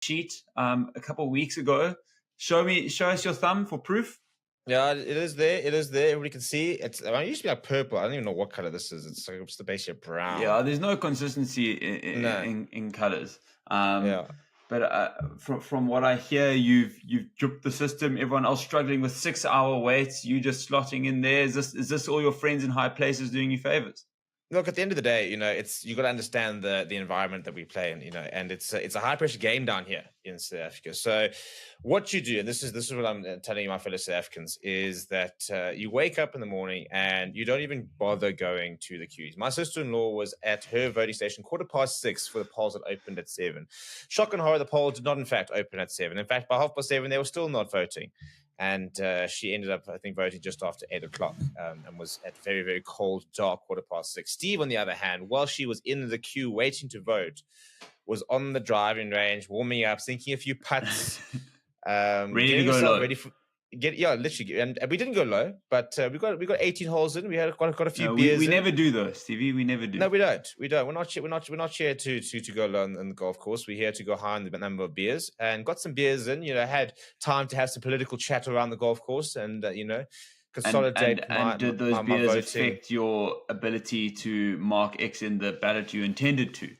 sheet a couple of weeks ago. Show us your thumb for proof. Yeah, it is there. It is there. Everybody can see. It used to be like purple. I don't even know what color this is. It's like the basically brown. Yeah, there's no consistency in colors. Yeah. But from what I hear, you've dripped the system. Everyone else struggling with 6-hour waits. You just slotting in there. Is this all your friends in high places doing you favors? Look, at the end of the day, you got to understand the environment that we play in, and it's a high pressure game down here in South Africa. So, what you do, and this is what I'm telling you, my fellow South Africans, is that you wake up in the morning and you don't even bother going to the queues. My sister-in-law was at her voting station 6:15 for the polls that opened at 7. Shock and horror, the polls did not in fact open at 7. In fact, by 7:30, they were still not voting. And she ended up, I think, voting just after 8 o'clock and was at very, very cold, dark 6:15. Steve, on the other hand, while she was in the queue waiting to vote, was on the driving range, warming up, sinking a few putts, ready to go low. Literally, and we didn't go low, but we got 18 holes in. We had got a few beers. We never do though, Stevie. We never do. No, we don't. We're not here to go low on the golf course. We're here to go high on the number of beers, and got some beers in. Had time to have some political chat around the golf course, and consolidate. And did those beers affect your ability to mark X in the ballot you intended to?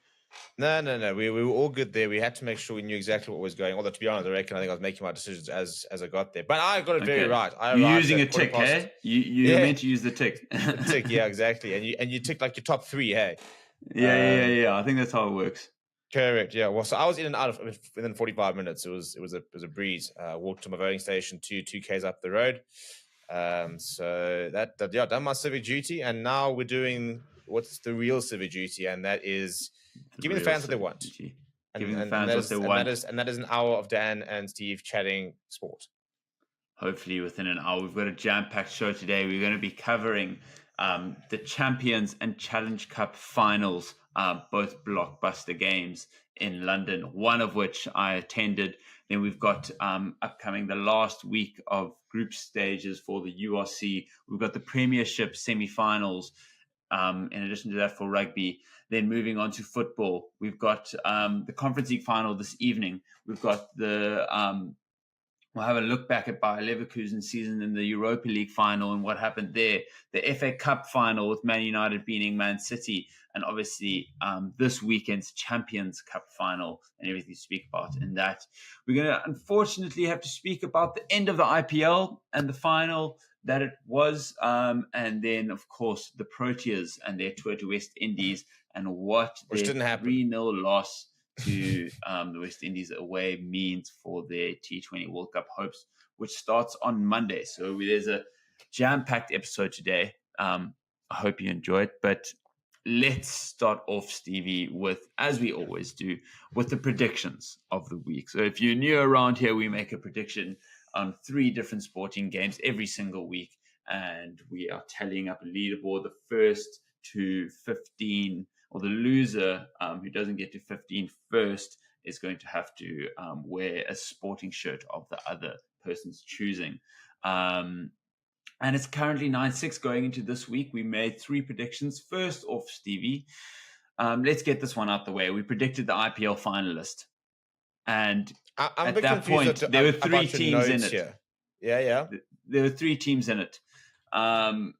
No. We were all good there. We had to make sure we knew exactly what was going on. Although, to be honest, I think I was making my decisions as I got there. But I got it very right. You're using a tick, hey? You're meant to use the tick. Tick, yeah, exactly. And you tick like your top 3, hey? Yeah. I think that's how it works. Correct. Yeah. Well, so I was in and out within 45 minutes. It was a breeze. Walked to my voting station 2Ks up the road. So done my civic duty, and now we're doing what's the real civic duty, and that is giving the fans what they want. Giving the fans what they want. And that is an hour of Dan and Steve chatting sport. Hopefully within an hour. We've got a jam-packed show today. We're going to be covering the Champions and Challenge Cup finals, both blockbuster games in London, one of which I attended. Then we've got upcoming the last week of group stages for the URC. We've got the Premiership semi-finals, in addition to that for rugby. Then moving on to football, we've got the Conference League final this evening. We've got we'll have a look back at Bayer Leverkusen's season in the Europa League final and what happened there. The FA Cup final with Man United beating Man City. And obviously this weekend's Champions Cup final and everything to speak about in that. We're going to unfortunately have to speak about the end of the IPL and the final that it was. And then, of course, the Proteas and their tour to West Indies and what their 3-0 loss to the West Indies away means for their T20 World Cup hopes, which starts on Monday. So there's a jam-packed episode today. I hope you enjoy it. But let's start off, Stevie, with, as we always do, with the predictions of the week. So if you're new around here, we make a prediction on 3 different sporting games every single week. And we are tallying up a leaderboard, the first to 15, or the loser who doesn't get to 15 first is going to have to wear a sporting shirt of the other person's choosing. And it's currently 9-6 going into this week. We made 3 predictions. First off, Stevie, let's get this one out the way. We predicted the IPL finalist. And I'm at that point, there were 3 teams in it. Here. Yeah. There were 3 teams in it. There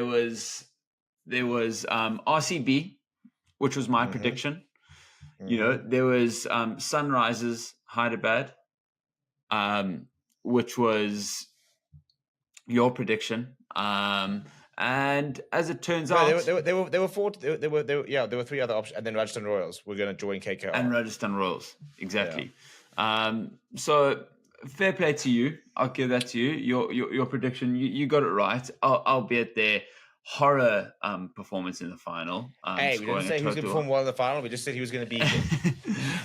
was RCB, which was my prediction. There was Sunrisers Hyderabad, which was your prediction. And as it turns out, there were 4. There were 3 other options, and then Rajasthan Royals were going to join KKR. And Rajasthan Royals, exactly. Yeah. So fair play to you. I'll give that to you. Your prediction, you got it right. Albeit their horror performance in the final. Hey, we didn't say he was going to perform well in the final. We just said he was going to beat it.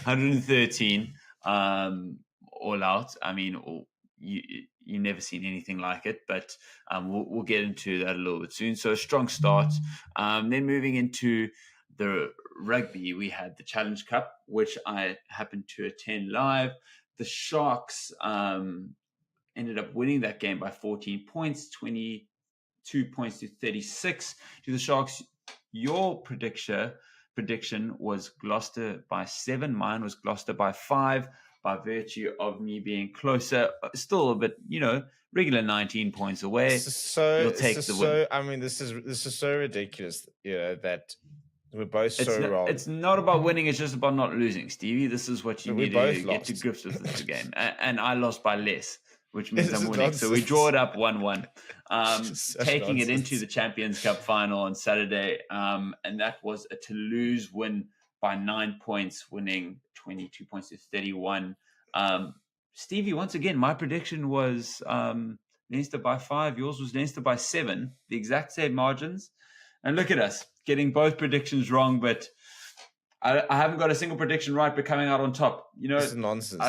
113 all out. I mean, you never seen anything like it, but we'll get into that a little bit soon. So a strong start. Then moving into the rugby, we had the Challenge Cup, which I happened to attend live. The Sharks ended up winning that game by 14 points, 22 points to 36 to the Sharks. Your prediction prediction was Gloucester by 7. Mine was Gloucester by 5, by virtue of me being closer, still a bit, regular 19 points away. You'll take the win. I mean, this is so ridiculous, that we're both so wrong. It's not about winning; it's just about not losing, Stevie. This is what you need to get to grips with this game. And I lost by less, which means I'm winning. So we draw it up 1-1, taking it into the Champions Cup final on Saturday. And that was a Toulouse win by 9 points, winning 22 points to 31. Stevie, once again, my prediction was Leinster by 5. Yours was Leinster by 7. The exact same margins. And look at us, getting both predictions wrong, but I haven't got a single prediction right, but coming out on top. This is nonsense.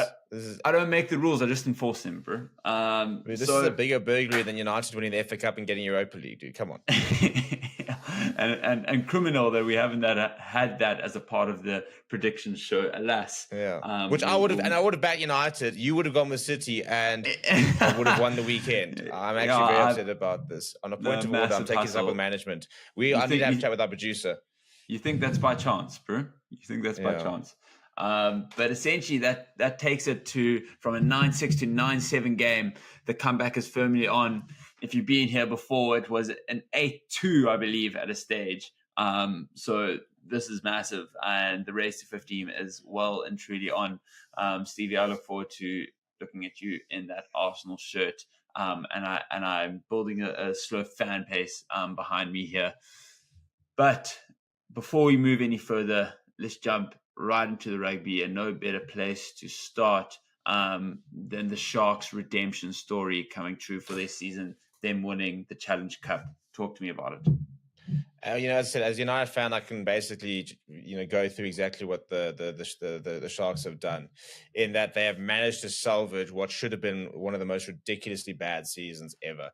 I don't make the rules; I just enforce them, bro. This is a bigger burglary than United winning the FA Cup and getting Europa League, dude. Come on. and criminal that we haven't had that as a part of the predictions show, alas. Yeah. Which I would have backed United. You would have gone with City, and I would have won the weekend. I'm actually very upset about this. On a point of order, I'm taking this up with management. I need to have a chat with our producer. You think that's by chance, bro? You think that's by chance? But essentially, that takes it from a 9-6 to 9-7 game. The comeback is firmly on. If you've been here before, it was an 8-2, I believe, at a stage. So this is massive, and the race to 15 is well and truly on. Stevie, I look forward to looking at you in that Arsenal shirt, and I'm building a slow fan pace behind me here. But before we move any further, let's jump right into the rugby, and no better place to start than the Sharks' redemption story coming true for their season, them winning the Challenge Cup. Talk to me about it. As I said, as a United fan, I can basically, go through exactly what the Sharks have done, in that they have managed to salvage what should have been one of the most ridiculously bad seasons ever.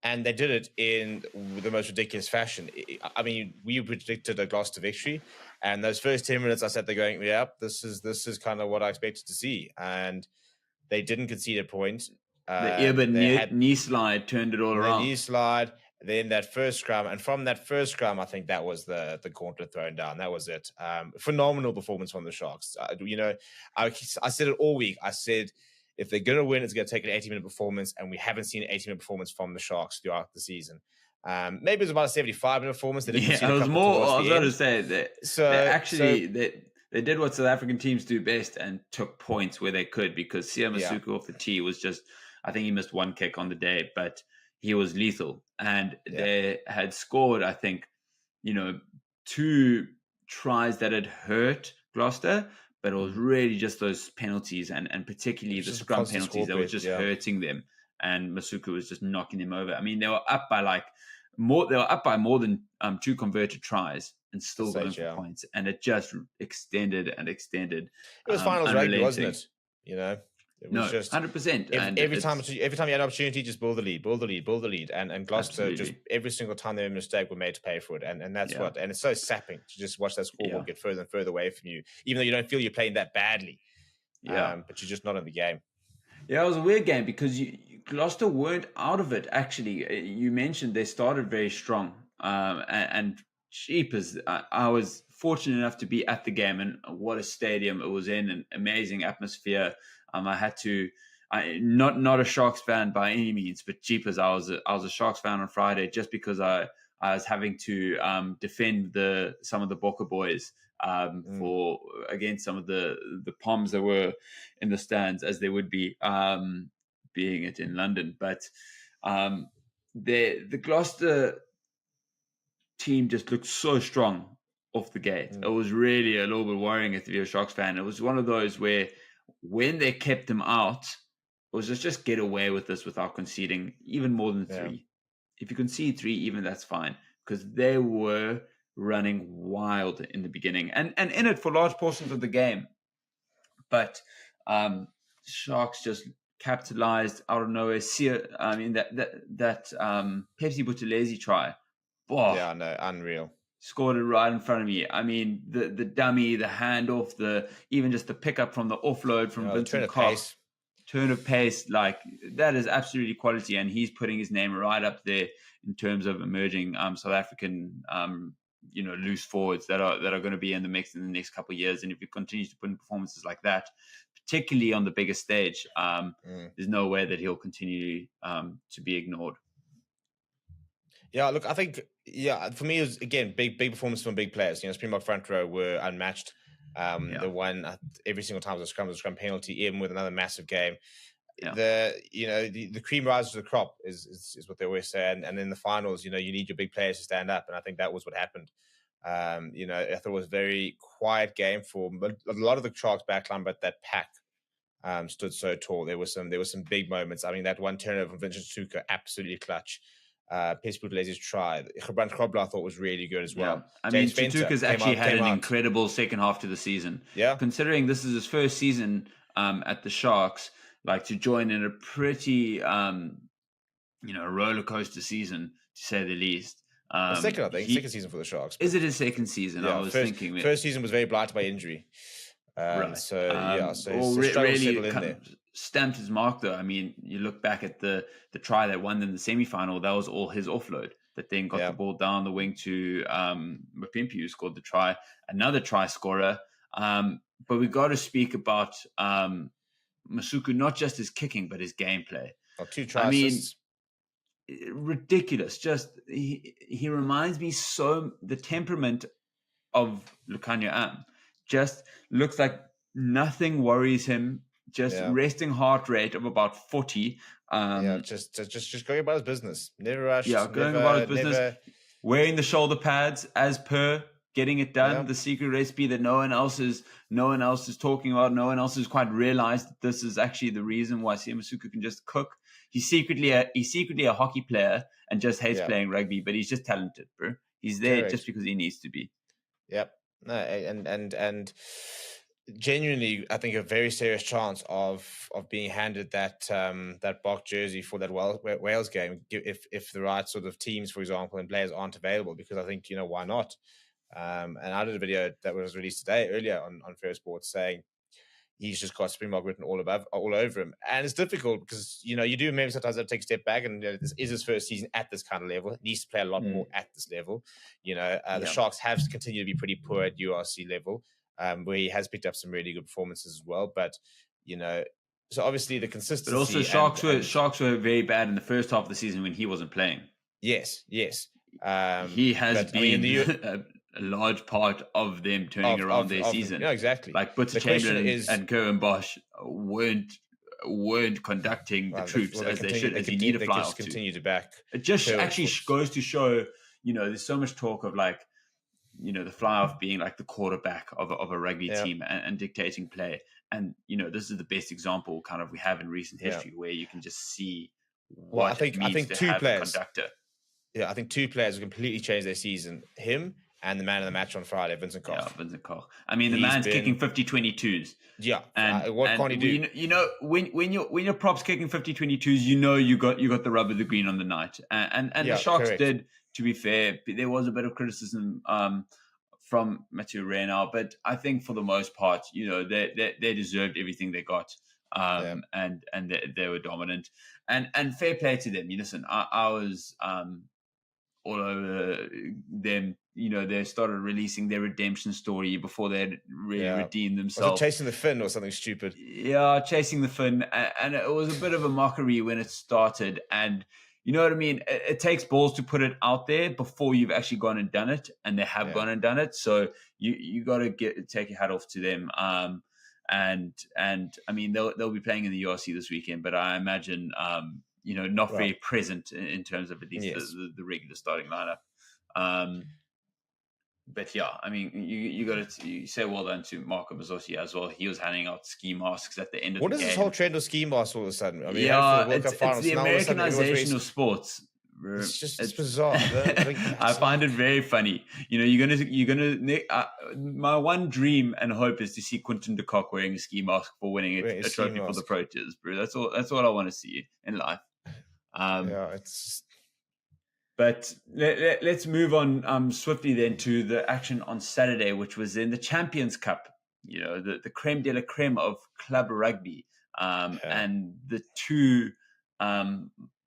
And they did it in the most ridiculous fashion. I mean, we predicted a Gloucester victory, and those first 10 minutes, I sat there going, "Yeah, this is kind of what I expected to see." And they didn't concede a point. The Urban knee slide turned it all around. Knee slide, then that first scrum, and from that first scrum, I think that was the gauntlet thrown down. That was it. Phenomenal performance from the Sharks. I said it all week. I said, if they're going to win, it's going to take an 80-minute performance, and we haven't seen an 80-minute performance from the Sharks throughout the season. Maybe it was about a 75-minute performance. It was more. I was going to say that they did what South African teams do best and took points where they could, because Sia Masuku off the tee was just, I think he missed one kick on the day, but he was lethal. And they had scored, I think, 2 tries that had hurt Gloucester, but it was really just those penalties and particularly the scrum penalties that were just hurting them. And Masuku was just knocking them over. I mean, they were up by more than 2 converted tries and still going for points. And it just extended and extended. It was finals rugby, wasn't it? It was just 100%. Every time you had an opportunity, just build the lead. And Gloucester, just every single time they made a mistake, were made to pay for it. And that's what. And it's so sapping to just watch that scoreboard get further and further away from you, even though you don't feel you're playing that badly. But you're just not in the game. Yeah, it was a weird game because Gloucester weren't out of it. Actually, you mentioned they started very strong, and jeepers, I was fortunate enough to be at the game, and what a stadium it was in, an amazing atmosphere. I had to, not a Sharks fan by any means, but jeepers, I was a Sharks fan on Friday just because I was having to defend some of the Bokke boys against some of the Poms that were in the stands, as they would be, being it in London. But the Gloucester team just looked so strong off the gate. It was really a little bit worrying if you're a Sharks fan. It was one of those where, when they kept them out, it was just get away with this without conceding even more than 3. If you concede 3, even that's fine, because they were running wild in the beginning and in it for large portions of the game. But Sharks just capitalized out of nowhere. I mean, that Pepsi Buthelezi try. Oh, yeah, no, unreal. Scored it right in front of me. I mean, the dummy, the handoff, even just the pickup from the offload from Vincent Cox. Turn of pace, like that is absolutely quality, and he's putting his name right up there in terms of emerging South African loose forwards that are going to be in the mix in the next couple of years. And if he continues to put in performances like that, particularly on the biggest stage, there's no way that he'll continue to be ignored. Yeah, look, I think, for me, it was, again, big performance from big players. Springbok front row were unmatched. They won every single time it was a scrum penalty, even with another massive game. Yeah. The cream rises to the crop is what they always say. And in the finals, you need your big players to stand up. And I think that was what happened. I thought it was a very quiet game for a lot of the Sharks backline, but that pack stood so tall. There was some big moments. I mean, that one turnover from Vincent Suka, absolutely clutch. Piers Buthelez's try. Gebrand Grobler I thought was really good as well. I mean, Tutuka's actually had an incredible second half to the season. Yeah. Considering this is his first season at the Sharks, like to join in a pretty, roller coaster season, to say the least. Second season for the Sharks. Is it his second season? Yeah, I was thinking. First season was very blighted by injury. Right. So really stamped his mark, though. I mean, you look back at the try that won in the semi-final, that was all his offload that then got the ball down the wing to Mapimpi, who scored the try, another try scorer. But we got to speak about Masuku, not just his kicking, but his gameplay. 2 tries. I mean, ridiculous. Just he reminds me the temperament of Lukhanyo Am. Just looks like nothing worries him. Just resting heart rate of about 40. Just going about his business. Never rushed. Going about his business. Wearing the shoulder pads as per, getting it done. Yeah. The secret recipe that no one else is talking about. No one else has quite realized that this is actually the reason why Masuku can just cook. He's secretly a hockey player and just hates playing rugby, but he's just talented, bro. He's there just because he needs to be. Yep. No, and genuinely, I think a very serious chance of being handed that Bok jersey for that Wales game if the right sort of teams, for example, and players aren't available. Because I think why not? And I did a video that was released earlier on Fair Sports saying he's just got Springbok written all over him, and it's difficult because you do maybe sometimes have to take a step back, and this is his first season at this kind of level. He needs to play a lot more at this level. The Sharks have continued to be pretty poor at URC level, where he has picked up some really good performances as well. But so obviously the consistency. But also Sharks were very bad in the first half of the season when he wasn't playing. Yes. He has been a large part of them turning around their season. Yeah, exactly. Like Butcher Chamberlain and Currie Bosch weren't conducting the troops as they should, as you need to fly off to. Continue to back. It just actually goes to show, there's so much talk of like, the fly off being like the quarterback of a rugby team and dictating play. And, this is the best example kind of we have in recent history where you can just see what it means to have a conductor. Yeah, I think 2 players have completely changed their season. Him and the man of the match on Friday, Vincent Koch. Yeah, Vincent Koch. I mean, the man's kicking 50-22s. Yeah, and what can't he do? When your props kicking 50-22s, you got the rub of the green on the night. And the Sharks did, to be fair. There was a bit of criticism from Mathieu Reynal, but I think for the most part, they deserved everything they got. And they were dominant. And fair play to them. Listen, I was all over them. They started releasing their redemption story before they had really redeemed themselves. Was it chasing the fin or something stupid? Yeah, chasing the fin. And it was a bit of a mockery when it started. And you know what I mean? It takes balls to put it out there before you've actually gone and done it. And they have gone and done it. So you got to take your hat off to them. And I mean, they'll be playing in the URC this weekend, but I imagine, not very present in terms of at least the regular starting lineup. But yeah, I mean, you say well done to Marco Mazzotti as well. He was handing out ski masks at the end of the game. What is this whole trend of ski masks all of a sudden? I mean, it's the Americanization of sports. It's bizarre. I find it very funny. You're gonna. My one dream and hope is to see Quinton de Kock wearing a ski mask for winning a trophy for the Proteas, bro. That's all I want to see in life. It's. But let's move on swiftly then to the action on Saturday, which was in the Champions Cup. The creme de la creme of club rugby, and the 2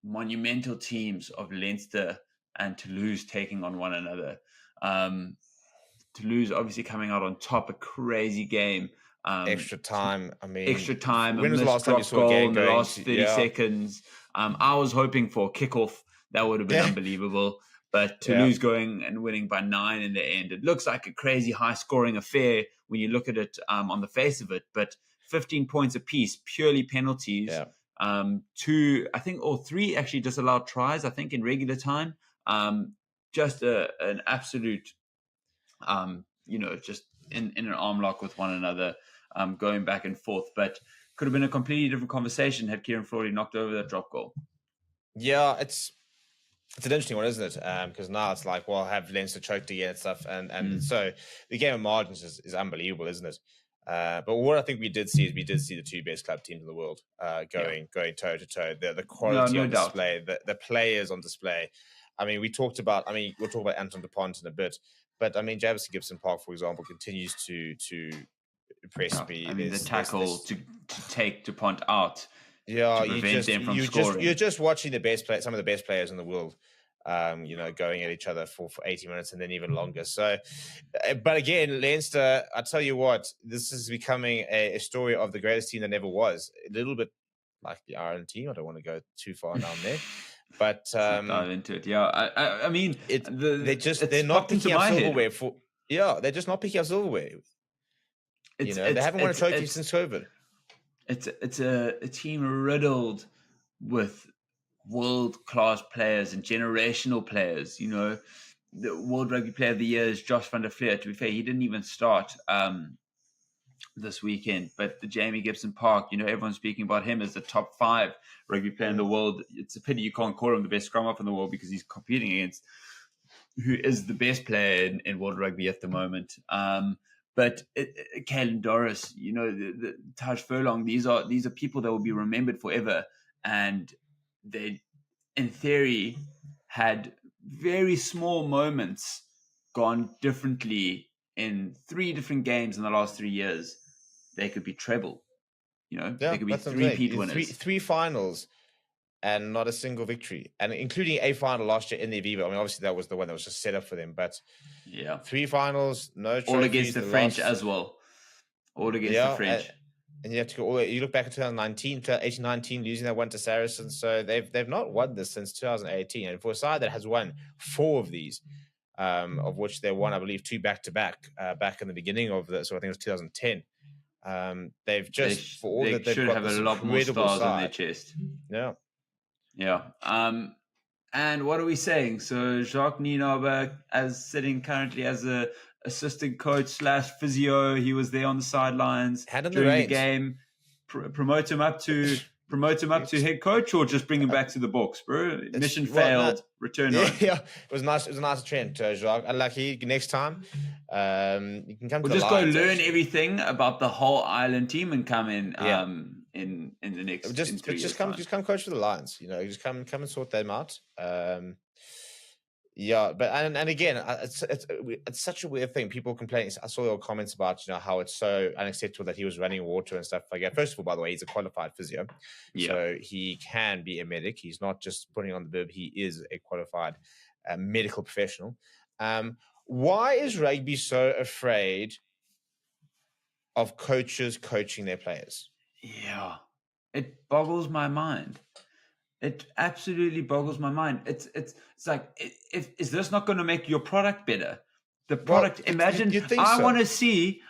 monumental teams of Leinster and Toulouse taking on one another. Toulouse obviously coming out on top, a crazy game. Extra time. I mean, Extra time, a when was the missed last time you drop saw a goal game in the going last to 30 seconds. I was hoping for a kickoff. That would have been unbelievable. But Toulouse going and winning by 9 in the end. It looks like a crazy high-scoring affair when you look at it on the face of it. But 15 points apiece, purely penalties. Yeah. Two, I think, or three actually disallowed tries, I think, in regular time. Just an absolute, just in an arm lock with one another, going back and forth. But could have been a completely different conversation had Kieran Frawley knocked over that drop goal. Yeah, it's an interesting one, isn't it? Because now it's like, well, have Leinster choked again and stuff, and so the game of margins is unbelievable, isn't it? But what I think we did see is the two best club teams in the world going toe to toe. The quality on display, the players on display. I mean, we'll talk about Anton DuPont in a bit, but I mean, Jamison Gibson Park, for example, continues to impress me. I mean, the tackle to take DuPont out. Yeah, to prevent them from scoring. You're just watching some of the best players in the world, going at each other for 80 minutes and then even longer. So, but again, Leinster, I tell you what, this is becoming a story of the greatest team that never was. A little bit like the Ireland team. I don't want to go too far down there, but dive into it. Yeah, I mean, they're not picking up silverware they're just not picking up silverware. They haven't won a trophy since COVID. It's a team riddled with world-class players and generational players. The World Rugby Player of the Year is Josh van der Flier. To be fair, he didn't even start this weekend. But the Jamie Gibson Park, everyone's speaking about him as the top 5 rugby player in the world. It's a pity you can't call him the best scrum half in the world because he's competing against who is the best player in world rugby at the moment. But Caelan Doris, the Taj Furlong, these are people that will be remembered forever. And they, in theory, had very small moments gone differently in 3 different games in the last 3 years. They could be treble. They could be 3-peat winners. Three finals and not a single victory. And including a final last year in the Aviva. I mean, obviously that was the one that was just set up for them. But 3 finals, no trophies. All against the French as well. All against the French. And you have to go. You look back at 2019, 18-19, losing that one to Saracens. So they've not won this since 2018. And for a side that has won 4 of these, of which they won, I believe, 2 back-to-back back in the beginning of this. So I think it was 2010. They've just they should have a lot more stars on their chest. Yeah. And what are we saying? So Jacques Nienaber as sitting currently as a assistant coach / physio. He was there on the sidelines during the game. Promote him up to head coach, or just bring him back to the books, bro. Mission failed. Return home. Yeah, it was nice. It was a nice trend, Jacques. And next time, you can come. We'll just go learn everything about the whole Ireland team and come in. In the next, just come coach for the Lions. Just come and sort them out. But and again, it's such a weird thing. People complaining. I saw your comments about how it's so unacceptable that he was running water and stuff like that. First of all, by the way, he's a qualified physio, so he can be a medic. He's not just putting on the bib. He is a qualified medical professional. Why is rugby so afraid of coaches coaching their players? Yeah, it boggles my mind. It absolutely boggles my mind. It's like, is this not going to make your product better? The product. Imagine. I want to see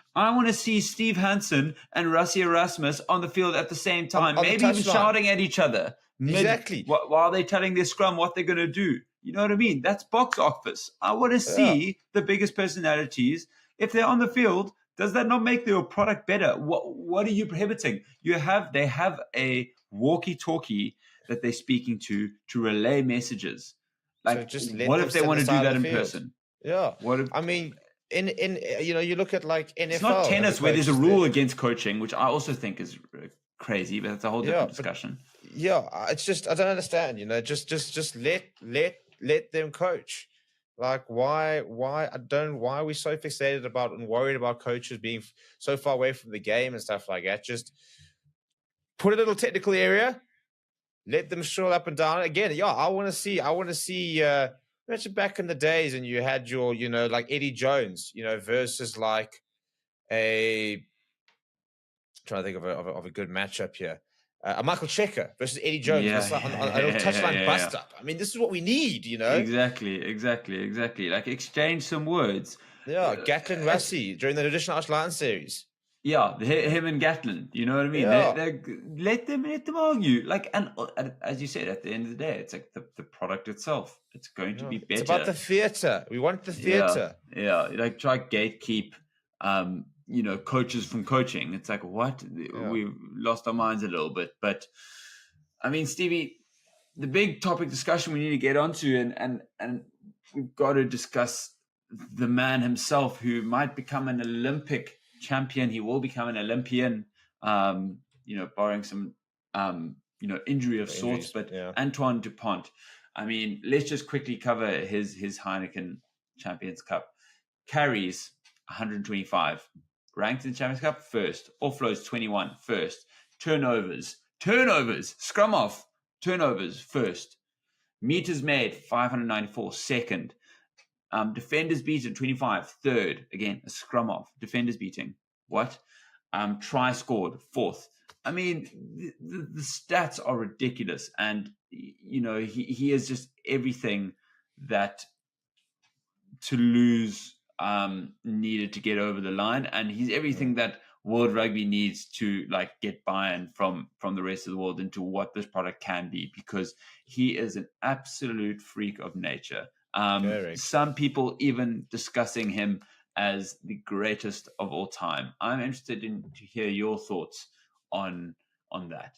Steve Hansen and Rassie Erasmus on the field at the same time, maybe even shouting at each other. Exactly. While they're telling their scrum what they're going to do. You know what I mean? That's box office. I want to see the biggest personalities. If they're on the field, does that not make their product better? What are you prohibiting? They have a walkie-talkie that they're speaking to relay messages. Like, so what if they want to do that in person? Yeah. I mean, in you look at like NFL. It's not tennis where there's a rule against coaching, which I also think is crazy, but that's a whole different discussion. It's just I don't understand. Just let them coach. Like why are we so fixated about and worried about coaches being so far away from the game and stuff like that? Just put a little technical area, let them stroll up and down. Again, I want to see Imagine back in the days, and you had your, like Eddie Jones, versus like trying to think of a good matchup here. A Michael Checker versus Eddie Jones on a touchline bust up. I mean, this is what we need, Exactly. Like exchange some words. Yeah, Gatlin Rassie during the traditional Lions series. Yeah, him and Gatlin. You know what I mean? Yeah. Let them argue. Like, and as you said, at the end of the day, it's like the product itself. It's going to be better. It's about the theater. We want the theater. Yeah. Like try gatekeep. Coaches from coaching. It's like, what? Yeah. We've lost our minds a little bit. But I mean, Stevie, the big topic discussion we need to get onto, and we've got to discuss the man himself who might become an Olympic champion. He will become an Olympian, barring some injury of sorts. But Antoine Dupont. I mean, let's just quickly cover his Heineken Champions Cup. Carries 125. Ranked in Champions Cup, first. Offloads 21, first. Turnovers, scrum off, turnovers, first. Meters made, 594, second. Defenders beaten, 25, third. Again, a scrum off. Defenders beating. What? Try scored, fourth. I mean, the stats are ridiculous. And, he is just everything that Toulouse needed to get over the line, and he's everything that World Rugby needs to get buy-in from the rest of the world into what this product can be, because he is an absolute freak of nature. Some people even discussing him as the greatest of all time. I'm interested to hear your thoughts on that.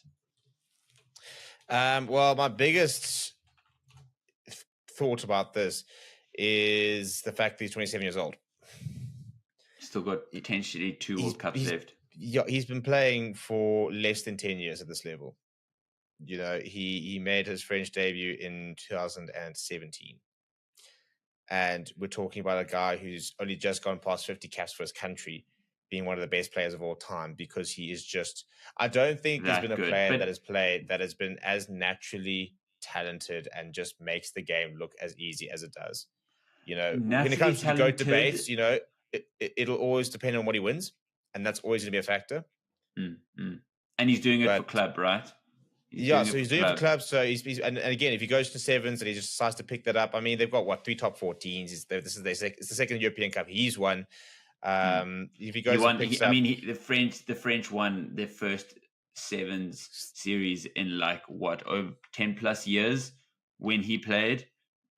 Well, my biggest thought about this is the fact that he's 27 years old. Still got potentially 2 World Cups left. Yeah, he's been playing for less than 10 years at this level. He made his French debut in 2017. And we're talking about a guy who's only just gone past 50 caps for his country, being one of the best players of all time, because he is just, I don't think there's been a player that has played that has been as naturally talented and just makes the game look as easy as it does. When it comes to GOAT debates, it'll always depend on what he wins, and that's always going to be a factor. Mm-hmm. And he's doing it for club, right? He's doing it for club. So he's and again, if he goes to sevens and he just decides to pick that up, I mean, they've got 3 top 14s. It's the second European Cup he's won. If he goes, the French won their first sevens series in over 10 plus years when he played.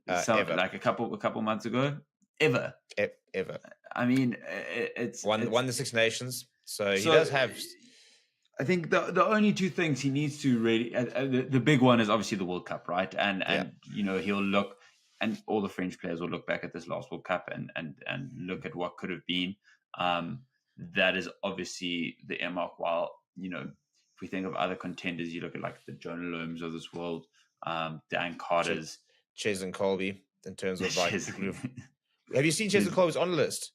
A couple months ago. Ever. I mean, it's won the Six Nations, so he does have. I think the only 2 things he needs to really, the big one is obviously the World Cup, right? And he'll look, and all the French players will look back at this last World Cup and look at what could have been. That is obviously the earmark. While if we think of other contenders, you look at the Jonah Loams of this world, Dan Carter's, Cheslin Colby, in terms of have you seen Cheslin Colby's on the list?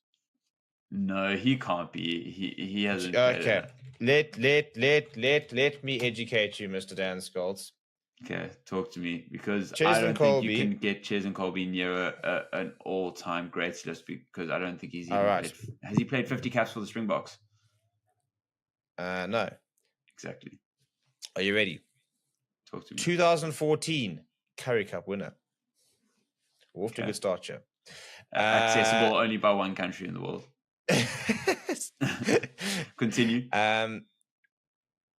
No, he can't be. He hasn't. Okay. Let me educate you, Mr. Dan Scholz. Okay, talk to me, because I don't think you can get Cheslin Colby near an all-time greats list, because I don't think he's even played. Has he played 50 caps for the Springboks? No. Exactly. Are you ready? Talk to me. 2014 Currie Cup winner. We're off to a good start here. Accessible only by one country in the world. Continue.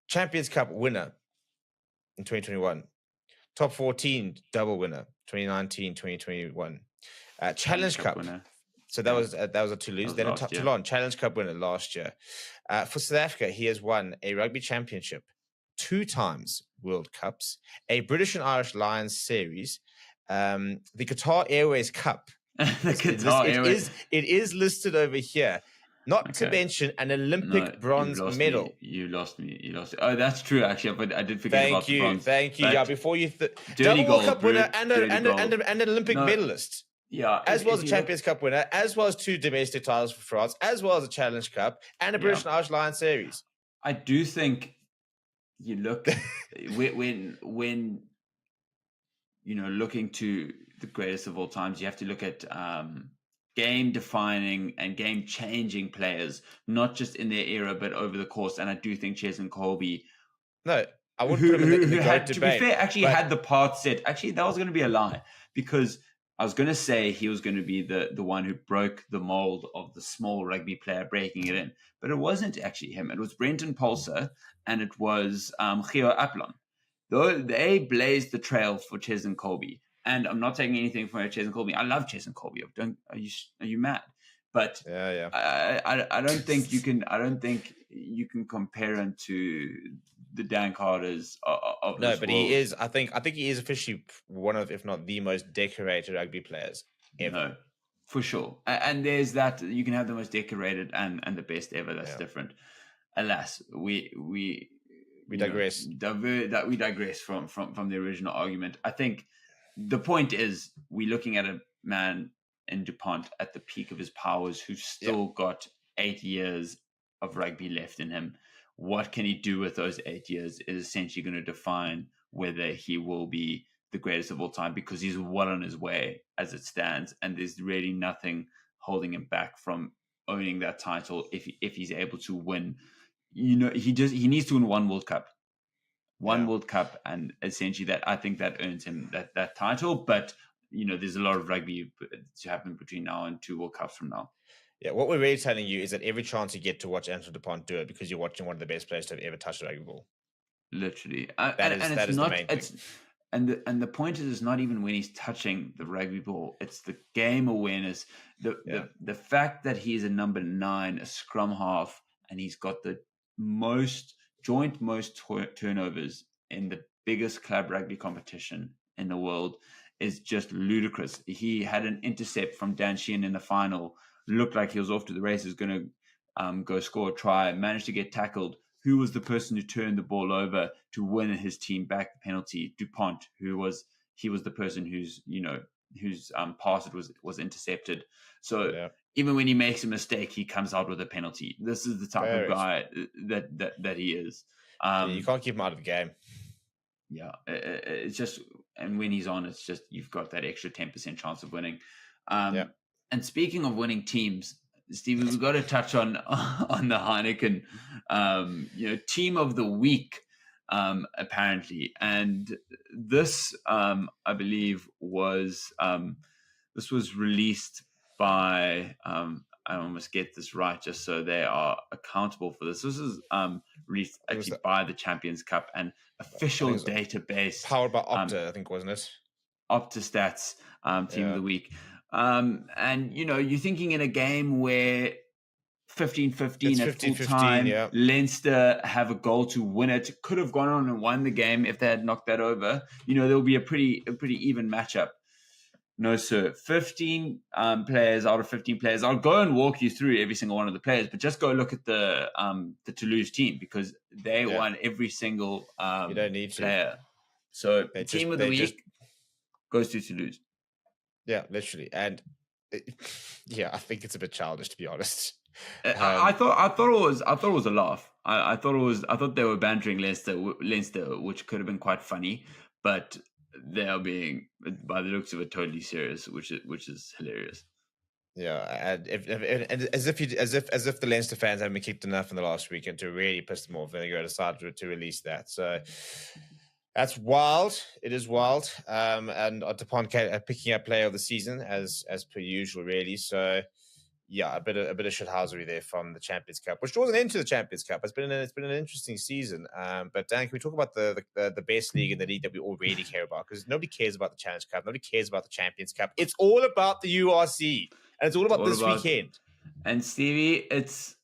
Champions Cup winner in 2021. Top 14 double winner 2019, 2021. Challenge Cup winner. So that was a Toulouse. Then a Toulon Challenge Cup winner last year. For South Africa, he has won a Rugby Championship, 2 times World Cups, a British and Irish Lions series, the Qatar Airways Cup. It is listed over here. Not to mention an Olympic bronze medal. You lost me. Oh, that's true, actually. But I did forget about the bronze. Thank you. Yeah, before you... double World Cup winner and an Olympic medalist. Yeah. As well as a Champions Cup winner, as well as 2 domestic titles for France, as well as a Challenge Cup and a British and Irish Lions series. I do think you look... when looking to the greatest of all times, you have to look at game-defining and game-changing players, not just in their era, but over the course. And I do think Ches and Colby, no, I wouldn't put him in the GOAT had, debate. To be fair, actually had the path set. Actually, that was going to be a lie, because I was going to say he was going to be the one who broke the mold of the small rugby player breaking it in. But it wasn't actually him. It was Brenton Pulser, and it was Gio Aplon. They blazed the trail for Ches and Colby. And I'm not taking anything from Ches and Colby. I love Ches and Colby. Are you mad? But yeah. I don't think you can. I don't think you can compare him to the Dan Carters of no, this but world. he is. I think he is officially one of, if not the most decorated rugby players ever. No, for sure. And there's that. You can have the most decorated and the best ever. That's different. Alas, we digress. We digress from the original argument. I think the point is we're looking at a man in DuPont at the peak of his powers who's still got 8 years of rugby left in him. What can he do with those 8 years is essentially going to define whether he will be the greatest of all time, because he's well on his way as it stands, and there's really nothing holding him back from owning that title if he's able to win. He needs to win one World Cup. World Cup, and essentially that, I think that earns him that title. But there's a lot of rugby to happen between now and 2 World Cups from now. Yeah, what we're really telling you is that every chance you get to watch Antoine Dupont do it, because you're watching one of the best players to have ever touched a rugby ball. Literally, that is the main thing. And the point is, it's not even when he's touching the rugby ball; it's the game awareness. The fact that he's a number 9, a scrum half, and he's got the most turnovers in the biggest club rugby competition in the world is just ludicrous. He had an intercept from Dan Sheehan in the final. Looked like he was off to the races, going to go score a try, managed to get tackled. Who was the person who turned the ball over to win his team back the penalty? DuPont, who was the person whose pass was intercepted. So even when he makes a mistake, he comes out with a penalty. This is the type of guy that he is. You can't keep him out of the game. Yeah, it's just, and when he's on, it's just you've got that extra 10% chance of winning. And speaking of winning teams, Stephen, we've got to touch on the Heineken, team of the week, apparently. And this, I believe, was released by, I almost get this right, just so they are accountable for this. This is released actually by the Champions Cup, and official database. Powered by Opta, I think, wasn't it? Opta Stats, team of the week. And you're thinking in a game where 15-15 at full time, Leinster have a goal to win it. Could have gone on and won the game if they had knocked that over. There'll be a pretty even matchup. No, sir. 15 players out of 15 players. I'll go and walk you through every single one of the players, but just go look at the Toulouse team, because they won every single you don't need player. So team of the week goes to Toulouse. Yeah, literally, and I think it's a bit childish, to be honest. I thought it was a laugh. I thought they were bantering Leinster, which could have been quite funny, but they are being, by the looks of it, totally serious, which is hilarious. Yeah, and as if the Leinster fans haven't been kicked enough in the last weekend to really piss them off, and they decided to release that. So. That's wild. It is wild. And DuPont picking up player of the season as per usual, really. So, a bit of shithousery there from the Champions Cup, which wasn't into the Champions Cup. It's been an interesting season. But Dan, can we talk about the best league in the league that we all really care about? Because nobody cares about the Challenge Cup. Nobody cares about the Champions Cup. It's all about the URC, and it's all about this weekend. And Stevie, it's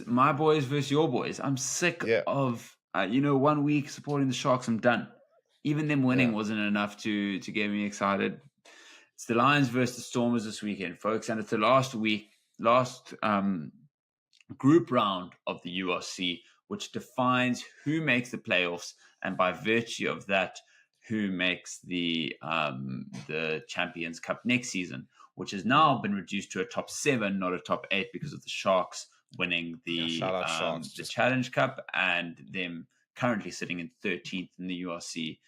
my boys versus your boys. I'm sick of. 1 week supporting the Sharks, I'm done. Even them winning wasn't enough to get me excited. It's the Lions versus the Stormers this weekend, folks, and it's the last group round of the URC, which defines who makes the playoffs, and by virtue of that, who makes the Champions Cup next season, which has now been reduced to a top 7, not a top 8, because of the Sharks winning the Challenge Cup, and them currently sitting in 13th in the URC,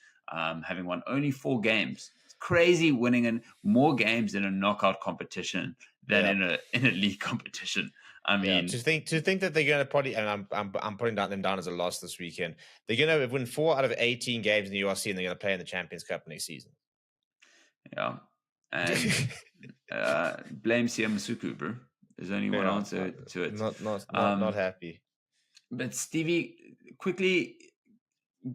having won only 4 games crazy winning in more games in a knockout competition than in a league competition. I mean, to think that they're going to probably, and I'm putting them down as a loss this weekend. They're going to win 4 out of 18 games in the URC, and they're going to play in the Champions Cup next season. Yeah, and blame Sia Masuku, bro. There's only one answer to it. Not happy. But Stevie, quickly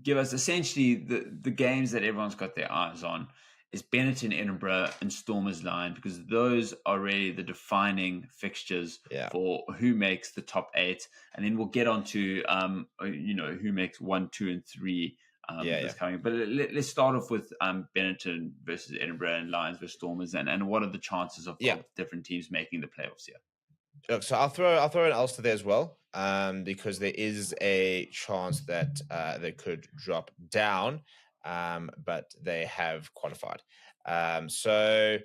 give us essentially the games that everyone's got their eyes on is Benetton, Edinburgh, and Stormers Lions, because those are really the defining fixtures for who makes the top 8, and then we'll get on to who makes 1, 2, and 3. That's coming. But let's start off with Benetton versus Edinburgh and Lions versus Stormers, and what are the chances of different teams making the playoffs here? Look, so I'll throw an Ulster there as well, because there is a chance that they could drop down, but they have qualified. So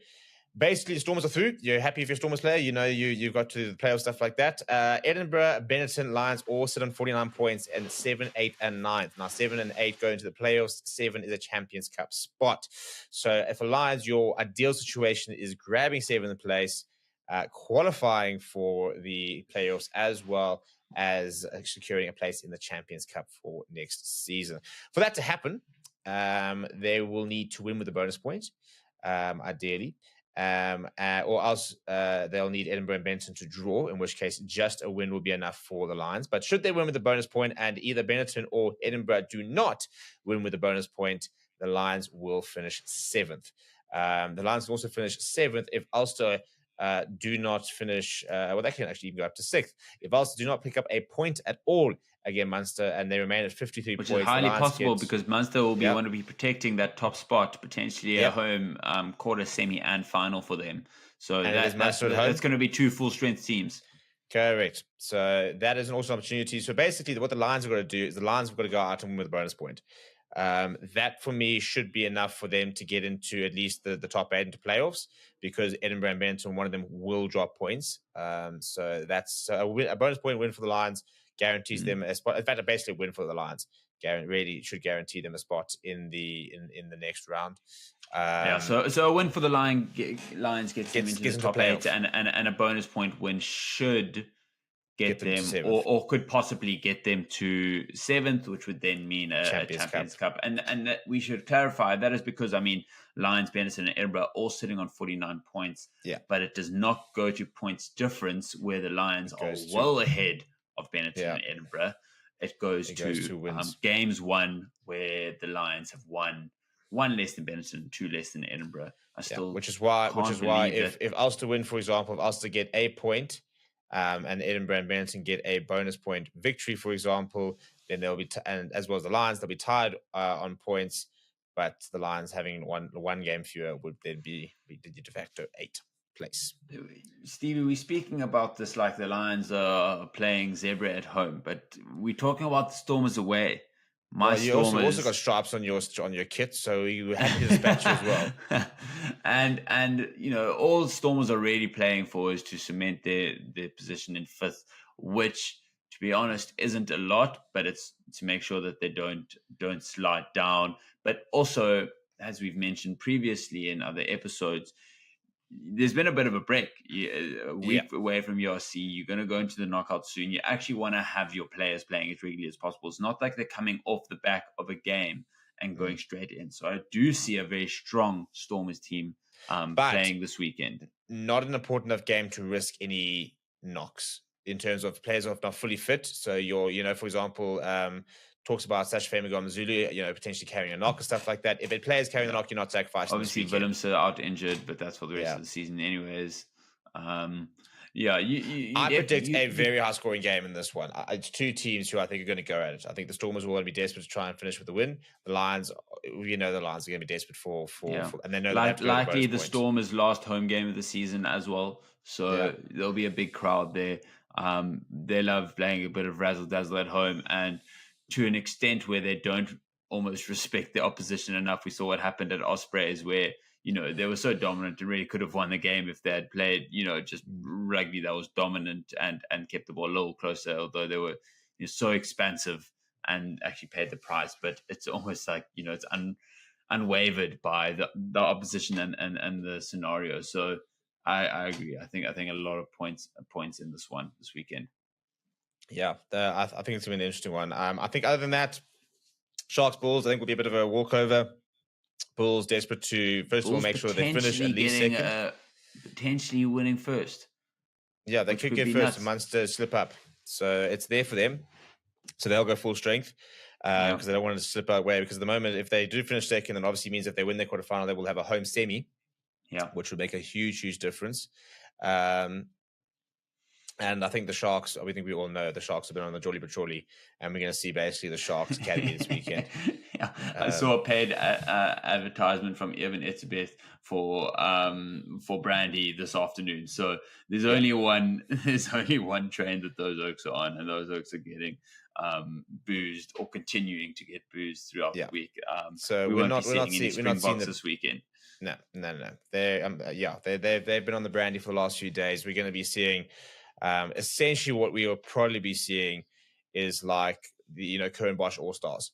basically, the Stormers are through. You're happy if you're a Stormers player. You know you've got to the playoff stuff like that. Edinburgh, Benetton, Lions all sit on 49 points, and 7, 8, and 9. Now 7 and 8 go into the playoffs. 7 is a Champions Cup spot. So if for Lions, your ideal situation is grabbing 7th place, qualifying for the playoffs, as well as securing a place in the Champions Cup for next season. For that to happen, they will need to win with a bonus point, ideally, or else they'll need Edinburgh and Benetton to draw, in which case just a win will be enough for the Lions. But should they win with a bonus point and either Benetton or Edinburgh do not win with a bonus point, the Lions will finish 7th. The Lions will also finish 7th if Ulster do not finish, they can actually even go up to 6th. If Ulster do not pick up a point at all against Munster and they remain at 53 Which points. Which is highly possible because Munster will want to be protecting that top spot, potentially a home quarter, semi, and final for them. So that's going to be 2 full-strength teams. Correct. So that is an awesome opportunity. So basically what the Lions have got to do is the Lions have got to go out and win with a bonus point. That for me should be enough for them to get into at least the top 8 into playoffs, because Edinburgh and Benetton, one of them will drop points. So that's a bonus point win for the Lions guarantees them a spot. In fact, basically a win for the Lions really should guarantee them a spot in the next round. So a win for the Lions gets them into the top 8, and a bonus point win should get them or could possibly get them to 7th, which would then mean a Champions Cup. And that we should clarify that is because, Lions, Benetton, and Edinburgh are all sitting on 49 points. Yeah. But it does not go to points difference where the Lions are well ahead of Benetton and Edinburgh. It goes to games won, where the Lions have won 1 less than Benetton and 2 less than Edinburgh. Which is why if Ulster win, for example, if Ulster get a point, and Edinburgh and Benetton get a bonus point victory, for example, then they'll be and as well as the Lions, they'll be tied on points. But the Lions having one game fewer would then be the de facto 8th place. Stevie, we're speaking about this like the Lions are playing Zebra at home, but we're talking about the Stormers away. You also got stripes on your kit, so you had to dispatch as well. And all Stormers are really playing for is to cement their position in 5th, which, to be honest, isn't a lot, but it's to make sure that they don't slide down. But also, as we've mentioned previously in other episodes, there's been a bit of a break. A week away from URC, you're going to go into the knockout soon. You actually want to have your players playing as regularly as possible. It's not like they're coming off the back of a game and going straight in. So I do see a very strong Stormers team playing this weekend. Not an important enough game to risk any knocks in terms of players who are not fully fit. So for example, talks about Sash Famigom Zulu, potentially carrying a knock and stuff like that. If a player's carrying the knock, you're not sacrificing. Obviously, Willemse out injured, but that's for the rest of the season anyways. I predict a very high-scoring game in this one. It's 2 teams who I think are going to go at it. I think the Stormers will be desperate to try and finish with the win. The Lions, the Lions are going to be desperate for and they know likely the Stormers' last home game of the season as well. So there'll be a big crowd there. They love playing a bit of razzle-dazzle at home, and to an extent where they don't almost respect the opposition enough. We saw what happened at Ospreys, where they were so dominant and really could have won the game if they had played just rugby that was dominant and kept the ball a little closer, although they were so expansive and actually paid the price. But it's almost like it's unwavered by the opposition and the scenario. So I agree. I think a lot of points in this one this weekend. Yeah, I think it's gonna be an interesting one. I think other than that, Sharks Bulls, I think will be a bit of a walkover. Bulls desperate to first of all make sure they finish at least second. Potentially winning first. Yeah, they could get first. Munster slip up, so it's there for them. So they'll go full strength because they don't want to slip away. Because at the moment, if they do finish second, then obviously means if they win their quarterfinal, they will have a home semi, which would make a huge difference. And I think the Sharks, we think we all know the Sharks have been on the Jolly but Surely, and we're going to see basically the Sharks Academy this weekend. I saw a paid advertisement from Evan Etzebeth for Brandy this afternoon. So there's only one train that those Oaks are on, and those Oaks are getting boozed or continuing to get boozed throughout the week. So we're not seeing this weekend. No. They've been on the Brandy for the last few days. We're going to be seeing. Essentially, what we will probably be seeing is like the Currie Bosch All Stars.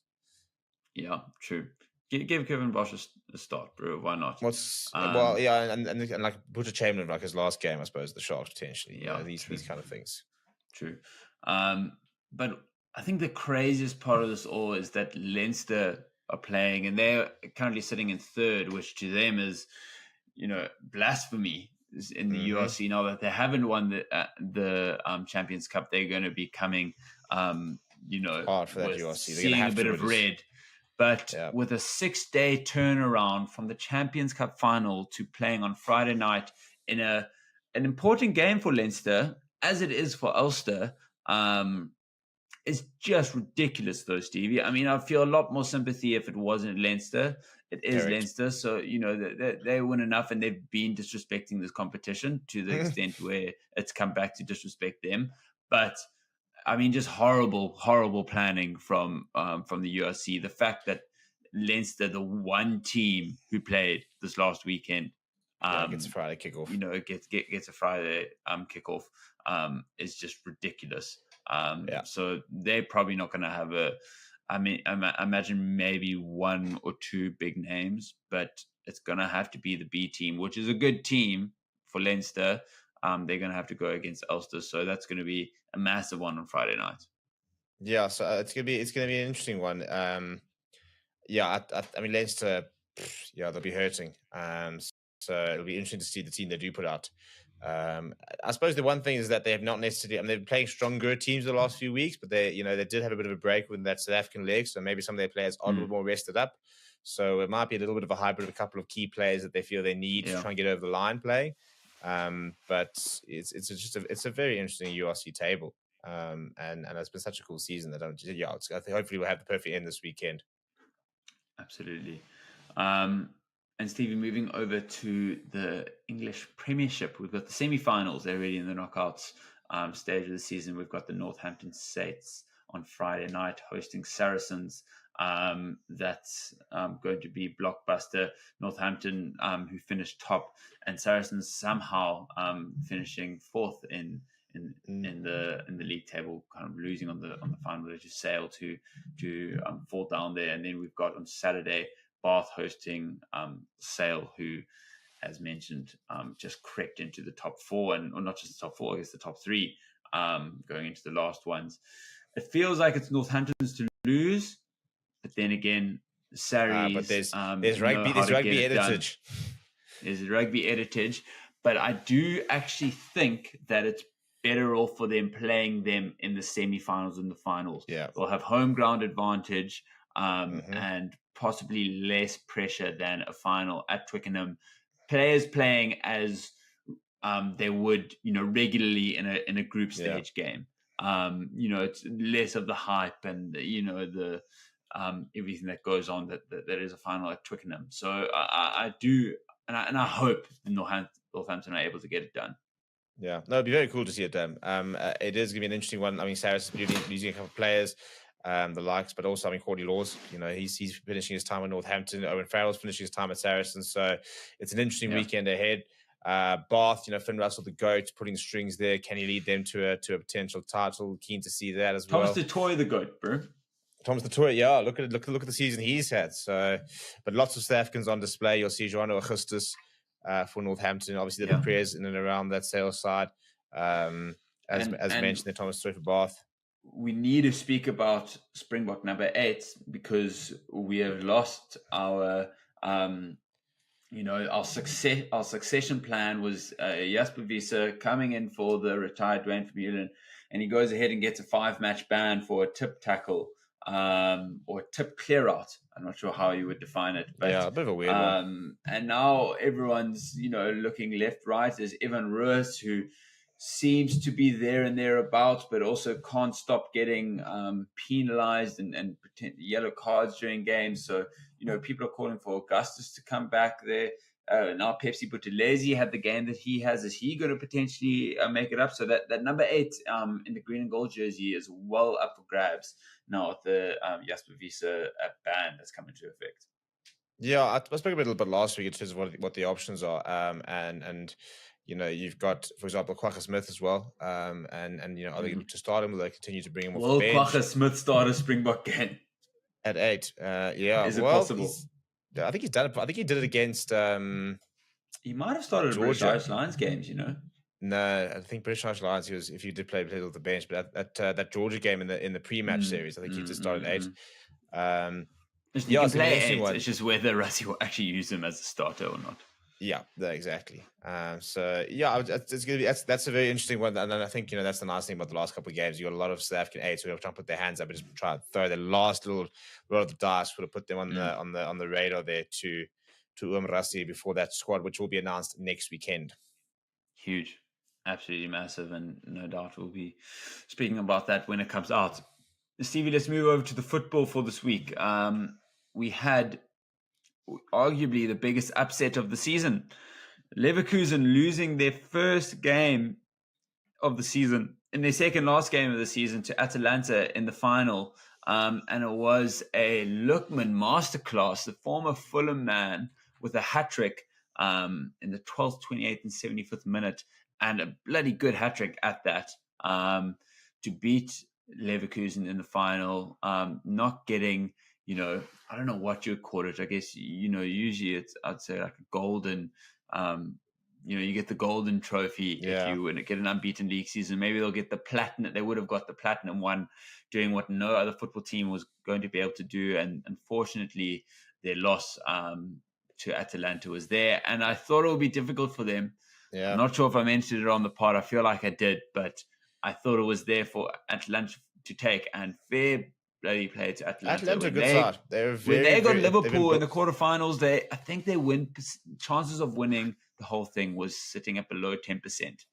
Yeah, true. Give Kevin Bosch a start, bro. Why not? And like Butcher Chamberlain, like his last game, I suppose the Sharks potentially. Yeah, these kind of things. True. But I think the craziest part of this all is that Leinster are playing, and they're currently sitting in third, which to them is, blasphemy. In the URC now that they haven't won the Champions Cup, they're going to be coming, hard for that URC. Seeing a bit of red. But with a 6-day turnaround from the Champions Cup final to playing on Friday night in an important game for Leinster, as it is for Ulster, is just ridiculous, though, Stevie. I mean, I feel a lot more sympathy if it wasn't Leinster. It is Leinster, so they win enough, and they've been disrespecting this competition to the extent where it's come back to disrespect them. But I mean, just horrible planning from the URC. The fact that Leinster, the one team who played this last weekend, gets a Friday kickoff. Gets a Friday kickoff is just ridiculous. So they're probably not going to have I imagine maybe one or two big names, but it's going to have to be the B team, which is a good team for Leinster. They're going to have to go against Ulster, so that's going to be a massive one on Friday night. Yeah, so it's going to be an interesting one. I mean Leinster, they'll be hurting. So it'll be interesting to see the team they do put out. I suppose the one thing is that they have not necessarily. I mean, they've been playing stronger teams the last few weeks, but they did have a bit of a break with that South African leg, so maybe some of their players are a little more rested up. So it might be a little bit of a hybrid of a couple of key players that they feel they need to try and get over the line playing. But it's a very interesting URC table, and it's been such a cool season that I think hopefully we'll have the perfect end this weekend. Absolutely. And Stevie, moving over to the English Premiership, we've got the semi-finals already in the knockouts stage of the season. We've got the Northampton Saints on Friday night hosting Saracens. That's going to be blockbuster. Northampton, who finished top, and Saracens somehow finishing fourth in the league table, kind of losing on the final to Sale to fall down there. And then we've got on Saturday Bath hosting Sale, who, as mentioned, just crept into the top four, or not just the top four, I guess the top three, going into the last ones. It feels like it's Northampton's to lose, but then again, Sarries. But there's rugby heritage. There's rugby heritage, but I do actually think that it's better off for them playing them in the semi-finals and the finals. Yeah, they'll have home ground advantage, and possibly less pressure than a final at Twickenham. Players playing as they would, regularly in a group stage game. It's less of the hype and the everything that goes on that is a final at Twickenham. So I do, and I hope Northampton are able to get it done. Yeah, no, it'd be very cool to see it done. It is going to be an interesting one. I mean, Saracens losing a couple of players. The likes, but also, I mean, Cordy Laws, he's finishing his time at Northampton. Owen Farrell's finishing his time at Saracens. So it's an interesting weekend ahead. Bath, Finn Russell, the GOAT, putting strings there. Can he lead them to a potential title? Keen to see that as well. Thomas du Toit, the GOAT, bro. Thomas Latour, yeah, look at the season he's had. So, but lots of South Africans on display. You'll see Joanna Augustus for Northampton. Obviously, the prayers in and around that sales side. As mentioned, the Thomas Latour for Bath. We need to speak about Springbok number 8 because we have lost our our succession plan was Jasper Wiese coming in for the retired Dwayne Vermeulen, and he goes ahead and gets a 5-match ban for a tip tackle or a tip clear out. I'm not sure how you would define it, but a bit of a weird one. And now everyone's looking left, right. There's Evan Roos, who seems to be there and thereabouts, but also can't stop getting penalized and yellow cards during games. So, people are calling for Augustus to come back there. Now Pepsi Buthelezi had the game that he has. Is he going to potentially make it up? So that number 8 in the green and gold jersey is well up for grabs now with the Jasper Wiese ban that's come into effect. Yeah, I spoke a little bit last week in terms of what the options are, and you've got, for example, Kwagga Smith as well, and are they to start him? Will they continue to bring him off the bench? Will Kwagga Smith start a Springbok game at 8? Yeah, is it possible? I think he's done it. I think he did it against. He might have started British Irish Lions games. No, I think British Irish Lions. If he did play with the bench, but at that Georgia game in the pre-match series, I think he just started 8. He can play 8. It's just whether Rassie will actually use him as a starter or not. Yeah, exactly. So yeah, it's gonna be that's a very interesting one, and then I think that's the nice thing about the last couple of games. You got a lot of South African 8s who are trying to put their hands up and just try to throw the last little roll of the dice, sort of put them on the radar there to Rassie before that squad, which will be announced next weekend. Huge, absolutely massive, and no doubt we'll be speaking about that when it comes out. Stevie, let's move over to the football for this week. We had arguably the biggest upset of the season. Leverkusen losing their first game of the season in their second last game of the season to Atalanta in the final. And it was a Lookman masterclass, the former Fulham man with a hat-trick in the 12th, 28th and 75th minute, and a bloody good hat-trick at that, to beat Leverkusen in the final, not getting I don't know what you would call it. I guess, usually I'd say like a golden, you get the golden trophy if you get an unbeaten league season. Maybe they'll get the platinum. They would have got the platinum one, doing what no other football team was going to be able to do. And unfortunately, their loss to Atalanta was there. And I thought it would be difficult for them. Yeah. I'm not sure if I mentioned it on the pod. I feel like I did, but I thought it was there for Atalanta to take. And fair bloody play to Atalanta. Atalanta, good side. When they got Liverpool in the quarterfinals, I think their chances of winning the whole thing was sitting at below 10%.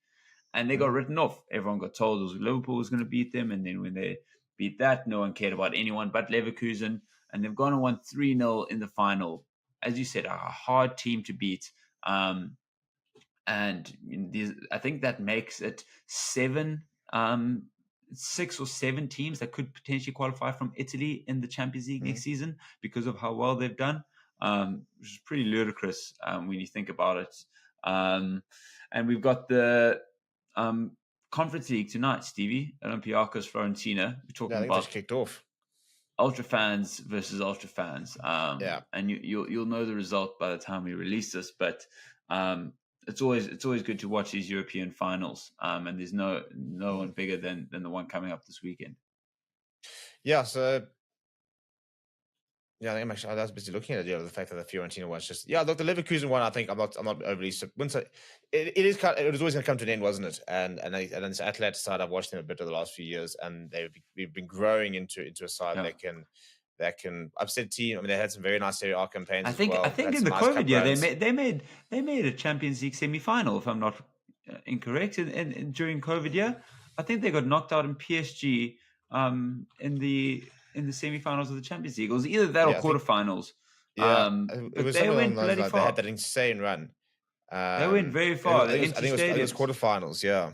And they got written off. Everyone got told Liverpool was going to beat them. And then when they beat that, no one cared about anyone but Leverkusen. And they've gone and won 3-0 in the final. As you said, a hard team to beat. And I think that makes it 6 or 7 teams that could potentially qualify from Italy in the Champions League next season because of how well they've done, which is pretty ludicrous when you think about it. And we've got the Conference League tonight, Stevie. Olympiacos, Fiorentina. We're talking about just kicked off. Ultra fans versus ultra fans. And you'll know the result by the time we release this, but it's always good to watch these European finals, and there's no one bigger than the one coming up this weekend. Yeah, so I think I was busy looking at the fact that the Fiorentina was just look, the Leverkusen one. I think I'm not overly. It was always going to come to an end, wasn't it? And this Atlanta side, I've watched them a bit over the last few years, and we've been growing into a side that can upset team. I mean, they had some very nice Serie A campaigns. I think in the COVID year they made a Champions League semi-final, if I'm not incorrect. In during COVID year, I think they got knocked out in PSG in the semi-finals of the Champions League. It was either that or quarterfinals. It was they went bloody far. They had that insane run. They went very far. I think it was quarterfinals. Yeah.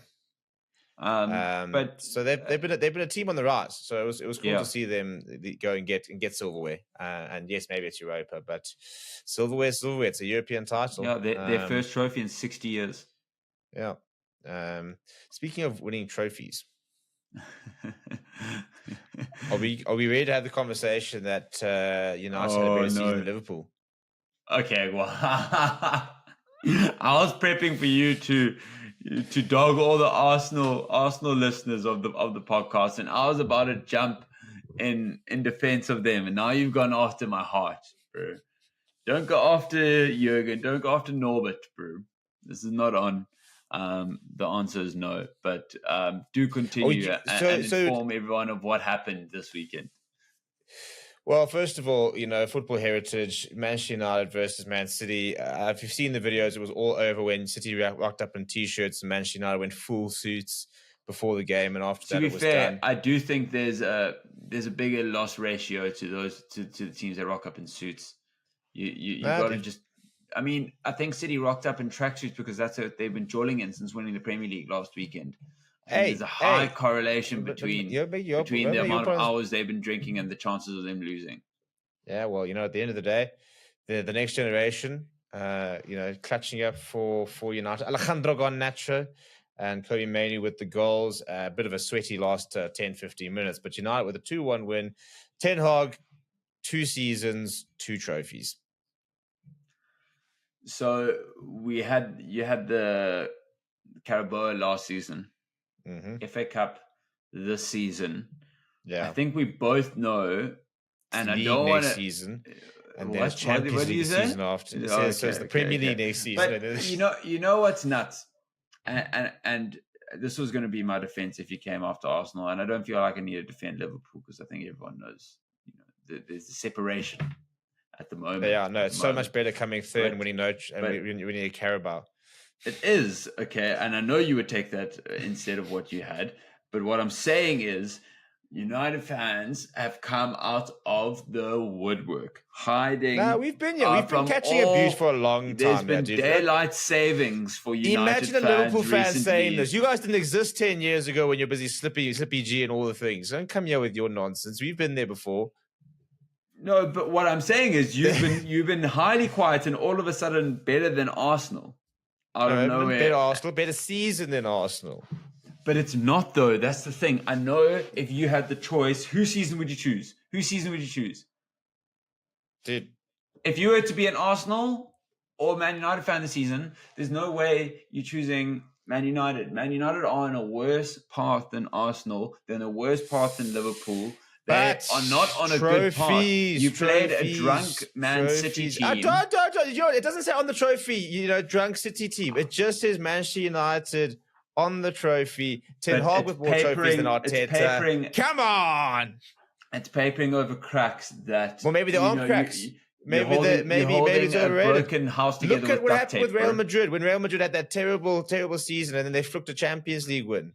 But so they've been a team on the rise. So it was cool to see them go and get silverware. And yes, maybe it's Europa, but silverware. It's a European title. Yeah, their first trophy in 60 years. Yeah. Speaking of winning trophies, Are we ready to have the conversation that United had a better season than Liverpool? Okay, well, I was prepping for you to dog all the Arsenal listeners of the podcast, and I was about to jump in defense of them, and now you've gone after my heart, bro. Don't go after Jurgen. Don't go after Norbert, bro. This is not on. The answer is no, but do continue and inform everyone of what happened this weekend. Well, first of all, football heritage, Manchester United versus Man City. If you've seen the videos, it was all over when City rocked up in T-shirts and Manchester United went full suits before the game, and after that it was done. I do think there's a bigger loss ratio to those to the teams that rock up in suits. You got to just. I mean, I think City rocked up in tracksuits because that's what they've been jolling in since winning the Premier League last weekend. There's a high correlation between the amount of hours they've been drinking and the chances of them losing. Yeah, well, at the end of the day, the next generation, clutching up for United. Alejandro Garnacho and Cody Mainey with the goals. A bit of a sweaty last 10, 15 minutes, but United with a 2-1 win. Ten Hag, 2 seasons, 2 trophies. So you had the Carabao last season. FA Cup this season. Yeah, I think we both know, and I don't want season, and then Champions League season after. So it's the Premier League next season. But you know what's nuts, and this was going to be my defense if you came after Arsenal, and I don't feel like I need to defend Liverpool because I think everyone knows, there's a separation at the moment. Yeah, no, it's so much better coming third and winning winning a Carabao. It is, okay, and I know you would take that instead of what you had, but what I'm saying is United fans have come out of the woodwork, hiding. No, we've been catching abuse for a long time. There's been daylight savings for United fans. Imagine a Liverpool fan recently saying this. You guys didn't exist 10 years ago when you're busy Slippy G and all the things. Don't come here with your nonsense. We've been there before. No, but what I'm saying is you've been highly quiet and all of a sudden better than Arsenal. Out of nowhere. Better season than Arsenal. But it's not, though. That's the thing. I know if you had the choice, whose season would you choose? Whose season would you choose? Dude. If you were to be an Arsenal or Man United fan this season, there's no way you're choosing Man United. Man United are on a worse path than Arsenal. They're on a worse path than Liverpool. They are not on a good path. You played a drunk Man City team. It doesn't say on the trophy, drunk City team. It just says Manchester United on the trophy. Ten Hag with more trophies than Arteta. Come on! It's papering over cracks that. Well, maybe there aren't cracks. Maybe it's overrated. Broken house together. Look at what happened with Real Madrid when Real Madrid had that terrible season, and then they flunked a Champions League win.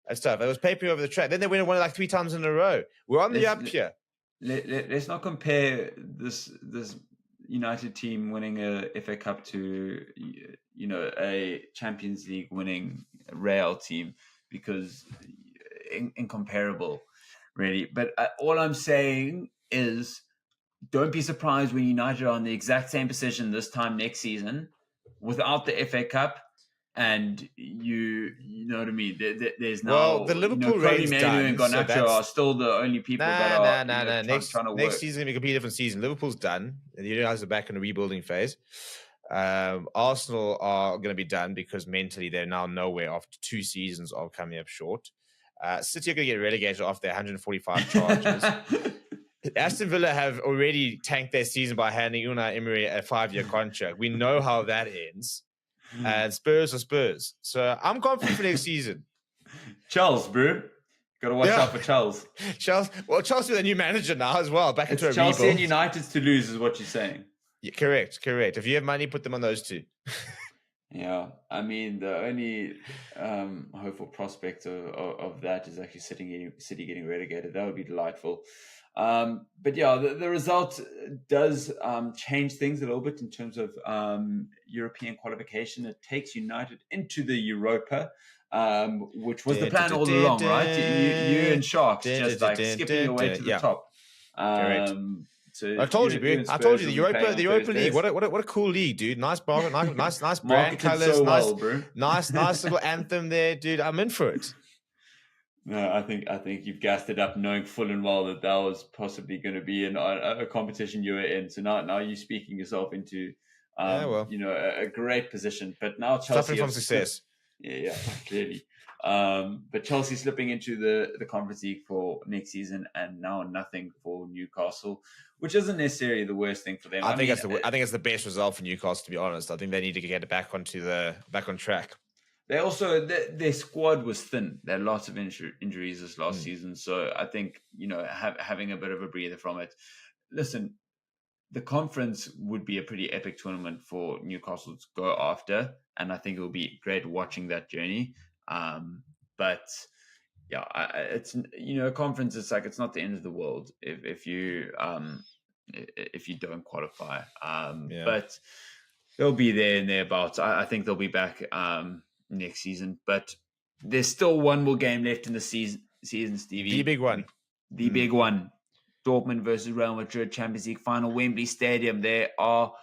And stuff. It was papering over the track. Then they won like 3 times in a row. We're on the up here. Let's not compare this United team winning a FA Cup to a Champions League winning Real team because incomparable, really. But all I'm saying is, don't be surprised when United are in the exact same position this time next season without the FA Cup. And you know what I mean? There's now the Liverpool Currie and Garnacho are still the only people that are trying to work. Next season will be a completely different season. Liverpool's done. You guys are back in the rebuilding phase. Arsenal are going to be done because mentally they're now nowhere after 2 seasons of coming up short. City are going to get relegated off their 145 charges. Aston Villa have already tanked their season by handing Unai Emery a 5-year contract. We know how that ends. And Spurs are Spurs. So I'm confident for next season. Charles, bro. Got to watch out for Charles. Chelsea with a new manager now as well. Back into a rebuild. Chelsea and United's to lose is what you're saying. Yeah, correct. If you have money, put them on those 2. Yeah. I mean, the only hopeful prospect of that is actually City getting relegated. That would be delightful. But yeah, the result does change things a little bit in terms of European qualification. It takes United into the Europa, which was the plan all along, right? You and Sharks just like skipping your way to the top. So I told you, dude. I told you the Europa League. What a cool league, dude. Nice brand colors, nice little anthem there, dude. I'm in for it. No, I think you've gassed it up, knowing full and well that was possibly going to be a competition you were in. So now you're speaking yourself into, Yeah, well, a great position. But now suffering Chelsea from have slipped. success. Yeah, clearly. But Chelsea slipping into the Conference League for next season, and now nothing for Newcastle, which isn't necessarily the worst thing for them. I think it's the best result for Newcastle, to be honest. I think they need to get it back on track. They also their squad was thin. They had lots of injuries this last season, so I think having a bit of a breather from it. Listen, the conference would be a pretty epic tournament for Newcastle to go after, and I think it will be great watching that journey. But yeah, it's a conference. It's like it's not the end of the world if you don't qualify. But they'll be there and thereabouts. I think they'll be back next season. But there's still one more game left in the season, Stevie. The big one. The big one. Dortmund versus Real Madrid Champions League final, Wembley Stadium. There are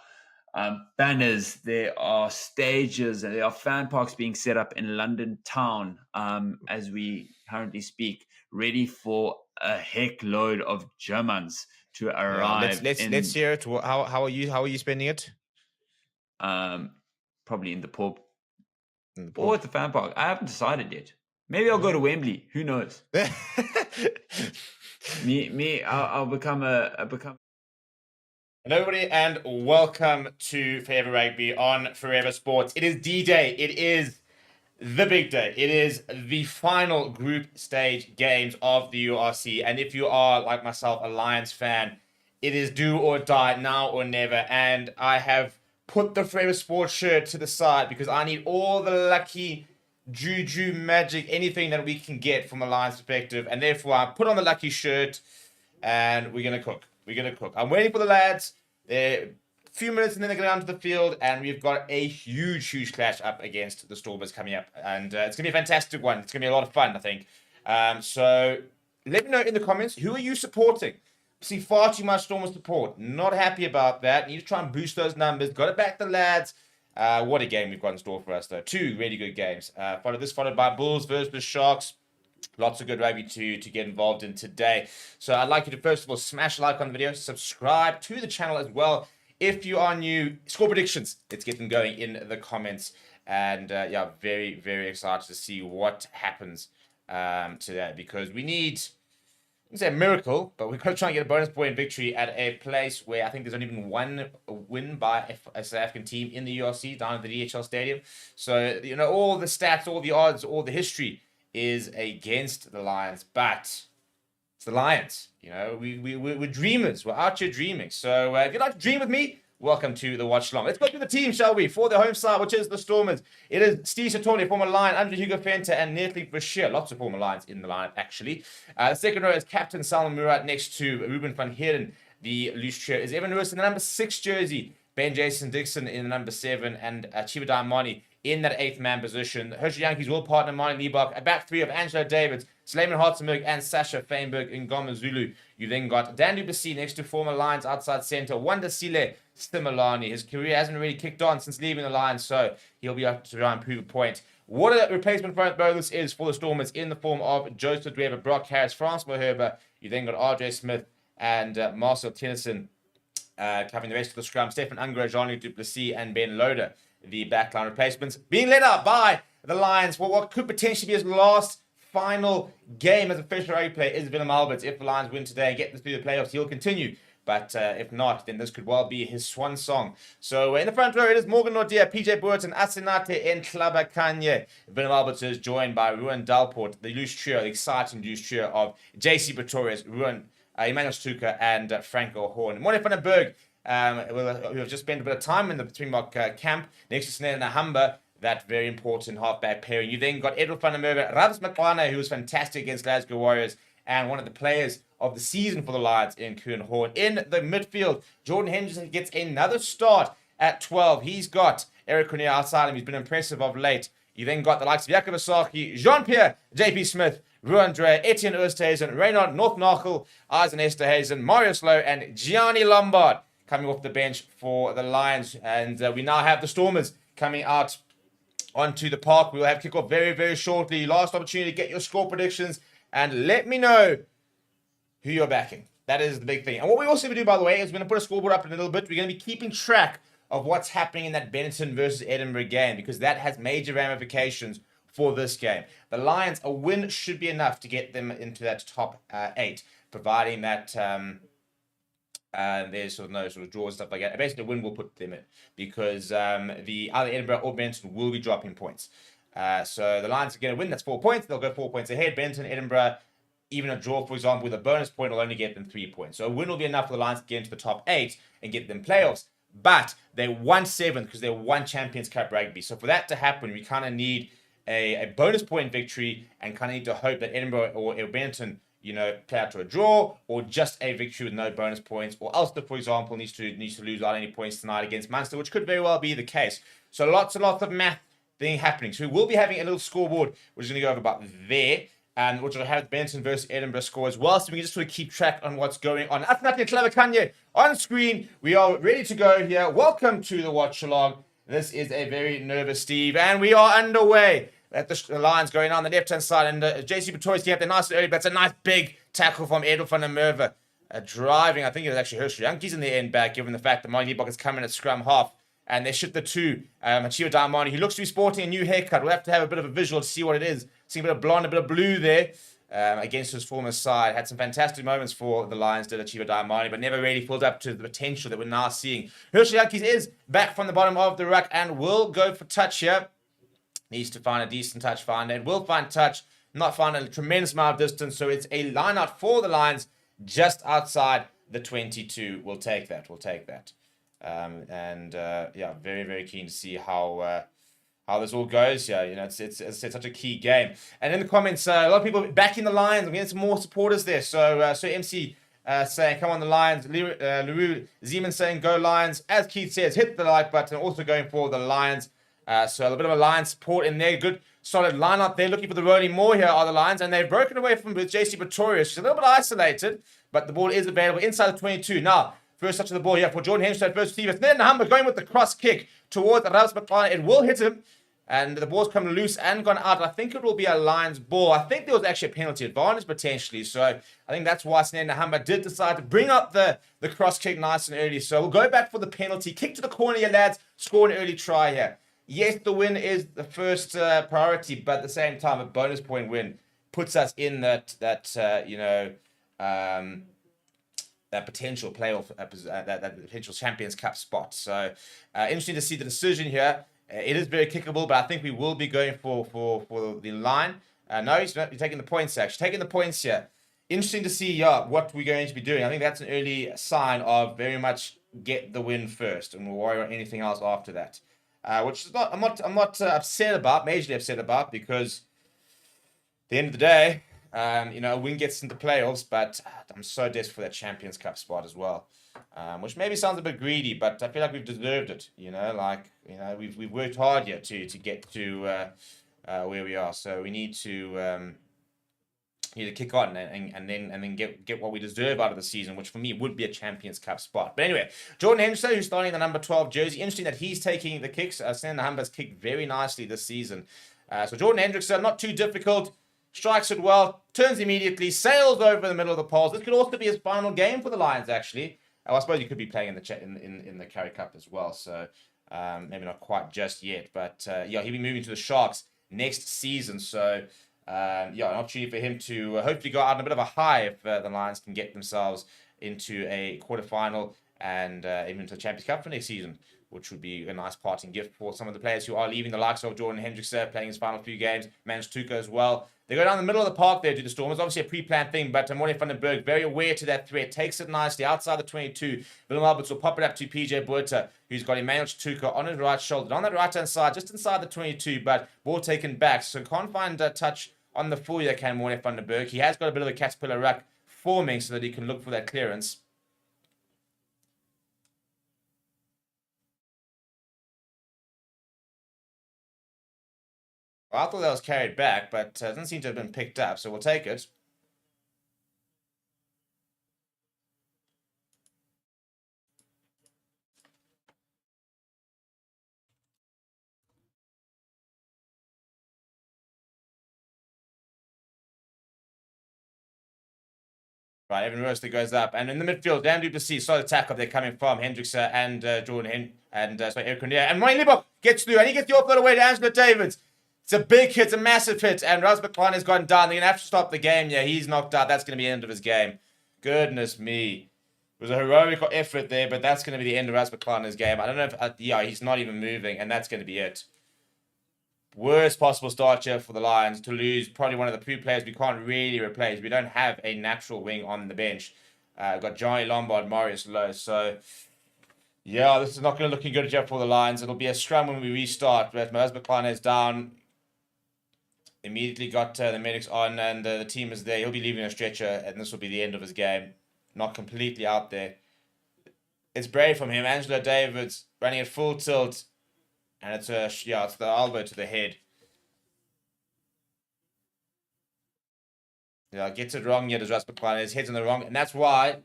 banners, there are stages, and there are fan parks being set up in London town as we currently speak, ready for a heck load of Germans to arrive. Let's hear it. How are you spending it? Probably in the pub. Or at the fan park. I haven't decided yet. Maybe I'll go to Wembley. Who knows? I'll become Hello everybody, and welcome to Forever Rugby on Forever Sports. It is D-Day. It is the big day. It is the final group stage games of the URC. And if you are, like myself, a Lions fan, it is do or die, now or never. And I have put the Forever Sports shirt to the side because I need all the lucky juju, magic, anything that we can get from a Lions perspective. And therefore, I put on the lucky shirt and we're going to cook. I'm waiting for the lads. They're a few minutes and then they go down to the field, and we've got a huge clash up against the Stormers coming up. And it's going to be a fantastic one. It's going to be a lot of fun, I think. So let me know in the comments, who are you supporting? See far too much Stormers support. Not happy about that. Need to try and boost those numbers. Got to back the lads. What a game we've got in store for us, though. Two really good games. Followed by Bulls versus the Sharks. Lots of good rugby to get involved in today. So I'd like you to, first of all, smash a like on the video. Subscribe to the channel as well. If you are new, score predictions. Let's get them going in the comments. And yeah, very excited to see what happens today. Because we need, I wouldn't say a miracle, but we've got to try and get a bonus point victory at a place where I think there's only been one win by a South African team in the URC down at the DHL Stadium. So, all the stats, all the odds, all the history is against the Lions, but it's the Lions. We're dreamers. We're out here dreaming. So if you'd like to dream with me, welcome to the Watchalong. Let's go through the team, shall we? For the home side, which is the Stormers, it is Steve Satoni, former Lion, Andre Hugo Fenter, and Netley Bashir. Lots of former Lions in the lineup, actually. The second row is Captain Salman Murat next to Ruben van Heeren. The loose chair is Evan Lewis in the number 6 jersey, Ben Jason Dixon in the number 7, and Chibadai Mani in that 8th man position. Hershey Yankees will partner Mani Liebach, a back three of Angelo Davids, Slayman Hartzenberg, and Sasha Feinberg in Ngoma Zulu. You then got Dan du Plessis next to former Lions outside centre, Wanda Sile Stimolani. His career hasn't really kicked on since leaving the Lions, so he'll be up to try and prove a point. What a replacement front row this is for the Stormers in the form of Joseph Dweber, Brock Harris, Francois Herber. You then got RJ Smith and Marcel Tennyson covering the rest of the scrum. Stefan Ungar, Jean-Luc du Plessis, and Ben Loader, the backline replacements, being led out by the Lions for what could potentially be his last final game as a professional rugby player is Willem Alberts. If the Lions win today and get this through the playoffs, he'll continue. But if not, then this could well be his swan song. So in the front row, it is Morgan Nordia, PJ Burton, Asenate, and Klabakanye. Willem Alberts is joined by Ruan Dalport, the loose trio, the exciting loose trio of JC Pretorius, Emmanuel Stuka, and Franco Horn. Mone van den Berg, who have just spent a bit of time in the Springbok camp next to Snell Nahamba, that very important halfback pairing. You then got Edward van der Merwe, Rabs Makwana, who was fantastic against Glasgow Warriors, and one of the players of the season for the Lions in Koen Horn. In the midfield, Jordan Henderson gets another start at 12. He's got Eric Cornelius outside him. He's been impressive of late. You then got the likes of Jakob Asaki, Jean-Pierre, JP Smith, Ruan Dre, Etienne Oosthuizen, Reynard North-Nachel, Eisen Esterhazen, Mario Slow, and Gianni Lombard coming off the bench for the Lions. And we now have the Stormers coming out onto the park. We will have kickoff very shortly. Last opportunity to get your score predictions. and let me know who you're backing. That is the big thing. And what we also do, by the way, is we're going to put a scoreboard up in a little bit. We're going to be keeping track of what's happening in that Benetton versus Edinburgh game, because that has major ramifications for this game. The Lions, a win should be enough to get them into that top 8, providing that there's no sort of draws and stuff like that. Basically, a win will put them in, because the either Edinburgh or Benetton will be dropping points. So the Lions are going to win. That's 4 points. They'll go 4 points ahead. Benetton, Edinburgh, even a draw, for example, with a bonus point will only get them 3 points. So a win will be enough for the Lions to get into the top 8 and get them playoffs. But they won 7th because they won Champions Cup rugby. So for that to happen, we kind of need a bonus point victory, and kind of need to hope that Edinburgh or Benetton, play out to a draw, or just a victory with no bonus points, or Ulster, for example, needs to lose out any points tonight against Munster, which could very well be the case. So lots and lots of math thing happening. So we will be having a little scoreboard, which is going to go over about there, and which will have Benetton versus Edinburgh score as well, so we can just sort of keep track on what's going on. After Clever Kanye on screen, we are ready to go here. Welcome to the Watchalong. This is a very nervous Steve, and we are underway. At the Lions going on the left-hand side, and JC Pretorius up there nice and early, but it's a nice big tackle from Edel van der Merwe. Driving, I think it was actually Herschel Yankees in the end back, given the fact that Marty Liebach is coming at scrum half, and they shoot the 2. Machiwa Diamani, he looks to be sporting a new haircut. We'll have to have a bit of a visual to see what it is. Seeing a bit of blonde, a bit of blue there against his former side. Had some fantastic moments for the Lions, did Machiwa Diamani, but never really filled up to the potential that we're now seeing. Herschel Yankees is back from the bottom of the ruck and will go for touch here. Needs to find a decent touch finder, and will find touch, not find a tremendous amount of distance. So it's a line out for the Lions just outside the 22. We'll take that. Very, very keen to see how this all goes. Yeah, it's such a key game. And in the comments, a lot of people backing the Lions. I'm getting some more supporters there. So MC saying, come on the Lions. Leroux Zeman saying, go Lions. As Keith says, hit the like button. Also going for the Lions. So a little bit of a Lions support in there. Good, solid lineup there. Looking for the rolling more here are the Lions. And they've broken away from with JC Pretorius. She's a little bit isolated, but the ball is available inside the 22. Now, first touch of the ball here for Jordan Henderson. First receiver. Then Humber going with the cross kick towards Raus McLaren. It will hit him. And the ball's come loose and gone out. I think it will be a Lions ball. I think there was actually a penalty advantage potentially. So I think that's why Snenda Humber did decide to bring up the cross kick nice and early. So we'll go back for the penalty. Kick to the corner here, lads. Score an early try here. Yes, the win is the first priority, but at the same time, a bonus point win puts us in that potential playoff, that potential Champions Cup spot. So interesting to see the decision here. It is very kickable, but I think we will be going for the line. No, he's not taking the points, actually. Taking the points here. Interesting to see what we're going to be doing. I think that's an early sign of very much get the win first, and we'll worry about anything else after that. Which is I'm not upset about, majorly upset about, because at the end of the day, a win gets into playoffs, but I'm so desperate for that Champions Cup spot as well. Which maybe sounds a bit greedy, but I feel like we've deserved it. We've worked hard here to get to where we are. So we need to kick on and then get what we deserve out of the season, which for me would be a Champions Cup spot. But anyway, Jordan Henderson, who's starting the number 12 jersey. Interesting that he's taking the kicks. Snenda Humber's kicked very nicely this season. So Jordan Hendrickson, not too difficult. Strikes it well, turns immediately, sails over the middle of the poles. This could also be his final game for the Lions, actually. I suppose he could be playing in the Currie Cup as well. So maybe not quite just yet. But he'll be moving to the Sharks next season. So an opportunity for him to hopefully go out on a bit of a high if the Lions can get themselves into a quarterfinal and even to the Champions Cup for next season, which would be a nice parting gift for some of the players who are leaving, the likes of Jordan Hendrickson playing his final few games, Mans Tuka as well. They go down the middle of the park there to the Stormers. Obviously a pre-planned thing, but Morne van den Berg very aware to that threat. Takes it nicely outside the 22. Willem Alberts will pop it up to PJ Buerta, who's got Emmanuel Tuka on his right shoulder. On that right-hand side, just inside the 22, but ball taken back. So can't find a touch on the full here, can Morne van den Berg. He has got a bit of a caterpillar ruck forming so that he can look for that clearance. I thought that was carried back, but doesn't seem to have been picked up, so we'll take it. Right, Evan Roaster goes up. And in the midfield, Dan Duplessis, solid tackle they're coming from Hendrickson and Jordan Eric Cornelius. And Moyne Liebach gets through, and he gets the offload away to Angelo Davids. It's a big hit, it's a massive hit, and Ras McLaren has gone down. They're going to have to stop the game. Yeah, he's knocked out. That's going to be the end of his game. Goodness me. It was a heroic effort there, but that's going to be the end of Ras McLaren's game. I don't know if, he's not even moving, and that's going to be it. Worst possible start here for the Lions to lose probably one of the few players we can't really replace. We don't have a natural wing on the bench. Got Johnny Lombard, Marius Lowe. So, yeah, this is not going to looking good for the Lions. It'll be a scrum when we restart. But Ras McLaren is down. Immediately got the medics on, and the team is there. He'll be leaving a stretcher, and this will be the end of his game. Not completely out there. It's brave from him. Angelo Davids running at full tilt. And it's the elbow to the head. Yeah, gets it wrong yet as Ras McLaren. His head's on the wrong. And that's why,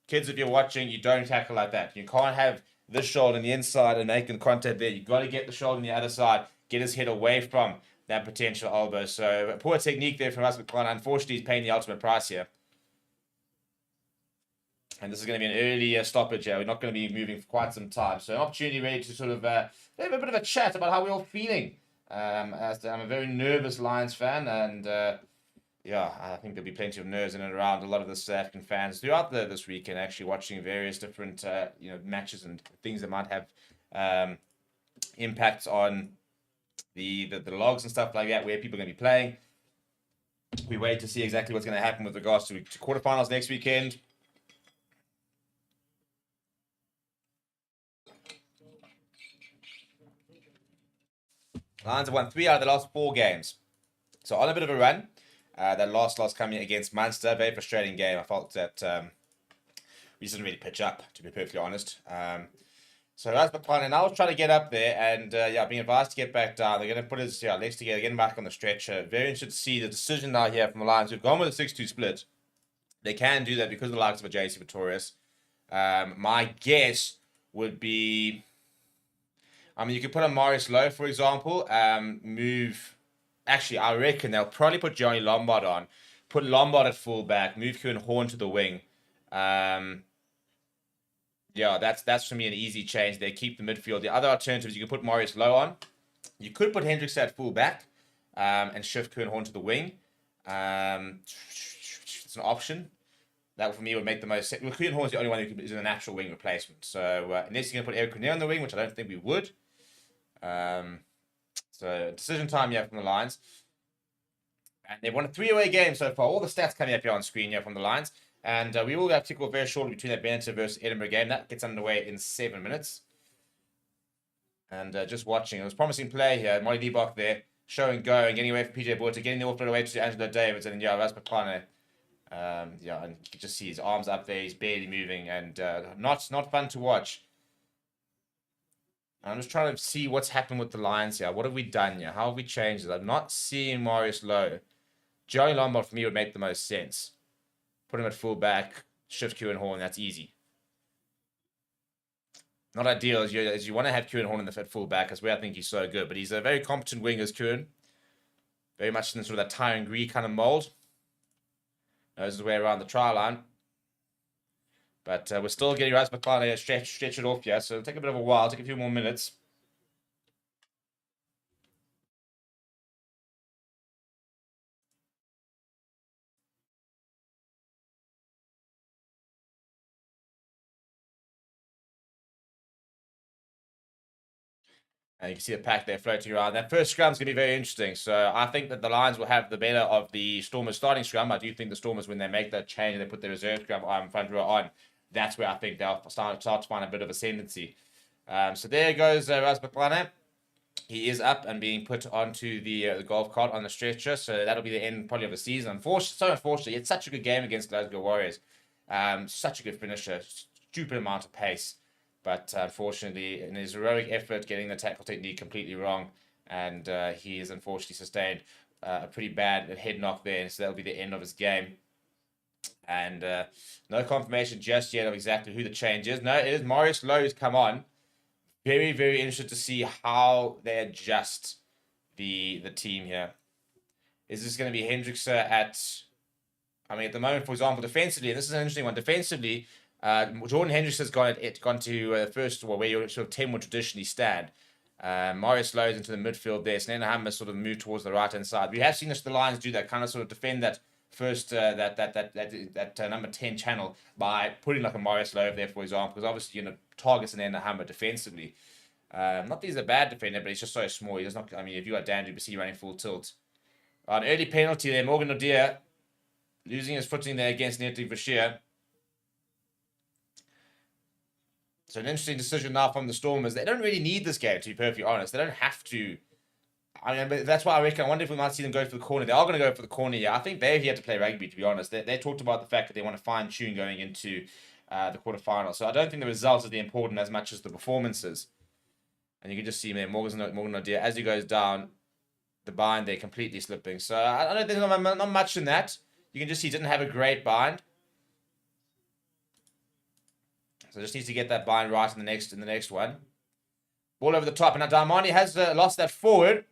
kids, if you're watching, you don't tackle like that. You can't have this shoulder on the inside and making contact there. You've got to get the shoulder on the other side. Get his head away from that potential elbow. So, poor technique there from Ras McLaren. Unfortunately, he's paying the ultimate price here. And this is going to be an early stoppage here. We're not going to be moving for quite some time. So an opportunity really to sort of have a bit of a chat about how we're all feeling. As I'm a very nervous Lions fan. And I think there'll be plenty of nerves in and around a lot of the South African fans throughout this weekend, actually watching various different matches and things that might have impacts on the logs and stuff like that, where people are going to be playing. We wait to see exactly what's going to happen with regards to quarterfinals next weekend. Lions have won 3 out of the last 4 games. So on a bit of a run. That last loss coming against Leinster, very frustrating game. I felt that we just didn't really pitch up, to be perfectly honest. So Ras McLaren, and I was trying to get up there, and being advised to get back down. They're going to put his legs together, getting back on the stretcher. Very interested to see the decision now here from the Lions. We've gone with a 6-2 split. They can do that because of the likes of a JC Pretorius. My guess would be, you could put on Marius Lowe, for example, Actually, I reckon they'll probably put Johnny Lombard on, put Lombard at fullback, move Kieran Horn to the wing. That's for me an easy change. They keep the midfield. The other alternatives, you can put Marius Lowe on. You could put Hendricks at fullback and shift Kieran Horn to the wing. It's an option. That for me would make the most sense. Well, Kieran Horn is the only one who is a natural wing replacement. So unless you're going to put Eric Cornelius on the wing, which I don't think we would. So decision time here from the Lions. And they've won a 3 away games so far. All the stats coming up here on screen here from the Lions. And we will have to kick off very shortly between that Benetton versus Edinburgh game. That gets underway in 7 minutes. And just watching. It was promising play here. Moyne Liebach there. Showing going. Getting away from PJ Borter. Getting the offload away to Angelo Davids. And then, Ras McLaren. And you can just see his arms up there. He's barely moving. And not fun to watch. I'm just trying to see what's happened with the Lions here. What have we done here? How have we changed it? I'm not seeing Marius Lowe. Joey Lombard for me would make the most sense. Put him at fullback, shift Kieran Horn. That's easy. Not ideal as you want to have Kieran Horn at fullback. That's where I think he's so good. But he's a very competent winger as Kieran. Very much in sort of that Tyron Gree kind of mold. Knows his way around the try line. But we're still getting Ras McLaren to stretch it off here. So it'll take a bit of a while. Take a few more minutes. And you can see the pack there floating around. That first scrum is going to be very interesting. So I think that the Lions will have the better of the Stormers starting scrum. I do think the Stormers, when they make that change and they put their reserve scrum front row on, that's where I think they'll start to find a bit of ascendancy. So there goes Ras McLaren. He is up and being put onto the golf cart on the stretcher. So that'll be the end probably of the season. Unfortunately, it's such a good game against Glasgow Warriors. Such a good finisher. Stupid amount of pace. But unfortunately, in his heroic effort, getting the tackle technique completely wrong. And he has unfortunately sustained a pretty bad head knock there. So that'll be the end of his game. And no confirmation just yet of exactly who the change is. No, it is Marius Lowe who's come on. Very, very interested to see how they adjust the team here. Is this going to be Hendrickson at I mean, at the moment, for example, defensively, and this is an interesting one. Defensively, Jordan Hendricks has gone to first, well, where your sort of 10 would traditionally stand. Marius Lowe's into the midfield there. Snena Hammer sort of moved towards the right hand side. We have seen the Lions do that, kind of sort of defend that first that number 10 channel by putting like a Marius Lowe there, for example, because obviously targets Snena Hammer defensively. Not that he's a bad defender, but he's just so small. He does not. I mean, if you got Dan Duplessis running full tilt, an early penalty there. Morgan O'Dear losing his footing there against Netty Bashir. So an interesting decision now from the Stormers. They don't really need this game, to be perfectly honest. They don't have to. I mean, but that's why I reckon. I wonder if we might see them go for the corner. They are going to go for the corner. Yeah, I think they're here to play rugby. To be honest, they talked about the fact that they want to fine tune going into the quarterfinal. So I don't think the results are the important as much as the performances. And you can just see there, Morgan O'Dear as he goes down the bind, they're completely slipping. So I don't think there's not much in that. You can just see he didn't have a great bind. So just needs to get that bind right in the next one. Ball over the top. And now Darmani has lost that forward.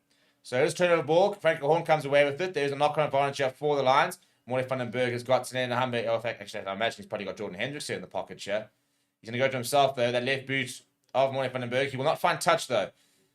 So here's turnover ball. Frank Horn comes away with it. There's a knock-on advantage here for the Lions. Morley Vandenberg has got Snena Hammer. Actually, I imagine he's probably got Jordan Hendricks here in the pocket here. He's going to go to himself, though. That left boot of Morley Vandenberg. He will not find touch, though.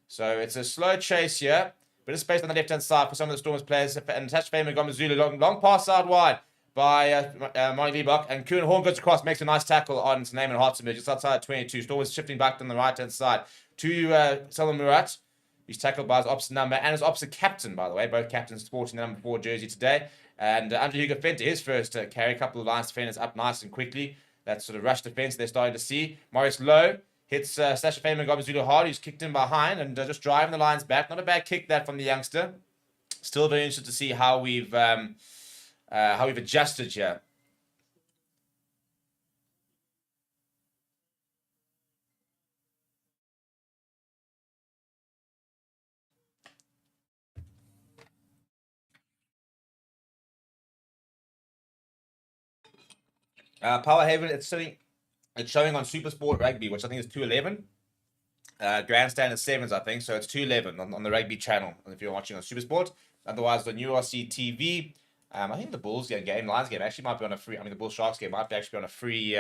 So it's a slow chase here. Bit of space on the left-hand side for some of the Stormers players. And touch Famer Gomezulu. Long pass out wide by Marty Liebach. And Kuhn Horn goes across, makes a nice tackle on Naaman Hartzenberg just outside 22. Stormers shifting back on the right-hand side to Salman Murat. He's tackled by his opposite number and his opposite captain, by the way. Both captains sporting the number 4 jersey today. And Andrew Hugo Fenter, his first carry. A couple of Lions defenders up nice and quickly. That sort of rush defense they're starting to see. Maurice Lowe hits Sasha Famer Gomezulu hard. He's kicked in behind and just driving the Lions back. Not a bad kick that from the youngster. Still very interested to see how we've adjusted here. Power Haven, it's showing on Super Sport Rugby, which I think is 211. Grandstand is 7s, I think, so it's 211 on the Rugby channel if you're watching on Super Sport. Otherwise, on URC TV, I think the Bulls game, Lions game actually might be on a free. I mean, the Bulls Sharks game might actually be on a free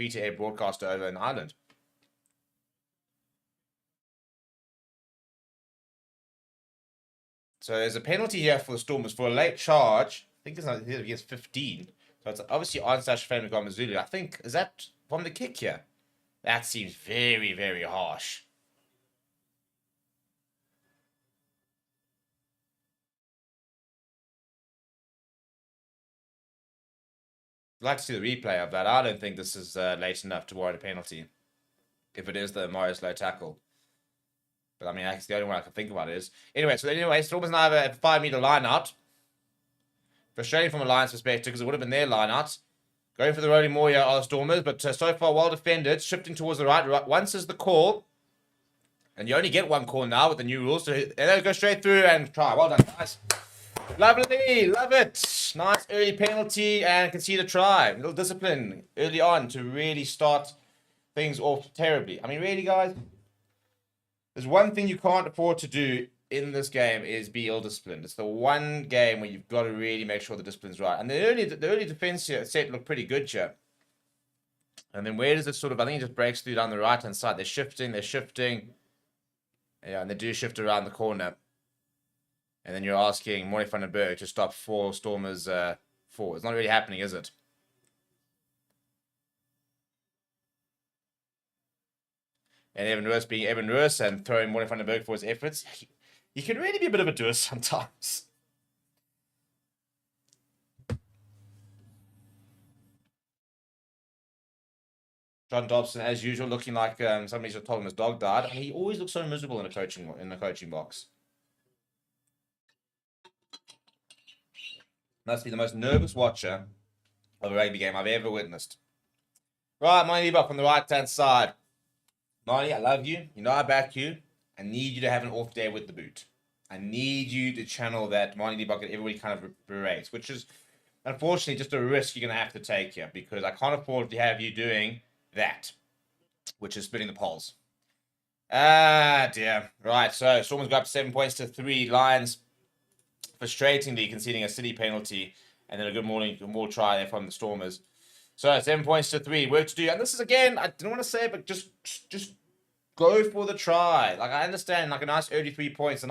to air broadcast over in Ireland. So there's a penalty here for the Stormers for a late charge. I think it's against 15. So it's obviously on Sasha Famer Gomezulu. I think, is that from the kick here? That seems very, very harsh. I'd like to see the replay of that. I don't think this is late enough to warrant a penalty. If it is the Marius Lowe tackle. But I mean, that's the only one I can think about is. Anyway, Stormers now have a 5-meter line out. Frustrating from a Lions perspective because it would have been their line out. Going for the rolling more here are the Stormers, but so far well defended. Shifting towards the right. Once is the call. And you only get one call now with the new rules. So they go straight through and try. Well done, guys. Lovely. Love it. Nice early penalty and concede a try. A little discipline early on to really start things off terribly. I mean, really, guys, there's one thing you can't afford to do in this game is be ill-disciplined. It's the one game where you've got to really make sure the discipline's right. And the early defense here set looked pretty good here. And then where does it sort of, I think it just breaks through down the right-hand side. They're shifting. Yeah, and they do shift around the corner. And then you're asking Morley Vandenberg to stop 4 Stormers 4. It's not really happening, is it? And Evan Roos being Evan Roos and throwing Morley Vandenberg for his efforts. He can really be a bit of a doer sometimes. John Dobson, as usual, looking like somebody just told him his dog died. I mean, he always looks so miserable in the coaching box. Must be the most nervous watcher of a rugby game I've ever witnessed. Right, Marty Liebach on the right-hand side. Marty, I love you. You know I back you. I need you to have an off day with the boot. I need you to channel that Marty Liebach that everybody kind of berates, which is unfortunately just a risk you're going to have to take here because I can't afford to have you doing that, which is spinning the poles. Ah, dear. Right, so Stormers go up 7 points to 3. Lions frustratingly conceding a silly penalty and then a good more try there from the Stormers. So 7 points to 3, work to do. And this is, again, I didn't want to say it, but just go for the try. Like, I understand, like, a nice early 3 points,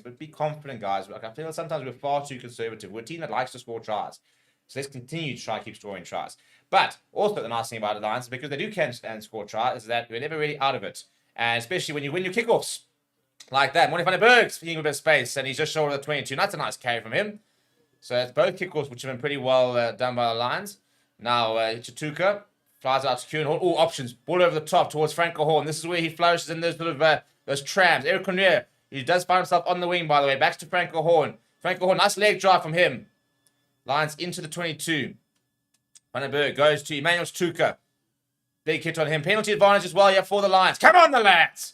but be confident, guys. Like, I feel like sometimes we're far too conservative. We're a team that likes to score tries. So let's continue to try and keep scoring tries. But also the nice thing about the Lions, because they do can score tries, is that we're never really out of it. And especially when you win your kickoffs like that. Morning Vandenberg's feeling a bit of space, and he's just short of the 22. That's a nice carry from him. So it's both kickoffs, which have been pretty well done by the Lions. Now, Chatuka flies out to Currie. All options. Ball over the top towards Franco Horn. This is where he flourishes in those sort of those trams. Eric Cornier, he does find himself on the wing, by the way. Back to Franco Horn. Franco Horn, nice leg drive from him. Lions into the 22. Vandenberg goes to Emmanuel Chatuka. Big hit on him. Penalty advantage as well here for the Lions. Come on, the lads!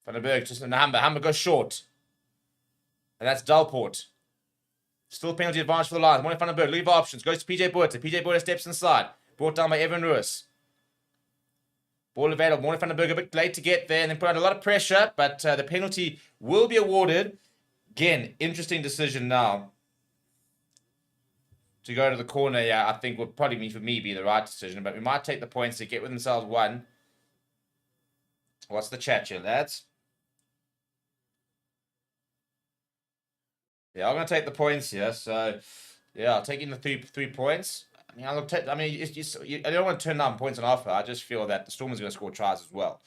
Vandenberg just in the Humber. Humber goes short. And that's Dalport. Still penalty advantage for the Lions. Morning Vandenberg, leave options. Goes to PJ Boerter. PJ Boerter steps inside. Brought down by Evan Ruiz. Ball available. Morning Vandenberg a bit late to get there and then put on a lot of pressure, but the penalty will be awarded. Again, interesting decision now. To go to the corner, yeah, I think would probably for me be the right decision, but we might take the points to get with themselves one. What's the chat here, lads? Yeah, I'm going to take the points here. So, yeah, I'll take in the three points. I mean, I don't want to turn down points on offer. I just feel that the Stormers are going to score tries as well.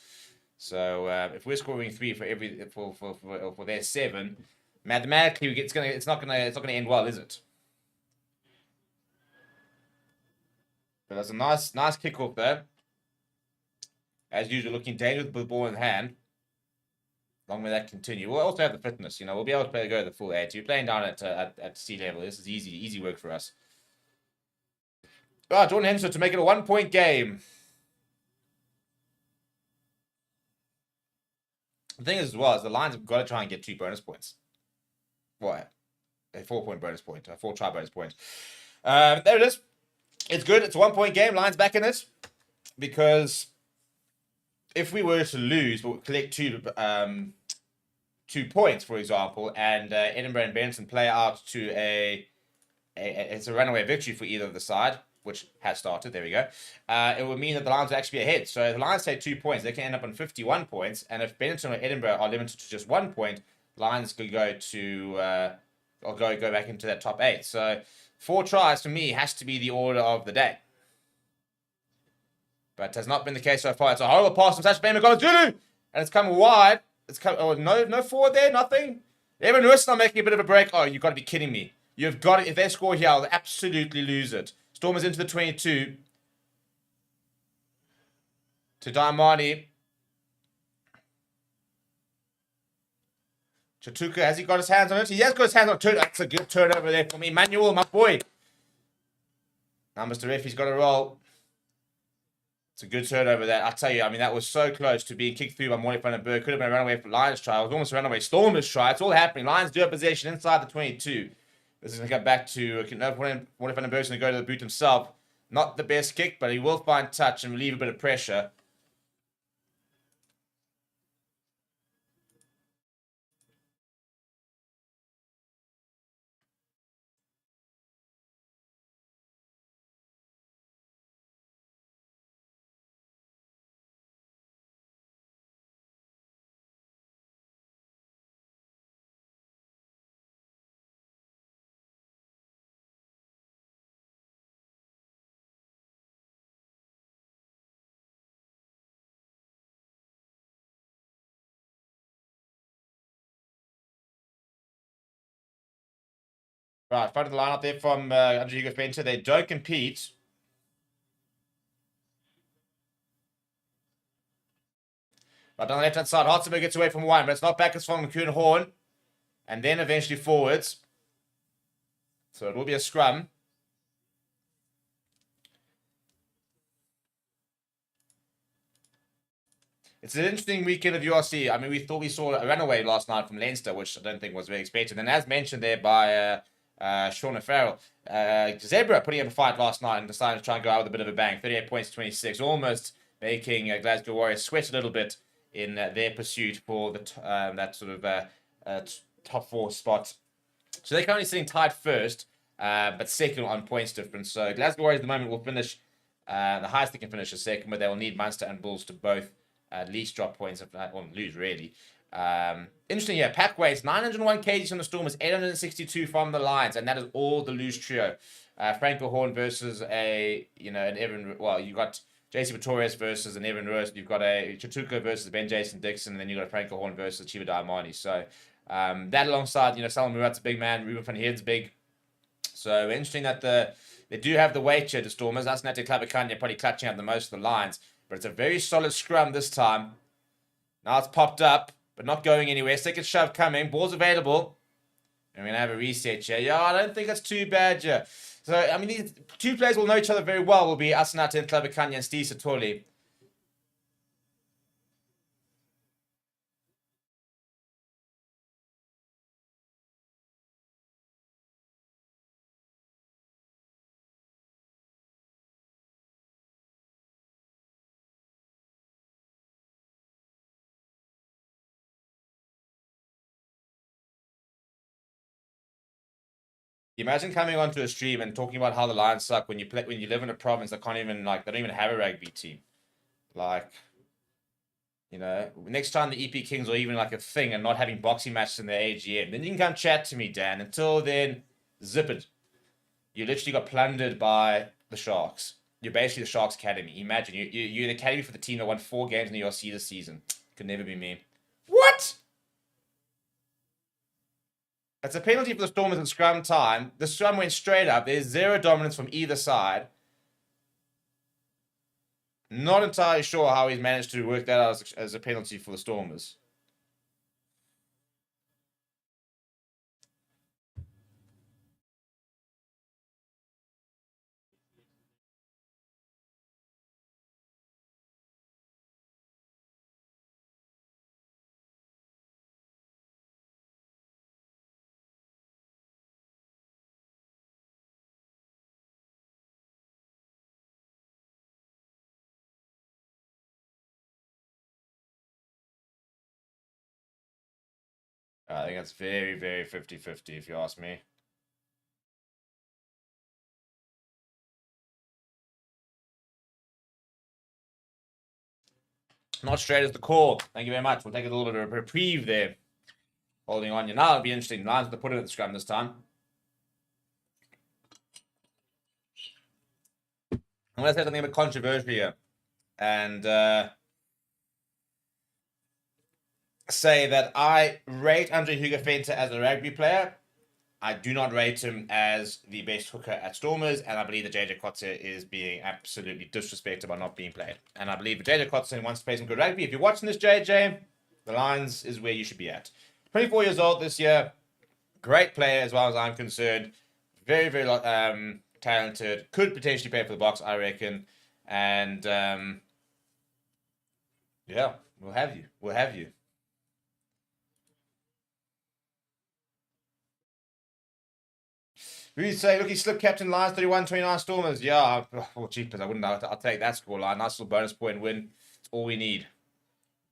So, if we're scoring 3 for their 7, mathematically, it's not going to end well, is it? But that's a nice kickoff there. As usual, looking dangerous with the ball in hand. Long may that continue. We'll also have the fitness, we'll be able to go the full 8. You're playing down at sea level. This is easy work for us. Jordan Henderson to make it a 1-point game. The thing is, as well, is the Lions have got to try and get 2 bonus points. What? A 4-point bonus point. A 4-try bonus point. There it is. It's good. It's a 1-point game. Lions back in it. Because if we were to lose, but collect 2 points, for example, and Edinburgh and Benson play out to it's a runaway victory for either of the side, which has started. There we go. It would mean that the Lions would actually be ahead. So if the Lions take 2 points, they can end up on 51 points. And if Benson or Edinburgh are limited to just 1 point, Lions could go to or go back into that top 8. So 4 tries for me has to be the order of the day. But has not been the case so far. It's a horrible pass from Sacha Zulu, and it's come wide. It's come. Oh, no forward there, nothing. Evan Ruiz not making a bit of a break. Oh, you've got to be kidding me. You've got it. If they score here, I'll absolutely lose it. Stormers into the 22. To Diamani. Chatuka, has he got his hands on it? He has got his hands on it. That's a good turnover there for me. Manuel, my boy. Now Mr. Referee's got to roll. It's a good turnover there. I tell you, I mean, that was so close to being kicked through by Morning Vandenberg. Could have been a runaway for Lions try. It was almost a runaway Stormers try. It's all happening. Lions do have possession inside the 22. This is going to go back to Morning Vandenberg's going to go to the boot himself. Not the best kick, but he will find touch and relieve a bit of pressure. Right, front of the line up there from Andrew Hugo Spencer. They don't compete. Right down the left-hand side, Hartzenberg gets away from one, but it's not back as from Kuhn Horn. And then eventually forwards. So it will be a scrum. It's an interesting weekend of URC. I mean, we thought we saw a runaway last night from Leinster, which I don't think was very expected. And as mentioned there by Sean Farrell, Zebra putting up a fight last night and decided to try and go out with a bit of a bang. 38 points to 26, almost making Glasgow Warriors sweat a little bit in their pursuit for the that sort of top 4 spot So they're currently sitting tied first, but second on points difference. So Glasgow Warriors at the moment will finish, the highest they can finish is second, but they will need Munster and Bulls to both at least drop points, if not, or lose really. Interesting, yeah. Pack weights 901 kgs from the Stormers, 862 from the Lions, and that is all the loose trio. Franco Horn versus an Evan. Well, you got JC Pretorius versus an Evan Roos. You've got a Chatuka versus Ben Jason Dixon, and then you've got a Franco Horn versus Chiba Diamani. So that alongside, Salman Murat's a big man, Ruben van Heerden's big. So interesting that they do have the weight here, the Stormers. That's Nate Klabakanya probably clutching out the most of the Lions, but it's a very solid scrum this time. Now it's popped up, but not going anywhere. Second shove coming. Ball's available. And we're going to have a reset here. Yeah, I don't think that's too bad here. So, I mean, these two players will know each other very well. Will be Asanate and Klabakanya and Steve Satoli. Imagine coming onto a stream and talking about how the Lions suck when you live in a province that can't even they don't even have a rugby team. Next time the EP Kings are even like a thing and not having boxing matches in the AGM, then you can come chat to me, Dan. Until then, zip it. You literally got plundered by the Sharks. You're basically the Sharks Academy. Imagine you're the academy for the team that won 4 games in the URC this season. Could never be me. What? That's a penalty for the Stormers in scrum time. The scrum went straight up. There's zero dominance from either side. Not entirely sure how he's managed to work that out as a penalty for the Stormers. I think that's very, very 50-50 if you ask me. Not straight as the call. Thank you very much. We'll take a little bit of a reprieve there. Holding on you. Now it'll be interesting. Lions have to put it at the scrum this time. I'm going to say something a bit controversial here. And say that I rate Andre Hugo Venter as a rugby player. I do not rate him as the best hooker at Stormers, and I believe that JJ Kotze is being absolutely disrespected by not being played. And I believe that JJ Kotze wants to play some good rugby. If you're watching this, JJ, the Lions is where you should be at. 24 years old this year. Great player as well as I'm concerned. Very, very talented. Could potentially play for the Box, I reckon. And yeah, we'll have you. We'll have you. Who'd say, look, he slipped captain Lions 31-29 Stormers. Yeah, well, cheapers. I wouldn't. I'll take that scoreline. Nice little bonus point win. It's all we need.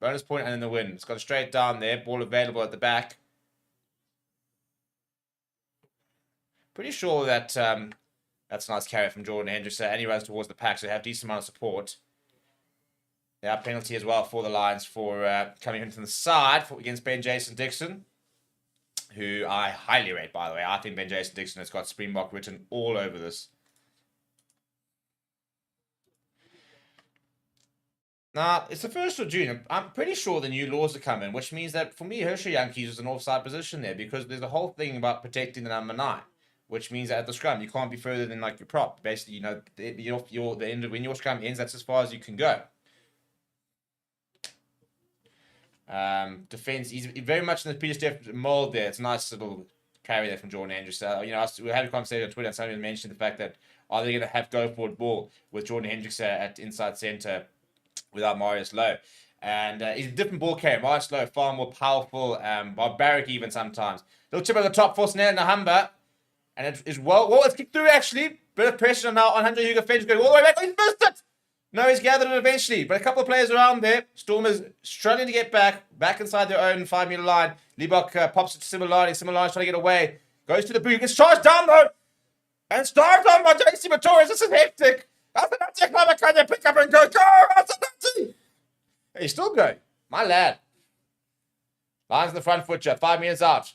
Bonus point and then the win. It's gone straight down there. Ball available at the back. Pretty sure that that's a nice carry from Jordan Hendricks. And he runs towards the pack, so they have a decent amount of support. They have penalty as well for the Lions for coming in from the side against Ben Jason Dixon, who I highly rate, by the way. I think Ben Jason Dixon has got Springbok written all over this. Now, it's the 1st of June. I'm pretty sure the new laws are coming, which means that, for me, Hershey Yankees is an offside position there, because there's a whole thing about protecting the number 9, which means that at the scrum, you can't be further than, your prop. Basically, the end of when your scrum ends, that's as far as you can go. Defense, he's very much in the Peter Steph mold there. It's a nice little carry there from Jordan Hendricks. We had a conversation on Twitter and somebody mentioned the fact that are they going to have go forward ball with Jordan Hendricks at inside center without Marius Lowe? And he's a different ball carrier. Marius Lowe, far more powerful, barbaric even sometimes. Little chip at the top for Snell and the Humber. And it is it's kicked through actually. Bit of pressure now on Hunter Hugo Finch going all the way back. Oh, he's missed it! No, he's gathered it eventually. But a couple of players around there. Stormers struggling to get back inside their own 5-meter line. Liebach pops it to Similani. Similani's trying to get away. Goes to the boot. Gets charged down, though. And starved on by JC Pretorius. This is hectic. That's a clever. Can you pick up and go? Go! That's a Nazi! He's still going. My lad. Lions in the front foot, 5 meters out.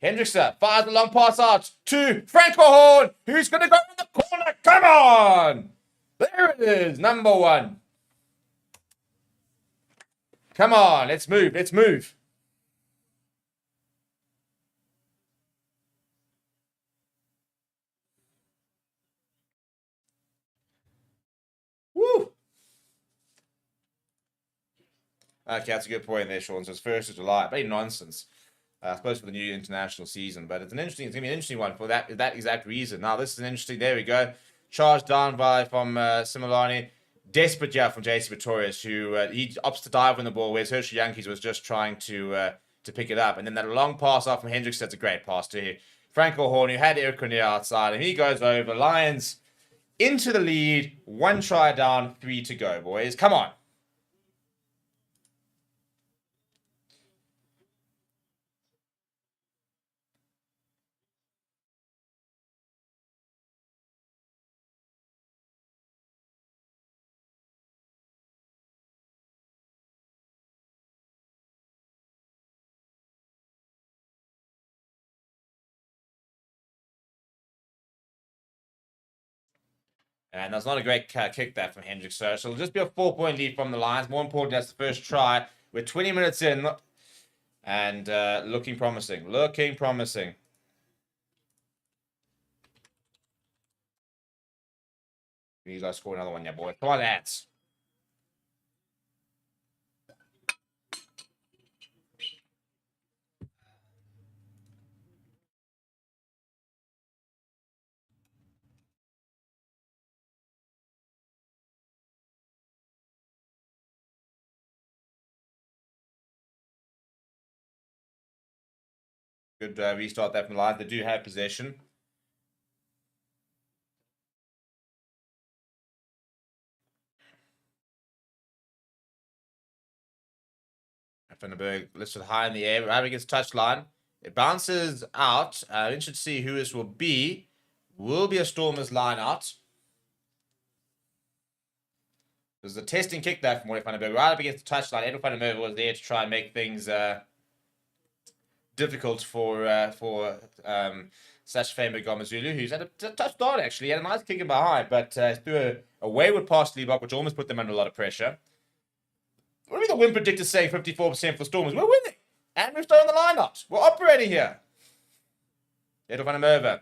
Hendrickson fires the long pass out to Franco Horn, who's going to go in the corner. Come on! There it is, number 1. Come on, let's move, let's move. Woo! Okay, that's a good point there, Sean. So it's 1st of July. Very nonsense. I suppose for the new international season, but it's going to be an interesting one for that exact reason. Now, this is an interesting, there we go. Charged down from Similani. Desperate from JC Pretorius, who he opts to dive on the ball, whereas Herschel Yankees was just trying to pick it up. And then that long pass off from Hendricks, that's a great pass to Franco Horn, who had Eric Cornier outside, and he goes over. Lions into the lead, 1 try down, 3 to go, boys. Come on. And that's not a great kick that from Hendricks. So it'll just be a 4-point lead from the Lions. More important, that's the first try. We're 20 minutes in and looking promising. Looking promising. These guys score another one, yeah, boy. Come on, lads. Good restart there from the Lions. They do have possession. Vandenberg lifted high in the air, right against touchline. It bounces out. Interested to see who this will be. Will be a Stormers line out. There's a testing kick there from Vandenberg, right up against the touchline. Edwin Vandenberg was there to try and make things difficult for Sash Famer Gomazulu, who's had a tough start actually. He had a nice kick in behind, but threw a wayward pass to Liebach, which almost put them under a lot of pressure. What do the win predictors say? 54% for Stormers. We're winning. And we're still in the line-out. We're operating here. Edwin Vandenberg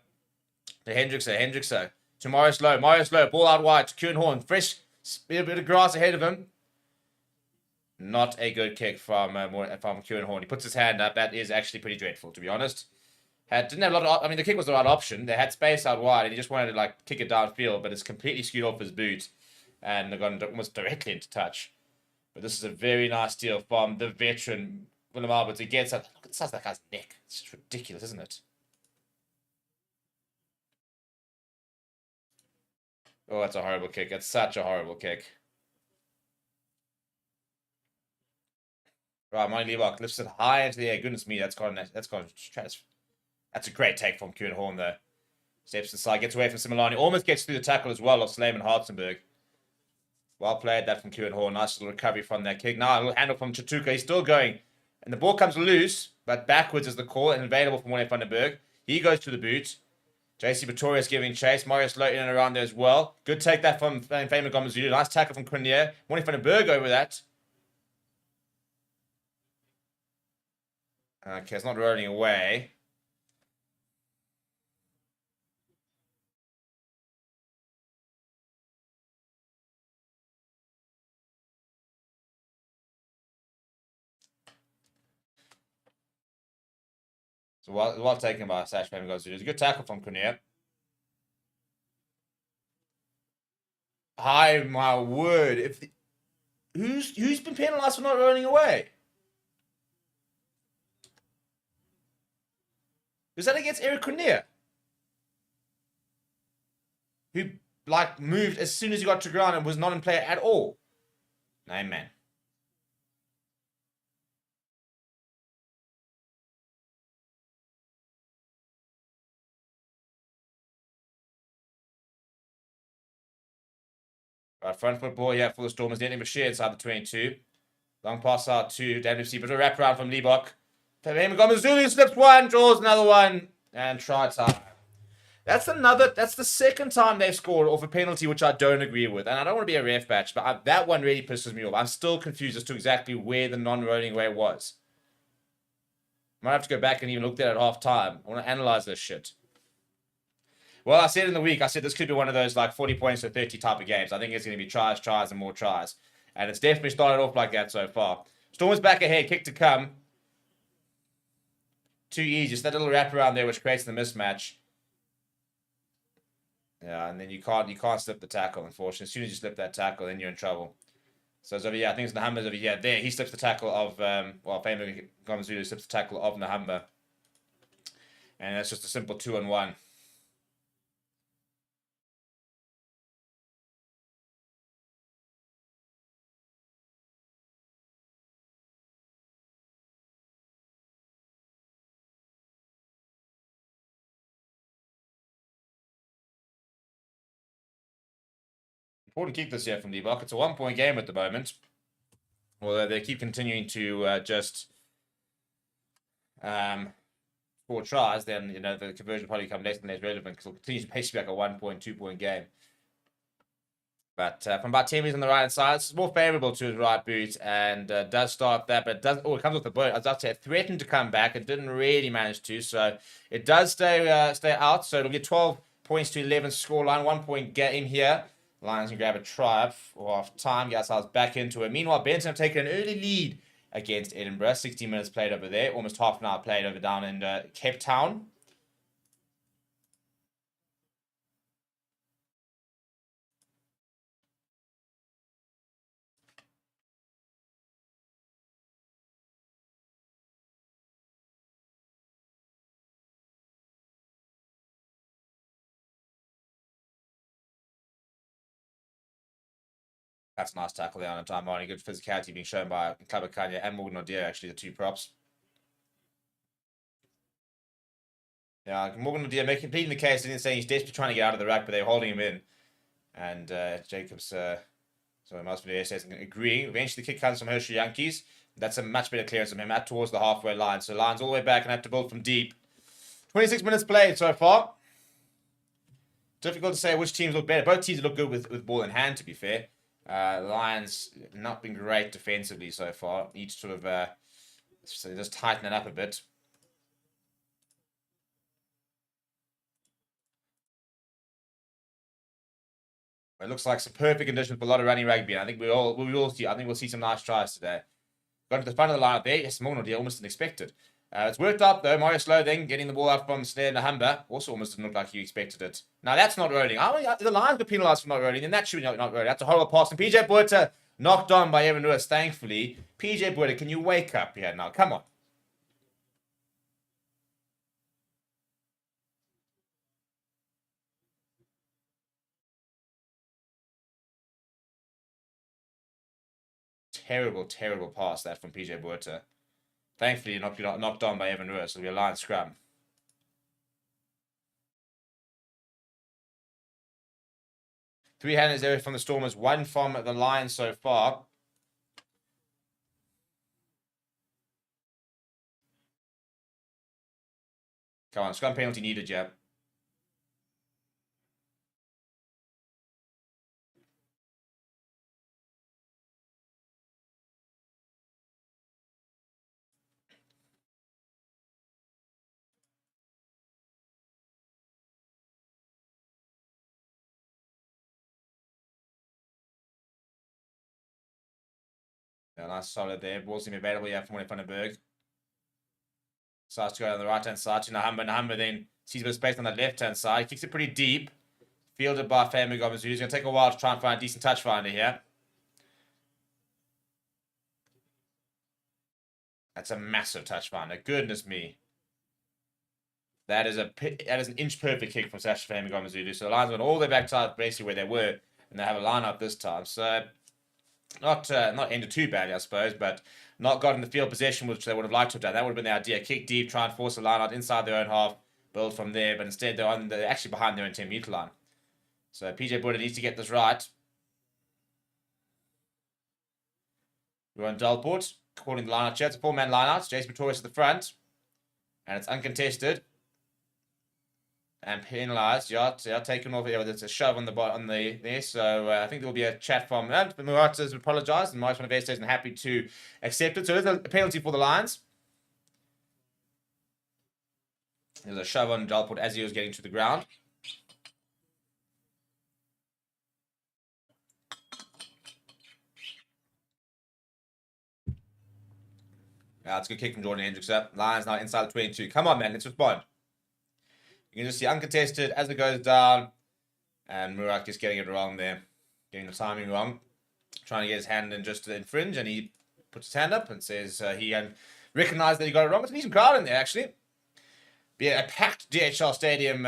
to Hendrickson. To Marius Lowe. Ball out wide to Kieran Horn. Fresh bit of grass ahead of him. Not a good kick from Kieran Horn. He puts his hand up. That is actually pretty dreadful, to be honest. Didn't have a lot of... I mean, the kick was the right option. They had space out wide, and he just wanted to kick it downfield, but it's completely skewed off his boot, and they've gone almost directly into touch. But this is a very nice steal from the veteran Willem Alberts. He gets up. Look at the size of that guy's neck. It's just ridiculous, isn't it? Oh, that's a horrible kick. That's such a horrible kick. Right, Monty Liebach lifts it high into the air. Goodness me, that's gone. That's a great take from Kieran Horn there. Steps inside, gets away from Similani. Almost gets through the tackle as well of Slayman Hartzenberg. Well played that from Kieran Horn. Nice little recovery from that kick. Now a little handle from Chatuka. He's still going. And the ball comes loose, but backwards is the call and available from Warren Vandenberg. He goes to the boot. JC Pretorius giving chase. Marius Lowe in and around there as well. Good take that from Famer Gomazulu. Nice tackle from Cornier. Warren Vandenberg over that. Okay, it's not rolling away. So well taken by Sash Famer Gomazulu. It's a good tackle from Cornier. Hi, my word! Who's been penalised for not rolling away? Was that against Eric Cornier? Who, moved as soon as he got to ground and was not in play at all. No, man. Front football here for the Stormers. Letting Bashir inside the 22. Long pass out to WC, but a wraparound from Liebok. Zulu slips one, draws another one, and try time. That's the second time they've scored off a penalty, which I don't agree with. And I don't want to be a ref batch, but that one really pisses me off. I'm still confused as to exactly where the non-rolling away was. Might have to go back and even look at it at half time. I want to analyze this shit. Well, I said in the week, this could be one of those like 40 points to 30 type of games. I think it's going to be tries, and more tries. And it's definitely started off like that so far. Storm's back ahead, kick to come. Too easy. Just that little wrap around there which creates the mismatch. Yeah, and then you can't slip the tackle, unfortunately. As soon as you slip that tackle, then you're in trouble. So it's over here. I think it's Nahamba's over here. There, he slips the tackle of Famu Gomazulu slips the tackle of Nahamba. And that's just a simple 2-on-1. Important kick this year from Liebok. It's a 1-point game at the moment. Although they keep continuing to just score tries, then the conversion probably become less and less relevant because it'll continue to basically be like a 1-point, 2-point game. But from about 10 meters on the right hand side, it's more favourable to his right boot and does start that, but it comes off the boat. As I said, it threatened to come back. It didn't really manage to, so it does stay out. So it'll get 12 points to 11 scoreline, 1-point game here. Lions can grab a try off time, get ourselves back into it. Meanwhile, Benton have taken an early lead against Edinburgh. 60 minutes played over there, almost half an hour played over down in Cape Town. That's a nice tackle there on time. Only good physicality being shown by Klabakanya and Morgan O'Dear, actually, the two props. Yeah, Morgan O'Dear pleading the case and saying he's desperately trying to get out of the rack, but they're holding him in. And Jacobs, must be agreeing. Eventually, the kick comes from Hershey Yankees. That's a much better clearance from him at towards the halfway line. So Lions all the way back and have to build from deep. 26 minutes played so far. Difficult to say which teams look better. Both teams look good with ball in hand, to be fair. The Lions not been great defensively so far. Need to sort of just tighten it up a bit. It looks like some perfect conditions for a lot of running rugby. And I think we'll see some nice tries today. Got to the front of the line up there. Yes, Morgan O'Dear, almost unexpected. It's worked out though. Mario Slow then getting the ball out from Snare Nahamba. Also almost didn't look like he expected it. Now that's not rolling. The Lions got penalised for not rolling, and that should be not rolling. That's a horrible pass. And PJ Boerta knocked on by Evan Lewis, thankfully. PJ Boerta, can you wake up here now? Come on. Terrible, terrible pass that from PJ Boerta. Thankfully, not knocked on by Evan Lewis. It'll be a Lions scrum. Three-handers there from the Stormers, one from the Lions so far. Come on, scrum penalty needed, yeah. Yeah, nice solid there. Ball's going to be available, yeah, from Vandenberg. Starts to go on the right-hand side to Nahamba. Nahamba then sees a bit of space on the left-hand side. Kicks it pretty deep. Fielded by Famu Gomazulu. It's going to take a while to try and find a decent touch finder here. That's a massive touch finder. Goodness me. That is an inch-perfect kick from Sasha Famu Gomazulu. So the Lions went all the way back to basically where they were. And they have a line-up this time. So not ended too badly, I suppose, but not gotten the field possession, which they would have liked to have done. That would have been the idea. Kick deep, try and force a line out inside their own half, build from there, but instead they're actually behind their own 10-meter line. So PJ Boerta needs to get this right. We're on Dalport, calling the line-out chat. It's a 4-man line-out. Jason Pretorius at the front. And it's uncontested. And penalised. Yeah, taken off. Yeah, there's a shove on the there. So I think there will be a chat from Murat has apologised, and Mike van der Veste isn't happy to accept it. So there's a penalty for the Lions. There's a shove on Dalport as he was getting to the ground. Yeah, it's a good kick from Jordan Hendrickson. Lions now inside the 22. Come on, man, let's respond. You can just see uncontested as it goes down. And Murat just getting it wrong there. Getting the timing wrong. Trying to get his hand in just to infringe. And he puts his hand up and says he recognised that he got it wrong. It's a decent crowd in there, actually. Be a packed DHL stadium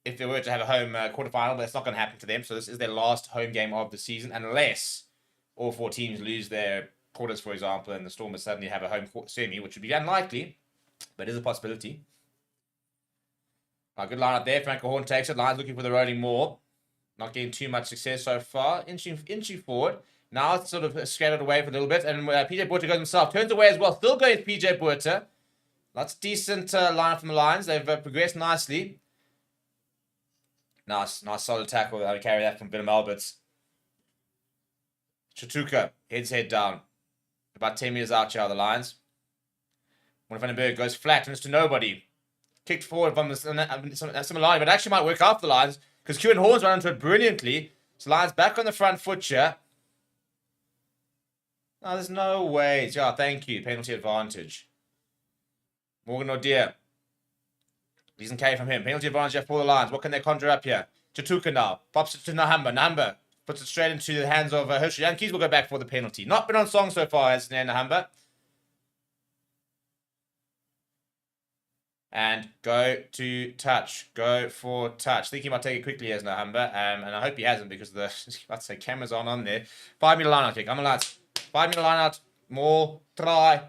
if they were to have a home quarterfinal. But that's not going to happen to them. So this is their last home game of the season. Unless all 4 teams lose their quarters, for example, and the Stormers suddenly have a home semi, which would be unlikely. But it is a possibility. Good line up there. Franco Horn takes it. Lions looking for the rolling more. Not getting too much success so far. Inching forward. Now it's sort of scattered away for a little bit. And PJ Botha goes himself. Turns away as well. Still going with PJ Botha. That's decent line from the Lions. They've progressed nicely. Nice solid tackle. I'll carry that from Willem Alberts. Chatuka head down. About 10 meters out here are the Lions. Van den Berg goes flat and it's to nobody. Kicked forward from some line, but actually might work out for the Lions because Kieran Horns run into it brilliantly. So Lions back on the front foot here. No, there's no way. Yeah, thank you. Penalty advantage. Morgan O'Dear. Decent carry from him. Penalty advantage here for the Lions. What can they conjure up here? Chatuka now. Pops it to Nahamba. Nahamba puts it straight into the hands of Herschel. Yankees will go back for the penalty. Not been on song so far, has Nahamba. And go to touch. Go for touch. Think he might take it quickly as Nahamba. And I hope he hasn't because the let's say cameras aren't on there. 5 meter line out kick. I'm allowed 5 meter line out. More try.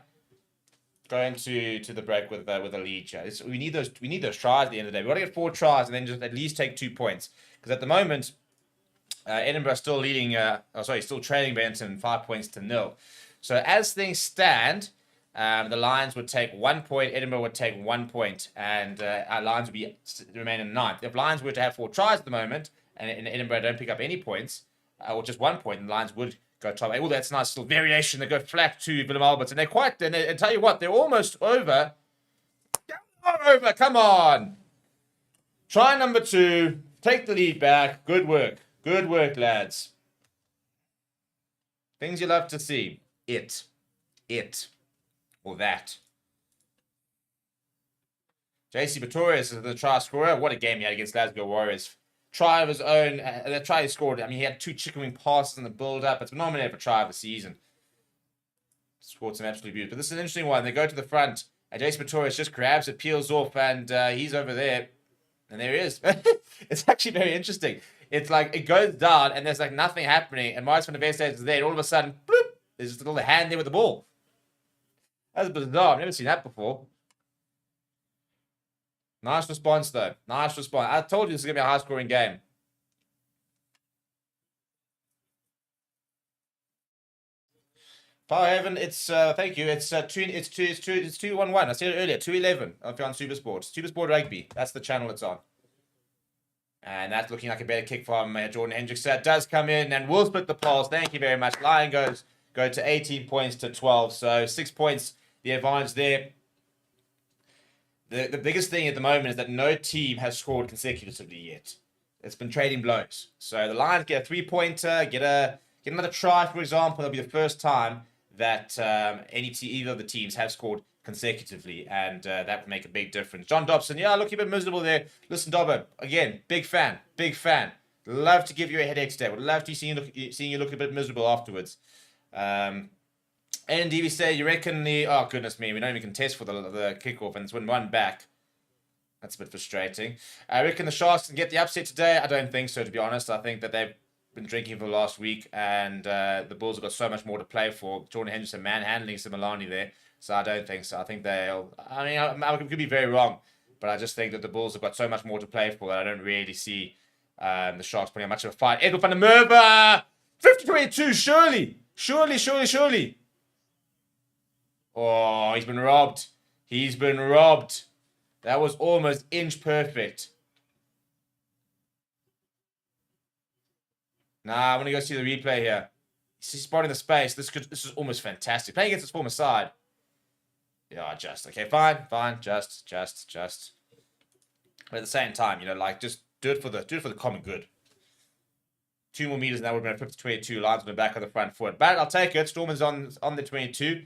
Going to the break with a lead here. We need those tries at the end of the day. We've got to get 4 tries and then just at least take 2 points. Because at the moment, Edinburgh still leading. Still trailing Benton 5 points to 0. So as things stand. The Lions would take 1 point, Edinburgh would take 1 point, and our Lions would remain in 9th. If Lions were to have 4 tries at the moment, and Edinburgh don't pick up any points, or just 1 point, and the Lions would go top 8. Oh, that's a nice little variation. They go flat to Willem Alberts, and and tell you what, they're almost over. Over, come on. Try number 2, take the lead back. Good work, lads. Things you love to see. It. Or that. JC Pretorius is the try scorer. What a game he had against Glasgow Warriors. Try of his own. The try he scored. I mean, he had 2 chicken wing passes in the build-up. It's been nominated for try of the season. Scored some absolute beauty. But this is an interesting one. They go to the front. And JC Pretorius just grabs it, peels off, and he's over there. And there he is. It's actually very interesting. It's like it goes down, and there's like nothing happening. And Marius van der Veste is there, and all of a sudden, bloop, there's just a little hand there with the ball. That's bizarre. I've never seen that before. Nice response, though. Nice response. I told you this is going to be a high-scoring game. Power Heaven, it's thank you. It's 211. I said it earlier. 211. If you're on Supersport. Supersport Rugby. That's the channel it's on. And that's looking like a better kick from Jordan Hendrickson. That does come in and will split the polls. Thank you very much. Lion go to 18 points to 12. So 6 points. The advantage there. The biggest thing at the moment is that no team has scored consecutively yet. It's been trading blows. So the Lions get a 3-pointer, get another try, for example. That'll be the first time that either of the teams have scored consecutively, and that would make a big difference. John Dobson, yeah, looking a bit miserable there. Listen, Dobbo, again, big fan. Love to give you a headache today. Would love to see you look a bit miserable afterwards. And DV say, you reckon oh goodness me, we don't even contest for the kickoff and it's one back. That's a bit frustrating. I reckon the Sharks can get the upset today. I don't think so, to be honest. I think that they've been drinking for the last week and the Bulls have got so much more to play for. Jordan Henderson manhandling Similani there. So I don't think so. I think they'll... I mean, I could be very wrong, but I just think that the Bulls have got so much more to play for that I don't really see the Sharks putting up much of a fight. Edward van der Merwe! 50-22, surely. Surely. Oh, he's been robbed. That was almost inch perfect. Nah, I'm going to go see the replay here. He's spotting the space. This is almost fantastic. Playing against his former side. Yeah, just. Okay, fine. Just. But at the same time, just do it for the common good. 2 more meters and that would have been a 50-22. Lions on the back of the front foot. But I'll take it. Stormers on the 22.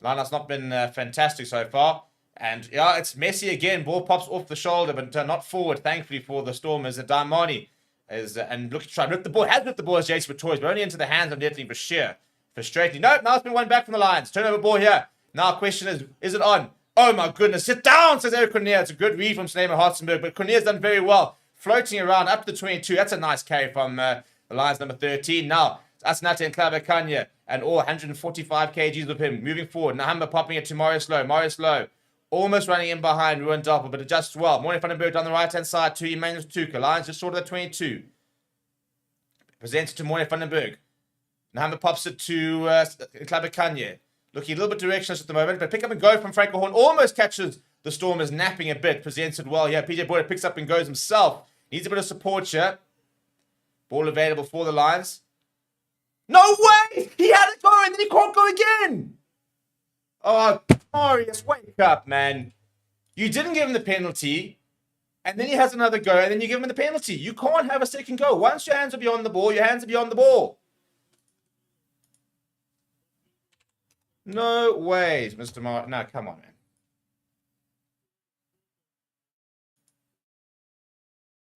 Lineup's not been fantastic so far. And yeah, it's messy again. Ball pops off the shoulder, but not forward, thankfully, for the Stormers. And Daimani is and looking to try and rip the ball. Has ripped the ball as JC Pretorius, but only into the hands of Netley for sheer. Frustrating. Nope, now it's been one back from the Lions. Turnover ball here. Now question is it on? Oh my goodness. Sit down, says Eric Cornier. It's a good read from Snema Hartzenberg, but Cornier's done very well. Floating around up to the 22. That's a nice carry from the Lions number 13. Now, it's Asnate and Klavakanya and all 145 kgs of him. Moving forward. Nahamba popping it to Marius Lowe. Almost running in behind Ruan Doppel, but adjusts well. Morning Vandenberg down the right-hand side to Emmanuel Tuka. Lions just short of the 22. Presented to Morning Vandenberg. Nahamba pops it to Klavakanya. Looking a little bit directionless at the moment, but pick up and go from Franco Horn. Almost catches the Stormers napping a bit. Presented well. Yeah, PJ Boyd picks up and goes himself. Needs a bit of support here. Ball available for the Lions. No way! He had it going, and then he can't go again! Oh, Marius, wake up, man. You didn't give him the penalty, and then he has another go, and then you give him the penalty. You can't have a second go. Once your hands are beyond the ball, your hands are beyond the ball. No ways, Mr. Martin. No, come on, man.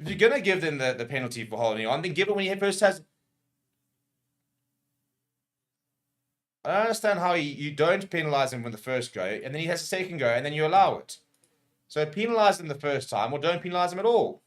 If you're going to give them the penalty for holding on, then give it when he first has... I don't understand how you don't penalise him when the first go, and then he has a second go, and then you allow it. So penalise him the first time, or don't penalise him at all.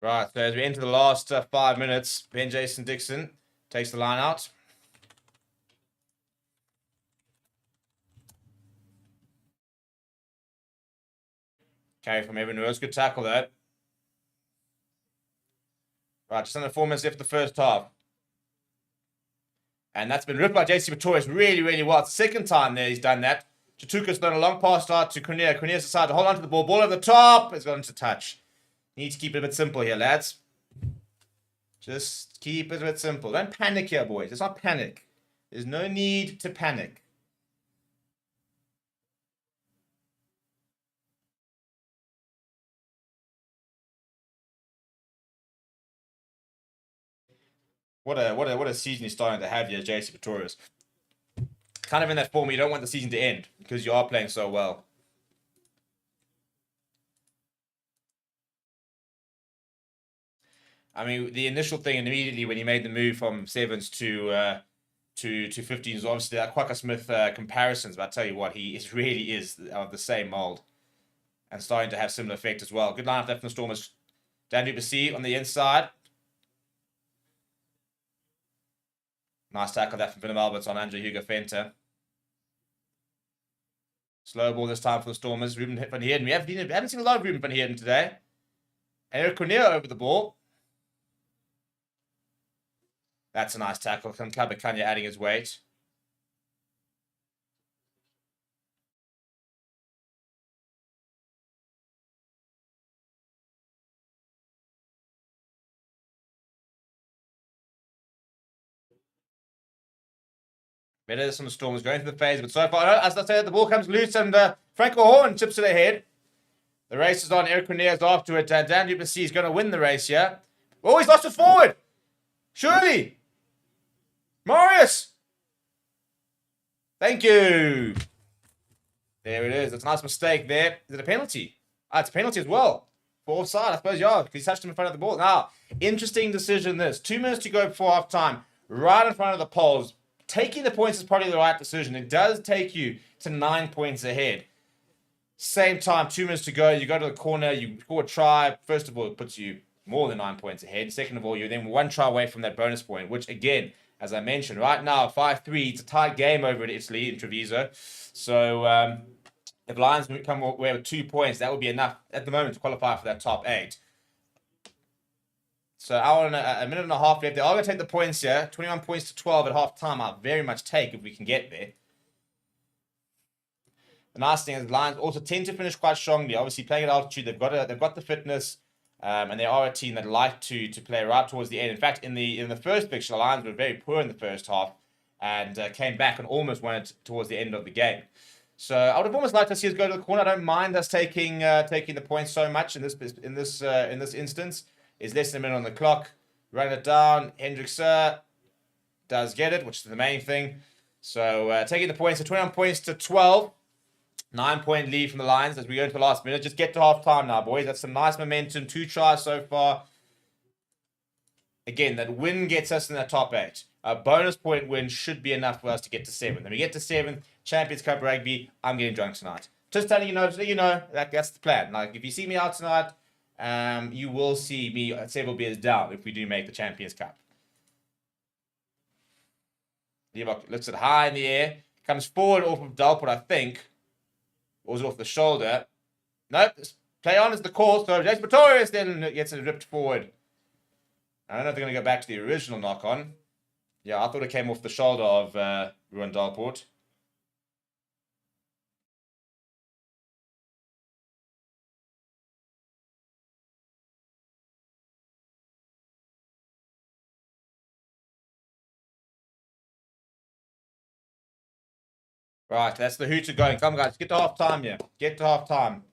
Right, so as we enter the last 5 minutes, Ben Jason Dixon takes the line out. Carry from Evan Rose. Good tackle there. Right, just under 4 minutes left the first half. And that's been ripped by JC Pretorius really, really well. It's the second time there he's done that. Chatuka's done a long pass start to Cornier. Cornier's decided to hold on to the ball. Ball over the top. It's got into touch. Need to keep it a bit simple here, lads. Just keep it a bit simple. Don't panic here, boys. It's not panic. There's no need to panic. What a season he's starting to have here, JC Pretorius. Kind of in that form, you don't want the season to end because you are playing so well. I mean, the initial thing immediately when he made the move from 7s to 15s was obviously that Quacker Smith comparisons. But I tell you what, he really is of the same mold and starting to have similar effect as well. Good line-up there from the Stormers. Dan Duplessis on the inside. Nice tackle there from Willem Alberts on Andrew Hugo Fenter. Slow ball this time for the Stormers. Ruben van Heerden. We haven't seen a lot of Ruben van Heerden today. Eric Cornier over the ball. That's a nice tackle. Kabakanya adding his weight. Better this on the Stormers going through the phase, but so far, as I said, the ball comes loose and Franco Horn chips it ahead. The race is on. Eric Cornier's after it. Dan Duplessis is going to win the race here. Oh, he's lost it forward. Surely. Marius. Thank you. There it is. It's a nice mistake there. Is it a penalty? It's a penalty as well. For offside, I suppose, yeah, because he touched him in front of the ball. Now, interesting decision this. 2 minutes to go before half time. Right in front of the poles. Taking the points is probably the right decision. It does take you to 9 points ahead. Same time, 2 minutes to go. You go to the corner, you score a try. First of all, it puts you more than 9 points ahead. Second of all, you're then 1 try away from that bonus point, which again, as I mentioned, right now, 5-3, it's a tight game over in Italy, in Treviso. So if Lions come away with 2 points, that would be enough at the moment to qualify for that top 8. So hour and a minute and a half left. They are going to take the points here. 21 points to 12 at half time. I'll very much take if we can get there. The nice thing is Lions also tend to finish quite strongly. Obviously, playing at altitude, they've got the fitness, and they are a team that like to play right towards the end. In fact, in the first fixture, the Lions were very poor in the first half and came back and almost won it towards the end of the game. So I would have almost liked to see us go to the corner. I don't mind us taking the points so much in this instance. Is less than a minute on the clock. Run it down. Hendricks does get it, which is the main thing. So taking the points, so 21 points to 12. 9-point lead from the Lions as we go into the last minute. Just get to half time now, boys. That's some nice momentum. 2 tries so far. Again, that win gets us in that top 8. A bonus point win should be enough for us to get to 7. Then we get to 7. Champions Cup Rugby. I'm getting drunk tonight. Just telling you know, that's the plan. Like, if you see me out tonight, you will see me at several beers down if we do make the Champions Cup. Liebach looks it high in the air. Comes forward off of Dalport, I think. Or was it off the shoulder? Nope. Play on is the call. So Jason Pretorius then gets it ripped forward. I don't know if they're going to go back to the original knock-on. Yeah, I thought it came off the shoulder of Ruan Dalport. Right, that's the hooter going. Come, guys, get to half time here. Get to half time.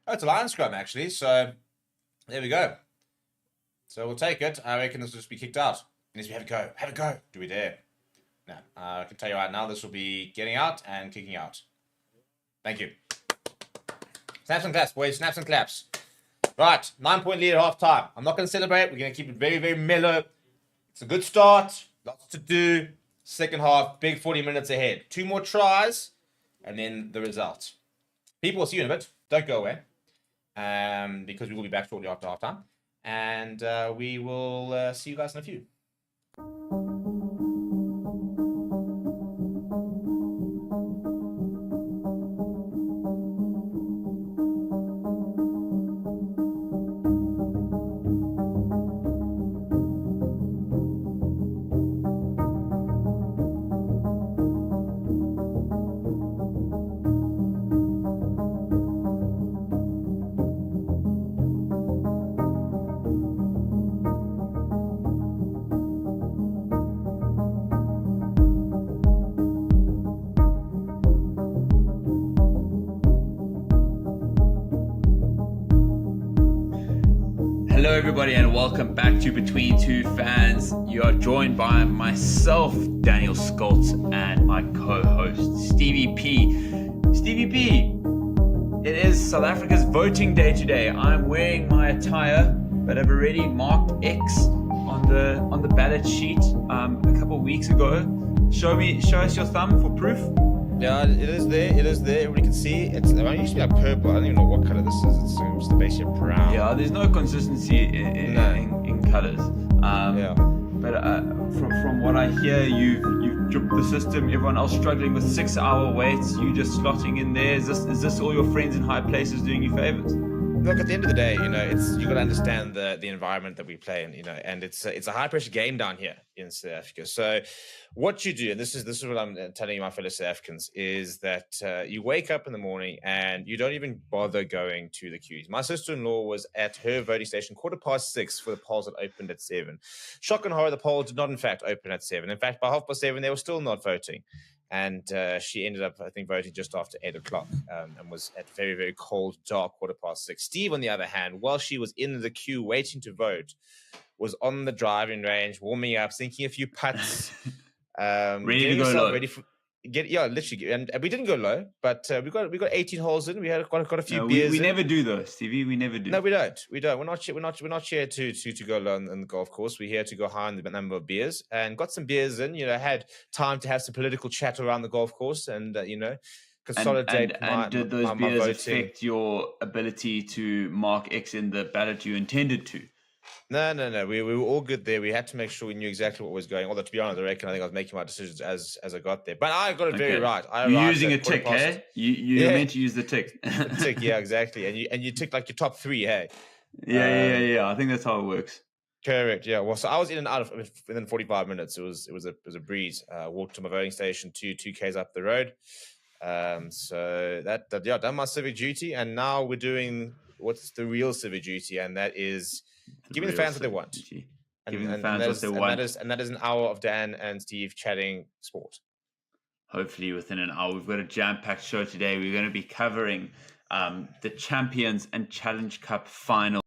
Oh, it's a Lions scrum, actually. So, there we go. So, we'll take it. I reckon this will just be kicked out. Unless we have a go. Have a go. Do we dare? No. I can tell you right now, this will be getting out and kicking out. Thank you. Snaps and claps, boys. Snaps and claps. Right. 9-point lead at half time. I'm not going to celebrate. We're going to keep it very, very mellow. It's a good start. Lots to do. Second half, big 40 minutes ahead. 2 more tries, and then the result. People, will see you in a bit. Don't go away. Because we will be back shortly after half time. And we will see you guys in a few. Hello everybody and welcome back to Between Two Fans. You are joined by myself, Daniel Skoltz, and my co-host, Stevie P. Stevie P, it is South Africa's voting day today. I'm wearing my attire, but I've already marked X on the ballot sheet a couple of weeks ago. Show us your thumb for proof. Yeah, it is there. It is there. Everybody can see. It used to be like purple. I don't even know what color this is. It's basically brown. Yeah, there's no consistency in colors. Yeah. But from what I hear, you've dripped the system. Everyone else struggling with 6-hour waits. You just slotting in there. Is this all your friends in high places doing you favors? Look, at the end of the day, you got to understand the environment that we play in, and it's a high pressure game down here in South Africa. So, what you do, and this is what I'm telling you, my fellow South Africans, is that you wake up in the morning and you don't even bother going to the queues. My sister-in-law was at her voting station 6:15 for the polls that opened at 7. Shock and horror, the polls did not in fact open at 7. In fact, by 7:30, they were still not voting. And she ended up, I think, voting just after 8 o'clock and was at very, very cold, dark 6:15. Steve, on the other hand, while she was in the queue waiting to vote, was on the driving range, warming up, sinking a few putts. Ready to go low. literally, and we didn't go low, but we got 18 holes in. We had got a few No, beers. we in. never do though, Stevie. We never do. No, we don't. We're not here to go low on the golf course. We're here to go high on the number of beers, and got some beers in. Had time to have some political chat around the golf course, and consolidate and did those my beers voting. affect your ability to mark X in the ballot you intended to? No. We were all good there. We had to make sure we knew exactly what was going. Although, to be honest, I think I was making my decisions as I got there. But I got it very right. You're using a tick, hey? You're meant to use the tick. Tick, yeah, exactly. And you tick like your top 3, hey? Yeah. I think that's how it works. Correct. Yeah. Well, so I was in and out of within 45 minutes. It was a breeze. Walked to my voting station 2Ks up the road. So that done my civic duty, and now we're doing what's the real civic duty, and that is giving the fans what they want. Giving the fans what they want. And that is an hour of Dan and Steve chatting sport. Hopefully within an hour. We've got a jam-packed show today. We're going to be covering the Champions and Challenge Cup finals,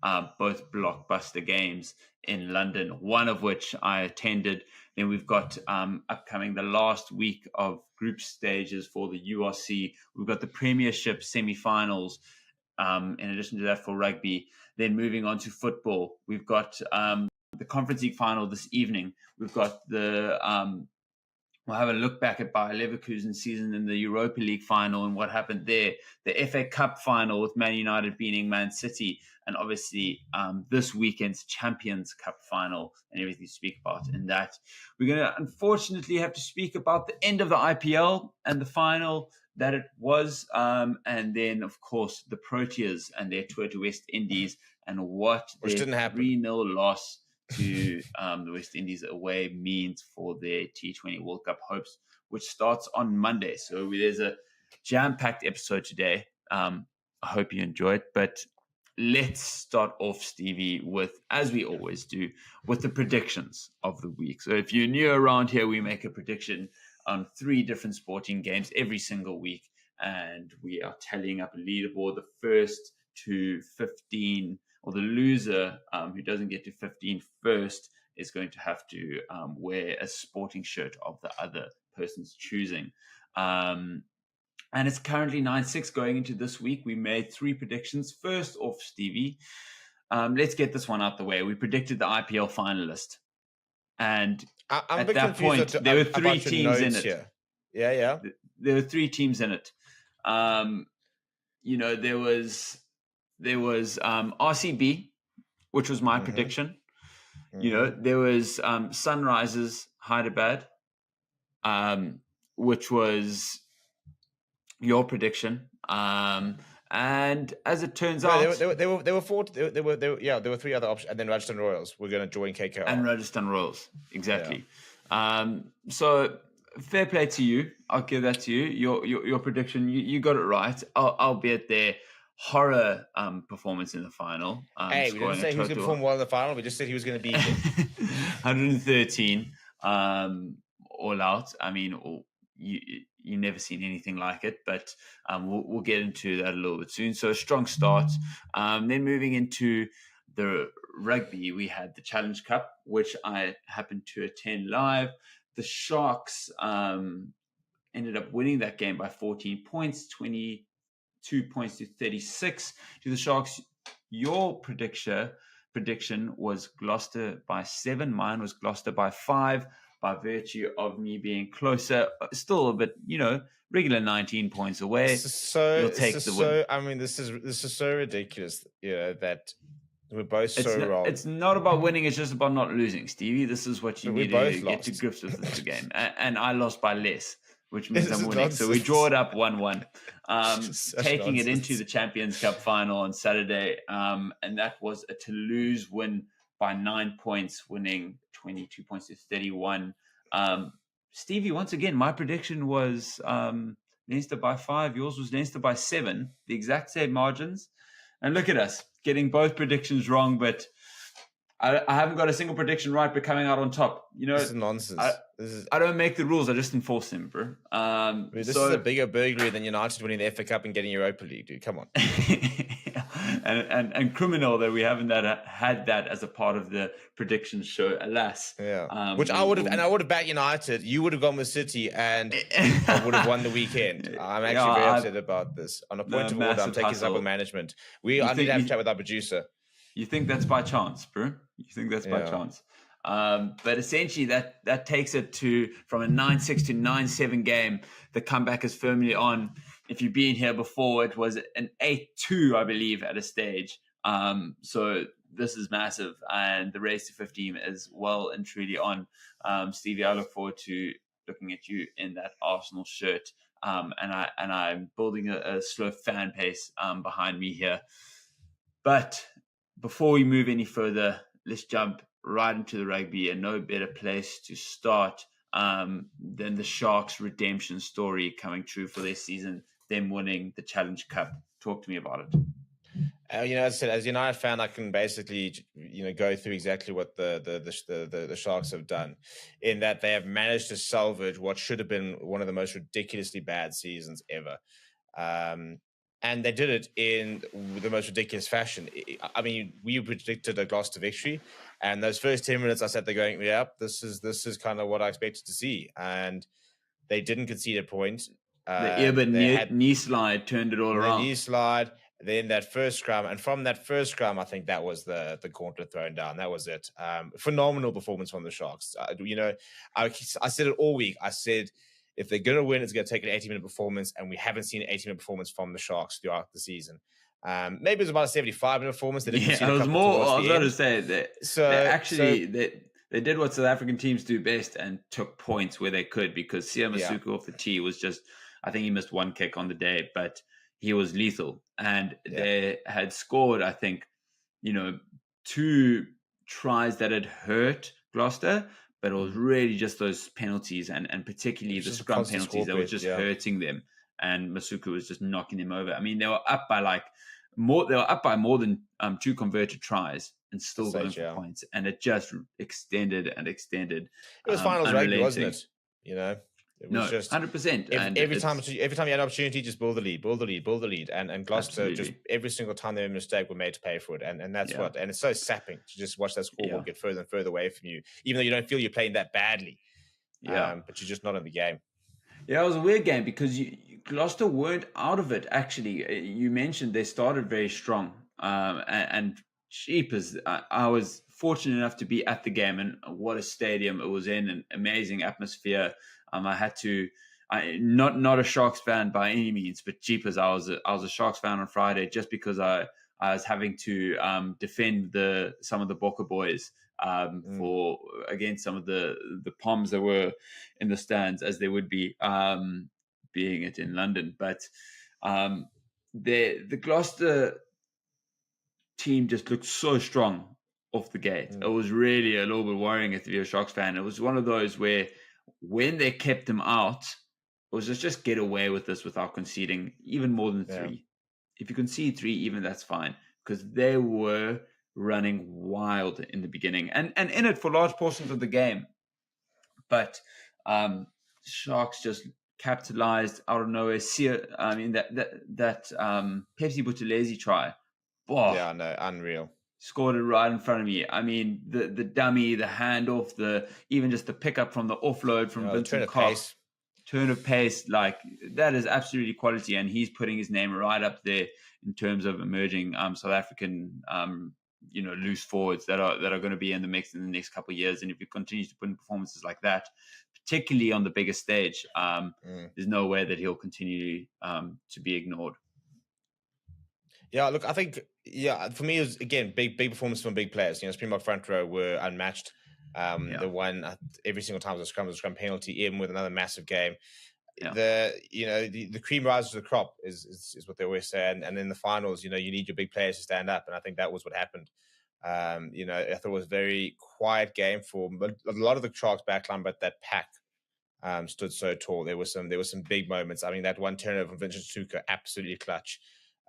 both blockbuster games in London, one of which I attended. Then we've got upcoming the last week of group stages for the URC. We've got the Premiership semi-finals, in addition to that for rugby. Then moving on to football, we've got the Conference League final this evening. We've got we'll have a look back at Bayer Leverkusen's season in the Europa League final and what happened there. The FA Cup final with Man United beating Man City. And obviously this weekend's Champions Cup final and everything to speak about in that. We're going to unfortunately have to speak about the end of the IPL and the final that it was. And then, of course, the Proteas and their tour to West Indies and what their 3-0 loss to the West Indies away means for their T20 World Cup hopes, which starts on Monday. So there's a jam-packed episode today. I hope you enjoy it. But let's start off, Stevie, with, as we always do, with the predictions of the week. So if you're new around here, we make a prediction on 3 different sporting games every single week. And we are tallying up a leaderboard, the first to 15, or the loser who doesn't get to 15 first is going to have to wear a sporting shirt of the other person's choosing. And it's currently 9-6 going into this week. We made 3 predictions. First off, Stevie, let's get this one out the way. We predicted the IPL finalist. And at that point, there were 3 teams in it. Here. Yeah. There were 3 teams in it. There was RCB, which was my prediction. There was Sunrisers Hyderabad, which was your prediction. And as it turns out, there were 4. There were 3 other options, and then Rajasthan Royals were going to join KKR. And Rajasthan Royals, exactly. Yeah. So fair play to you. I'll give that to you. Your prediction, you got it right. Albeit their horror performance in the final. Hey, we didn't say he was going to perform well in the final. We just said he was going to beat 113 all out. I mean, you never seen anything like it, but we'll get into that a little bit soon. So a strong start. Then moving into the rugby, we had the Challenge Cup, which I happened to attend live. The Sharks ended up winning that game by 14 points, 22 points to 36 to the Sharks. Your prediction was Gloucester by 7. Mine was Gloucester by 5. By virtue of me being closer, still a bit, regular 19 points away. You'll take the win. I mean, this is so ridiculous, that we're both wrong. It's not about winning; it's just about not losing, Stevie. This is what you need to get to grips with this game. And I lost by less, which means I'm winning. So we draw it up 1-1, taking it into the Champions Cup final on Saturday, and that was a Toulouse win by 9 points, winning 22 points to 31. Stevie, once again, my prediction was Leinster by 5. Yours was Leinster by 7. The exact same margins. And look at us, getting both predictions wrong. But I haven't got a single prediction right, but coming out on top. This is nonsense. I don't make the rules. I just enforce them, bro. This is a bigger burglary than United winning the FA Cup and getting Europa League, dude. Come on. and criminal that we haven't had that as a part of the predictions show, alas. Yeah. Which I would have backed United. You would have gone with City, and I would have won the weekend. I'm actually very upset about this. On a point of order, I'm taking this up with management. I need to have a chat with our producer. You think that's by chance, bro? You think that's by chance? But essentially, that takes it from a 9-6 to 9-7 game. The comeback is firmly on. If you've been here before, it was an 8-2, I believe, at a stage. So this is massive, and the race to 15 is well and truly on. Stevie, I look forward to looking at you in that Arsenal shirt. And I'm building a slow fan pace behind me here. But before we move any further, let's jump right into the rugby, and no better place to start than the Sharks' redemption story coming true for their season, them winning the Challenge Cup. Talk to me about it. As I said, as a United fan, I can basically, go through exactly what the Sharks have done, in that they have managed to salvage what should have been one of the most ridiculously bad seasons ever. And they did it in the most ridiculous fashion. I mean, we predicted a Gloucester victory, and those first 10 minutes, I sat there going, "Yep, this is kind of what I expected to see." And they didn't concede a point. The knee slide turned it all around. The knee slide, then that first scrum, and from that first scrum, I think that was the gauntlet thrown down. That was it. Phenomenal performance from the Sharks. I said it all week. I said, if they're going to win, it's going to take an 80-minute performance, and we haven't seen an 80-minute performance from the Sharks throughout the season. Maybe it was about a 75-minute performance. It was more. I was going to say that they did what South African teams do best and took points where they could, because Sia Masuku off the tee was just, I think he missed one kick on the day, but he was lethal. And they had scored, I think, 2 tries that had hurt Gloucester, but it was really just those penalties and particularly the scrum penalties that were just hurting them. And Masuku was just knocking them over. I mean, they were up by more than 2 converted tries and still going for points. And it just extended and extended. It was finals rugby, wasn't it? It was just 100%. Every time you had an opportunity, just build the lead. And Gloucester, just every single time they made a mistake, were made to pay for it. And that's what. And it's so sapping to just watch that scoreboard get further and further away from you, even though you don't feel you're playing that badly. But you're just not in the game. Yeah, it was a weird game because Gloucester weren't out of it. Actually, you mentioned they started very strong, and jeepers, I was fortunate enough to be at the game, and what a stadium it was in, an amazing atmosphere. I had to, not a Sharks fan by any means, but jeepers, I was a Sharks fan on Friday just because I was having to defend some of the Bokke boys against some of the Poms that were in the stands, as they would be being it in London. But the Gloucester team just looked so strong off the gate. It was really a little bit worrying if you're a Sharks fan. It was one of those where, when they kept them out, it was just get away with this without conceding even more than 3. If you concede 3, even that's fine, because they were running wild in the beginning and in it for large portions of the game. But Sharks just capitalized out of nowhere. I mean, that Pepsi Buthelezi try. Oh, yeah, no, unreal. Scored it right in front of me. I mean, the dummy, the handoff, even just the pickup from the offload from Vincent Cox. Turn of pace, that is absolutely quality, and he's putting his name right up there in terms of emerging South African loose forwards that are going to be in the mix in the next couple of years. And if he continues to put in performances like that, particularly on the bigger stage, there's no way that he'll continue to be ignored. Yeah, look, I think, for me, it was, again, big performance from big players. Springbok front row were unmatched. The one every single time was a scrum penalty, even with another massive game. Yeah. The cream rises to the crop is what they always say. And in the finals, you need your big players to stand up. And I think that was what happened. I thought it was a very quiet game for a lot of the Sharks backline, but that pack stood so tall. There were some big moments. I mean, that one turnover from Vincent Suka, absolutely clutch.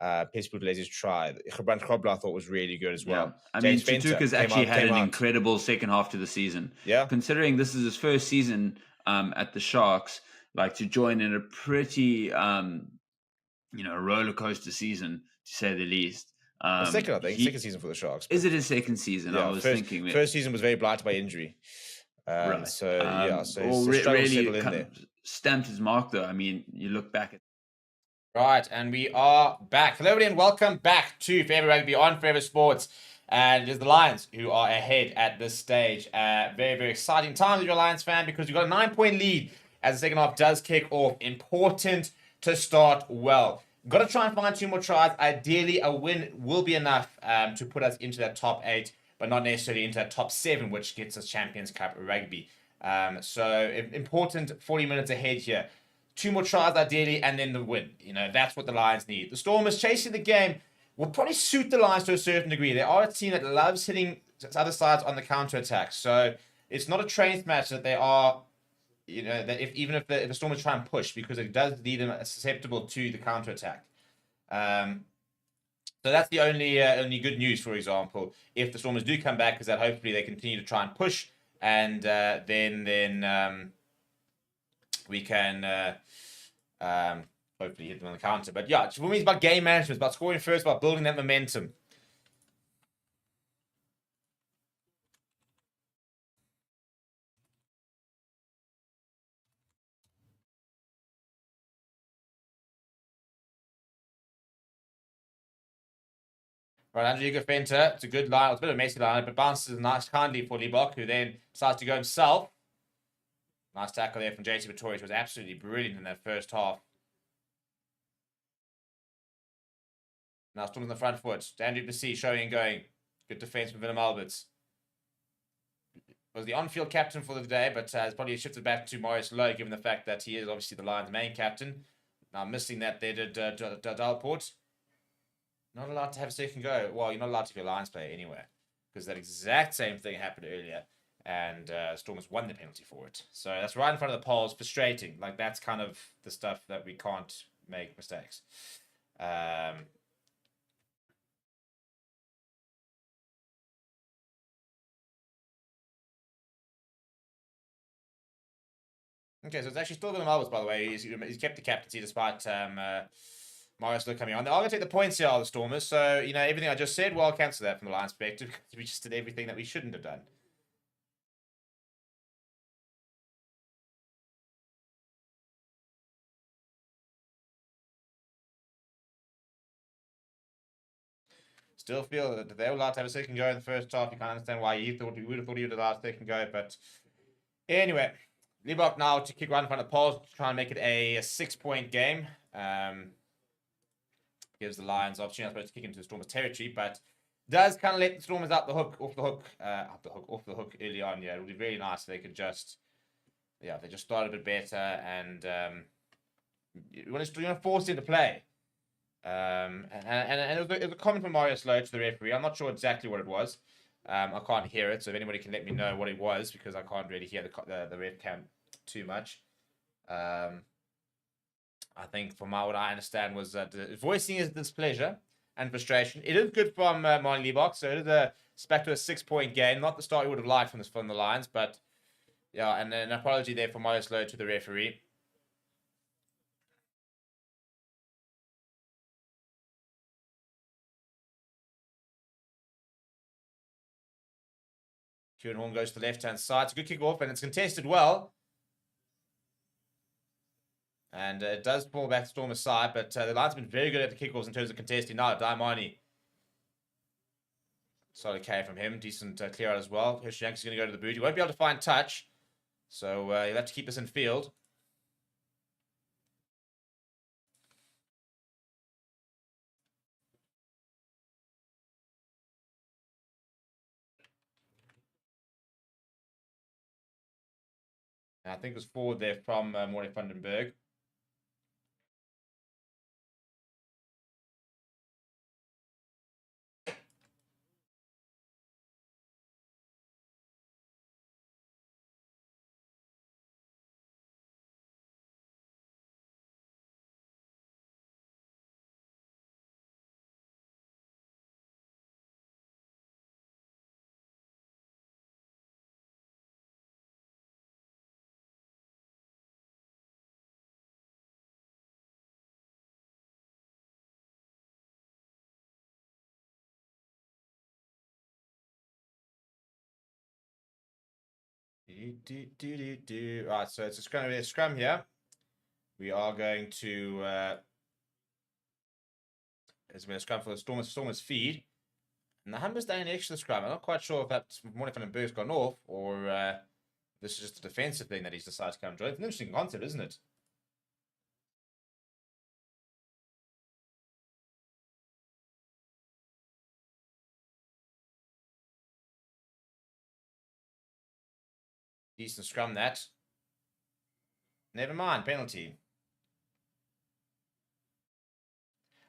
Piers Buthelez's try. Gebrand Grobler I thought was really good as well. I James mean, Venter Tutuka's actually had came an out. incredible second half to the season. Yeah. Considering this is his first season at the Sharks, like to join in a pretty, roller coaster season, to say the least. Second, I think. Second season for the Sharks. Is it his second season? Yeah, I was thinking. First season was very blighted by injury. Right. So he's struggled to settle in there. Stamped his mark, though. I mean, you look back at. Right, and we are back. Hello, everybody, and welcome back to Forever Rugby on Forever Sports. And it is the Lions who are ahead at this stage. Very, very exciting time if you're a Lions fan, because you've got a 9-point lead as the second half does kick off. Important to start well. Got to try and find 2 more tries. Ideally, a win will be enough to put us into that top 8, but not necessarily into that top 7, which gets us Champions Cup rugby. So important 40 minutes ahead here. 2 more tries ideally, and then the win. That's what the Lions need. The Stormers chasing the game will probably suit the Lions to a certain degree. They are a team that loves hitting other sides on the counter-attack. So it's not a train smash that they are, that if the Stormers try and push, because it does leave them susceptible to the counter-attack. So that's the only good news, for example, if the Stormers do come back, is that hopefully they continue to try and push, and then we can hopefully hit them on the counter. But yeah, for me, it's about game management. It's about scoring first, about building that momentum. Right, Andrew Fenter, it's a good line. It's a bit of a messy line, but bounces nice kindly for Liebach, who then decides to go himself. Nice tackle there from JT Pretorius, was absolutely brilliant in that first half. Now still on the front foot. Andrew Duplessis showing and going. Good defense from Willem Alberts. Was the on-field captain for the day, but has probably shifted back to Maurice Lowe, given the fact that he is obviously the Lions' main captain. Now missing that there did Dalport. Not allowed to have a second go. Well, you're not allowed to be a Lions player anywhere, because that exact same thing happened earlier, and Stormers won the penalty for it. So that's right in front of the poles. Frustrating. Like, that's kind of the stuff that we can't make mistakes. Okay, so it's actually still Willem Alberts, by the way. He's kept the captaincy despite Maurice Lowe coming on. They are going to take the points here, the Stormers. So, everything I just said, well, I'll cancel that from the Lions perspective, because we just did everything that we shouldn't have done. Still feel that they were allowed to have a second go in the first half. You can't understand why we would have thought he would have allowed a second go. But anyway, Liebach now to kick right in front of the poles to try and make it a 6-point game. Gives the Lions opportunity, I suppose, to kick into the Stormers territory, but does kind of let the Stormers off the hook early on. Yeah, it would be very nice if they could just, they just start a bit better, and you want to force him to play. And it was a comment from Maurice Lowe to the referee. I'm not sure exactly what it was. I can't hear it, so if anybody can let me know what it was, because I can't really hear the ref cam too much. I think from what I understand was that voicing his displeasure and frustration. It is good from Martin Liebach, so it is back to a 6-point game. Not the start he would have liked from the Lions, but yeah, and an apology there from Maurice Lowe to the referee. Kieran Horn goes to the left-hand side. It's a good kick-off, and it's contested well. And it does fall back to Stormers' side, but the Lions have been very good at the kickoffs in terms of contesting. Now, Daimani. Solid carry from him. Decent clear out as well. Hirsch is going to go to the boot. He won't be able to find touch, so you'll have to keep this in field. And I think it was forward there from Morley Vandenberg. Right, so it's going to be a scrum here. We are going to... it's been a scrum for the Stormers feed. And the Humber's down an extra scrum. I'm not quite sure if that's Morning Van den Berg's gone off or this is just a defensive thing that he's decided to come join. It's an interesting concept, isn't it? Decent scrum, that. Never mind, penalty.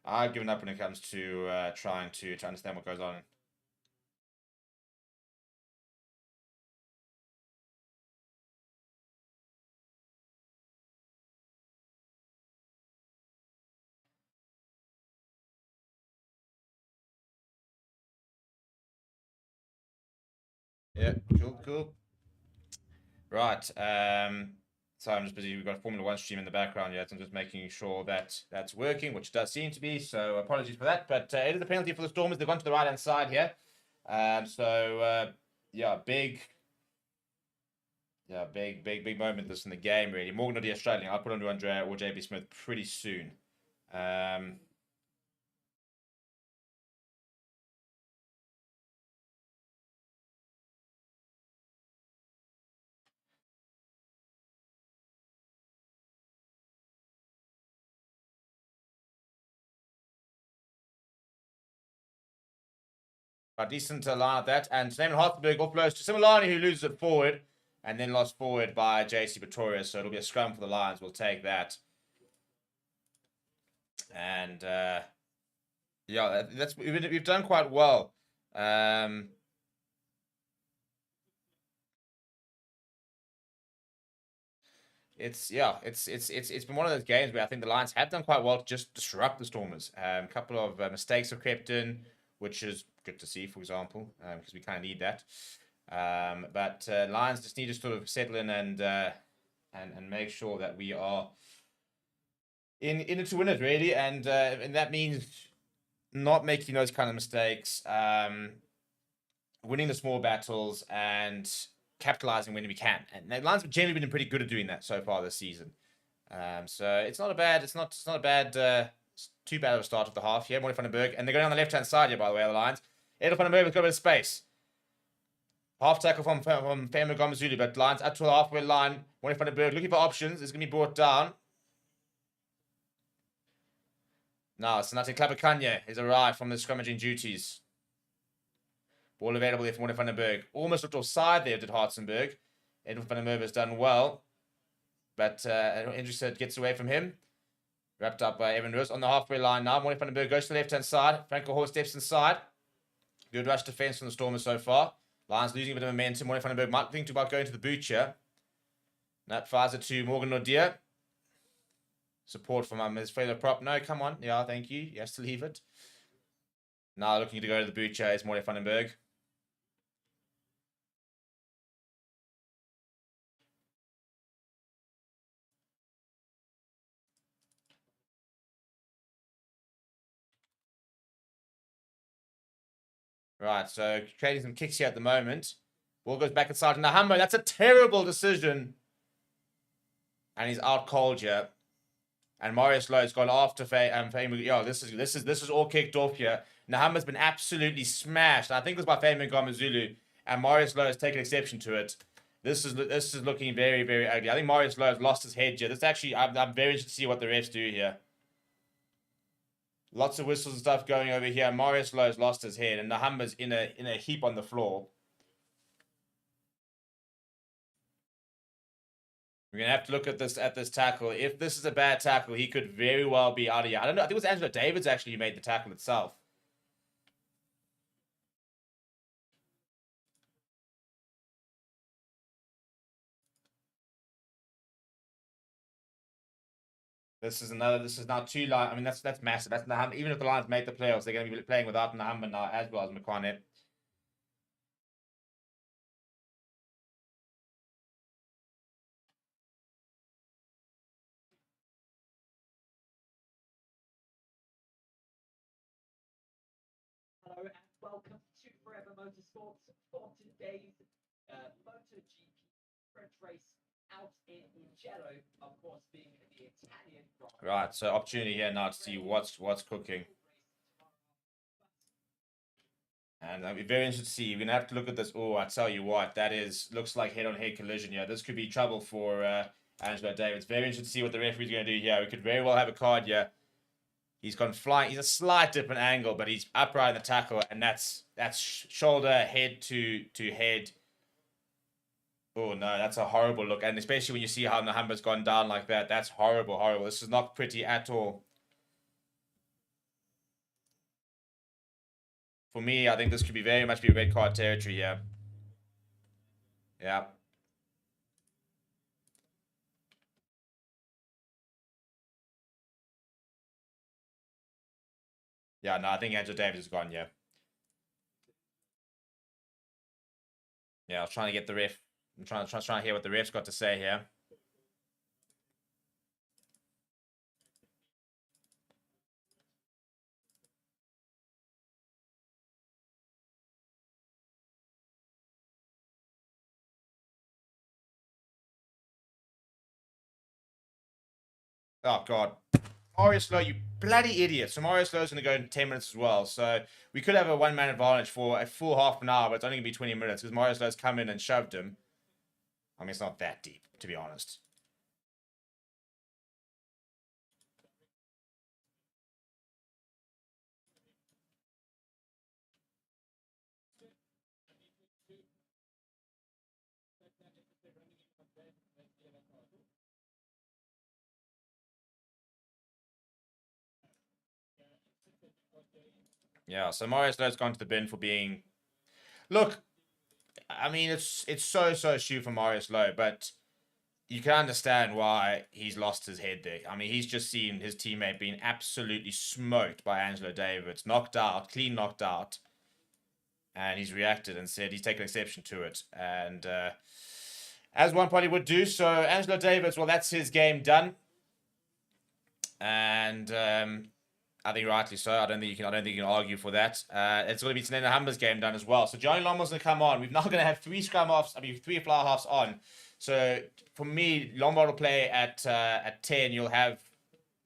I've given up when it comes to trying to understand what goes on. Yeah, cool. Right. Sorry, I'm just busy. We've got a Formula One stream in the background yet. I'm just making sure that that's working, which does seem to be. So apologies for that. But it is a penalty for the Stormers. They've gone to the right-hand side here. Yeah, big moment this in the game, really. Morgan O'Dear struggling. I'll put on to Andrea or JB Smith pretty soon. A decent line at that. And Slayman Hartenberg offloads to Similani, who loses it forward. And then lost forward by JC Pretoria. So it'll be a scrum for the Lions. We'll take that. And yeah, we've done quite well. It's been one of those games where I think the Lions have done quite well to just disrupt the Stormers. A couple of mistakes have crept in, which is good to see, for example, because we kind of need that. But Lions just need to sort of settle in and make sure that we are in it to win it, really, and that means not making those kind of mistakes, winning the small battles, and capitalizing when we can. And the Lions have generally been pretty good at doing that so far this season. So it's not a bad, too bad of a start of the half here. Morning Van den Berg, and they're going on the left-hand side here, by the way, the Lions. Edel Van den Berg has got a bit of space. Half tackle from Famu Gomazulu, but Lions up to the halfway line. Morning Van den Berg looking for options. It's going to be brought down. Now, Sanate Klapakanya has arrived from the scrummaging duties. Ball available there for Morning Van den Berg. Almost looked offside there, did Hartzenberg. Edwin Van den Berg has done well. But Hendrickson gets away from him. Wrapped up by Evan Roos on the halfway line now. Morning Van den Berg goes to the left-hand side. Franco Hoare steps inside. Good rush defense from the Stormers so far. Lions losing a bit of momentum. Morning Van den Berg might think about going to the butcher. That fires it to Morgan O'Dear. Support from his fellow prop. No, come on. Yeah, thank you. He has to leave it. Now looking to go to the butcher is Morning Van den Berg. Right, so creating some kicks here at the moment. Ball goes back inside to Nahamba. That's a terrible decision. And he's out cold here. And Marius Lowe's gone after Famu. Yeah, this is all kicked off here. Nahamba's been absolutely smashed. I think it was by Famu Gomazulu. And Marius Lowe has taken exception to it. This is looking very, very ugly. I think Marius Lowe has lost his head here. This actually, I'm very interested to see what the refs do here. Lots of whistles and stuff going over here. Marius Lowe's lost his head, and Nahamba's in a heap on the floor. We're gonna have to look at this tackle. If this is a bad tackle, he could very well be out of here. I don't know. I think it was Angelo Davids actually who made the tackle itself. This is now two Lions. I mean, that's massive. That's Nahamba. Even if the Lions make the playoffs, they're going to be playing without Nahamba now, as well as Mkwane. Hello and welcome to Forever Motorsports for today's MotoGP French race out in Mugello, of course, being the Italian Grand Prix. Right, so opportunity here now to see what's cooking. And I'll be very interested to see. We're gonna have to look at this. Oh, I tell you what, that looks like head-on-head collision here. This could be trouble for Angelo Davis. Very interested to see what the referee's gonna do here. We could very well have a card here. He's gone flying. He's a slight different angle, but he's upright in the tackle, and that's shoulder, head to head. Oh no, that's a horrible look, and especially when you see how Nahamba's gone down like that, that's horrible, horrible. This is not pretty at all. For me, I think this could be very much be red card territory here. Yeah. Yeah, no, I think Angelo Davis is gone, yeah. Yeah, I was trying to get the ref. I'm trying to hear what the ref's got to say here. Oh, God. Mario Slow, you bloody idiot. So Mario Slow's going to go in 10 minutes as well. So we could have a one-man advantage for a full half an hour, but it's only going to be 20 minutes because Mario Slow's come in and shoved him. I mean, it's not that deep, to be honest. Yeah, so Mario Slow's gone to the bin for being... Look, I mean, it's so shoe for Mario Slow, but you can understand why he's lost his head there. I mean, he's just seen his teammate being absolutely smoked by Angelo Davis, knocked out, clean knocked out, and he's reacted and said he's taken exception to it. And as one probably would do, so Angelo Davis, well, that's his game done. And I think rightly so. I don't think you can argue for that. It's going to be Tanena Humber's game done as well. So Johnny Longmore's going to come on. We're now going to have three fly halves on. So for me, Lombard will play at 10. You'll have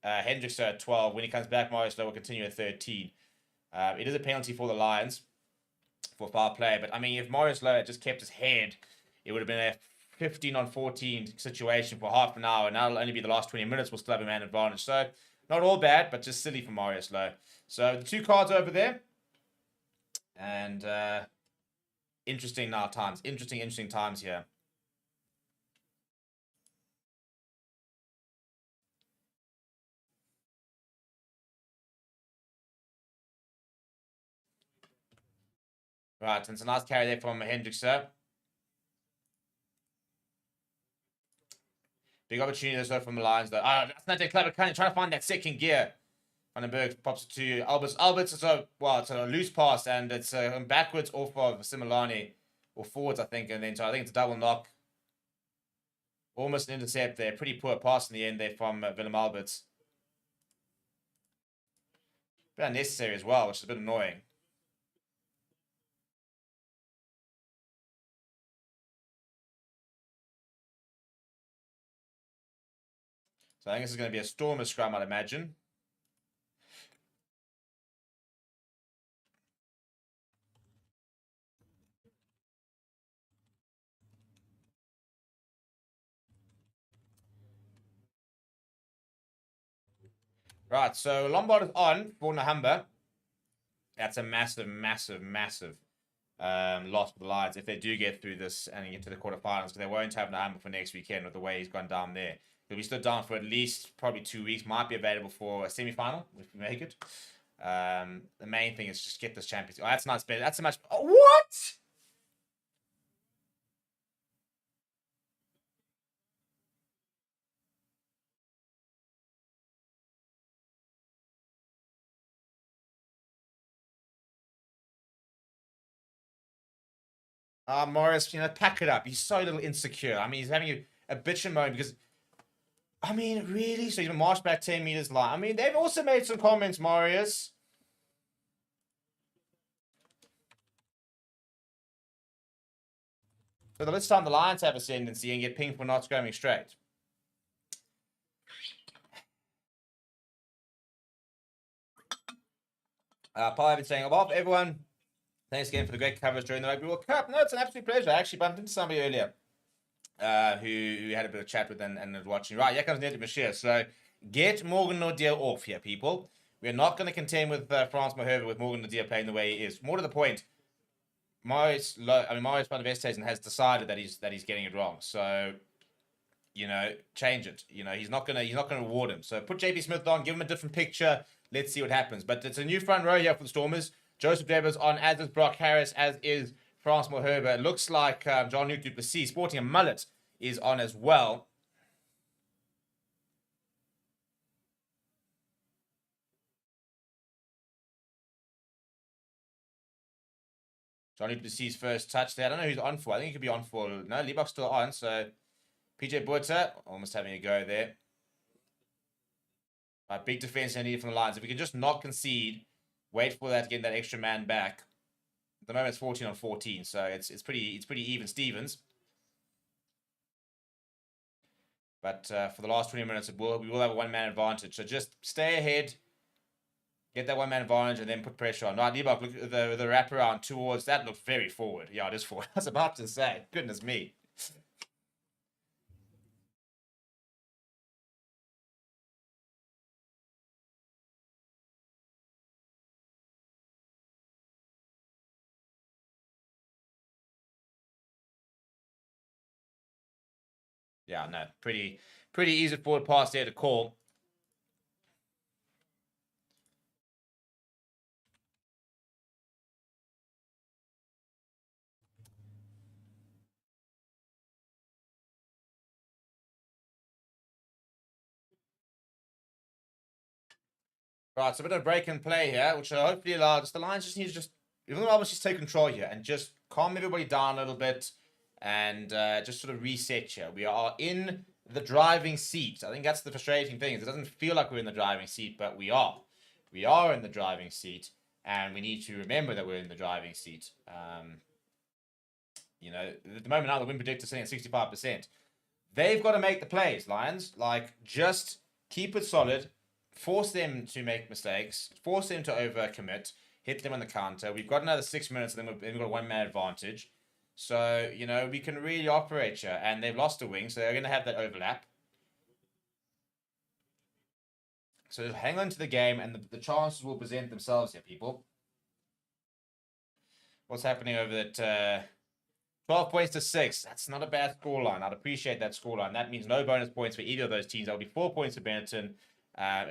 Hendrickson at 12. When he comes back, Mario Slow will continue at 13. It is a penalty for the Lions for foul play. But I mean, if Mario Slow had just kept his head, it would have been a 15-on-14 situation for half an hour. Now it'll only be the last 20 minutes. We'll still have a man advantage. So not all bad, but just silly for Mario Slow. So the two cards over there. And interesting now times. Interesting times here. Right, and it's a nice carry there from Hendrickson. Big opportunity though from the Lions though. That's not a clever cunning, trying to find that second gear. Vandenberg pops it to Alberts. Alberts is it's a loose pass and it's backwards off of Similani. Or forwards, I think, and then so I think it's a double knock. Almost an intercept there. Pretty poor pass in the end there from Willem Alberts. Bit unnecessary as well, which is a bit annoying. So I think this is going to be a Stormer scrum, I'd imagine. Right, so Lombard is on for Nahamba. That's a massive loss for the Lions if they do get through this and get to the quarterfinals, because they won't have Nahamba for next weekend with the way he's gone down there. He'll be stood down for at least probably 2 weeks. Might be available for a semi-final if we make it. The main thing is just get this championship. Oh, that's nice. That's a much. Oh, what? Morris, pack it up. He's so little insecure. I mean, he's having a bitchin' moment because, I mean, really? So he's going to march back 10 meters line. I mean, they've also made some comments, Marius. So this time the Lions have ascendancy and get pinged for not scrumming straight. Paul Evans saying, above everyone, thanks again for the great coverage during the Rugby World Cup. No, it's an absolute pleasure. I actually bumped into somebody earlier who had a bit of chat with and was watching. Right, here comes Nettie Bashir. So get Morgan Nordier off here, people. We're not going to contend with France Maherva with Morgan Nordier playing the way he is. More to the point, Marius van der Westhuizen has decided that he's getting it wrong. So, change it. He's not gonna reward him. So put JP Smith on, give him a different picture. Let's see what happens. But it's a new front row here for the Stormers. Joseph Devers on, as is Brock Harris, as is France Maherva. It looks like Jean-Luc Duplessis, sporting a mullet, is on as well. Jean-Luc Duplessis' first touch there. I don't know who's on for. I think he could be on for. No, Liebach's still on. So PJ Buerta almost having a go there. Big defense needed from the Lions. If we can just not concede, wait for that to get that extra man back. At the moment, it's 14-14, so it's pretty even Stevens. But for the last 20 minutes, we will have a one-man advantage. So just stay ahead, get that one-man advantage, and then put pressure on. Right, Liebach, look at the wraparound towards that. Looks very forward. Yeah, it is forward. I was about to say, goodness me. Yeah, no, pretty easy forward pass there to call. Right, so a bit of break and play here, which will hopefully allows the Lions just need to even though just take control here and just calm everybody down a little bit and just sort of reset here. We are in the driving seat. I think that's the frustrating thing. It doesn't feel like we're in the driving seat, but we are. We are in the driving seat, and we need to remember that we're in the driving seat. At the moment now, the win predictor is sitting at 65%. They've got to make the plays, Lions. Just keep it solid. Force them to make mistakes. Force them to overcommit. Hit them on the counter. We've got another 6 minutes, and then we've got a one-man advantage. So, we can really operate here. And they've lost a wing, so they're going to have that overlap. So just hang on to the game, and the chances will present themselves here, people. What's happening over that? 12 points to 6. That's not a bad scoreline. I'd appreciate that scoreline. That means no bonus points for either of those teams. That'll be 4 points for Benetton.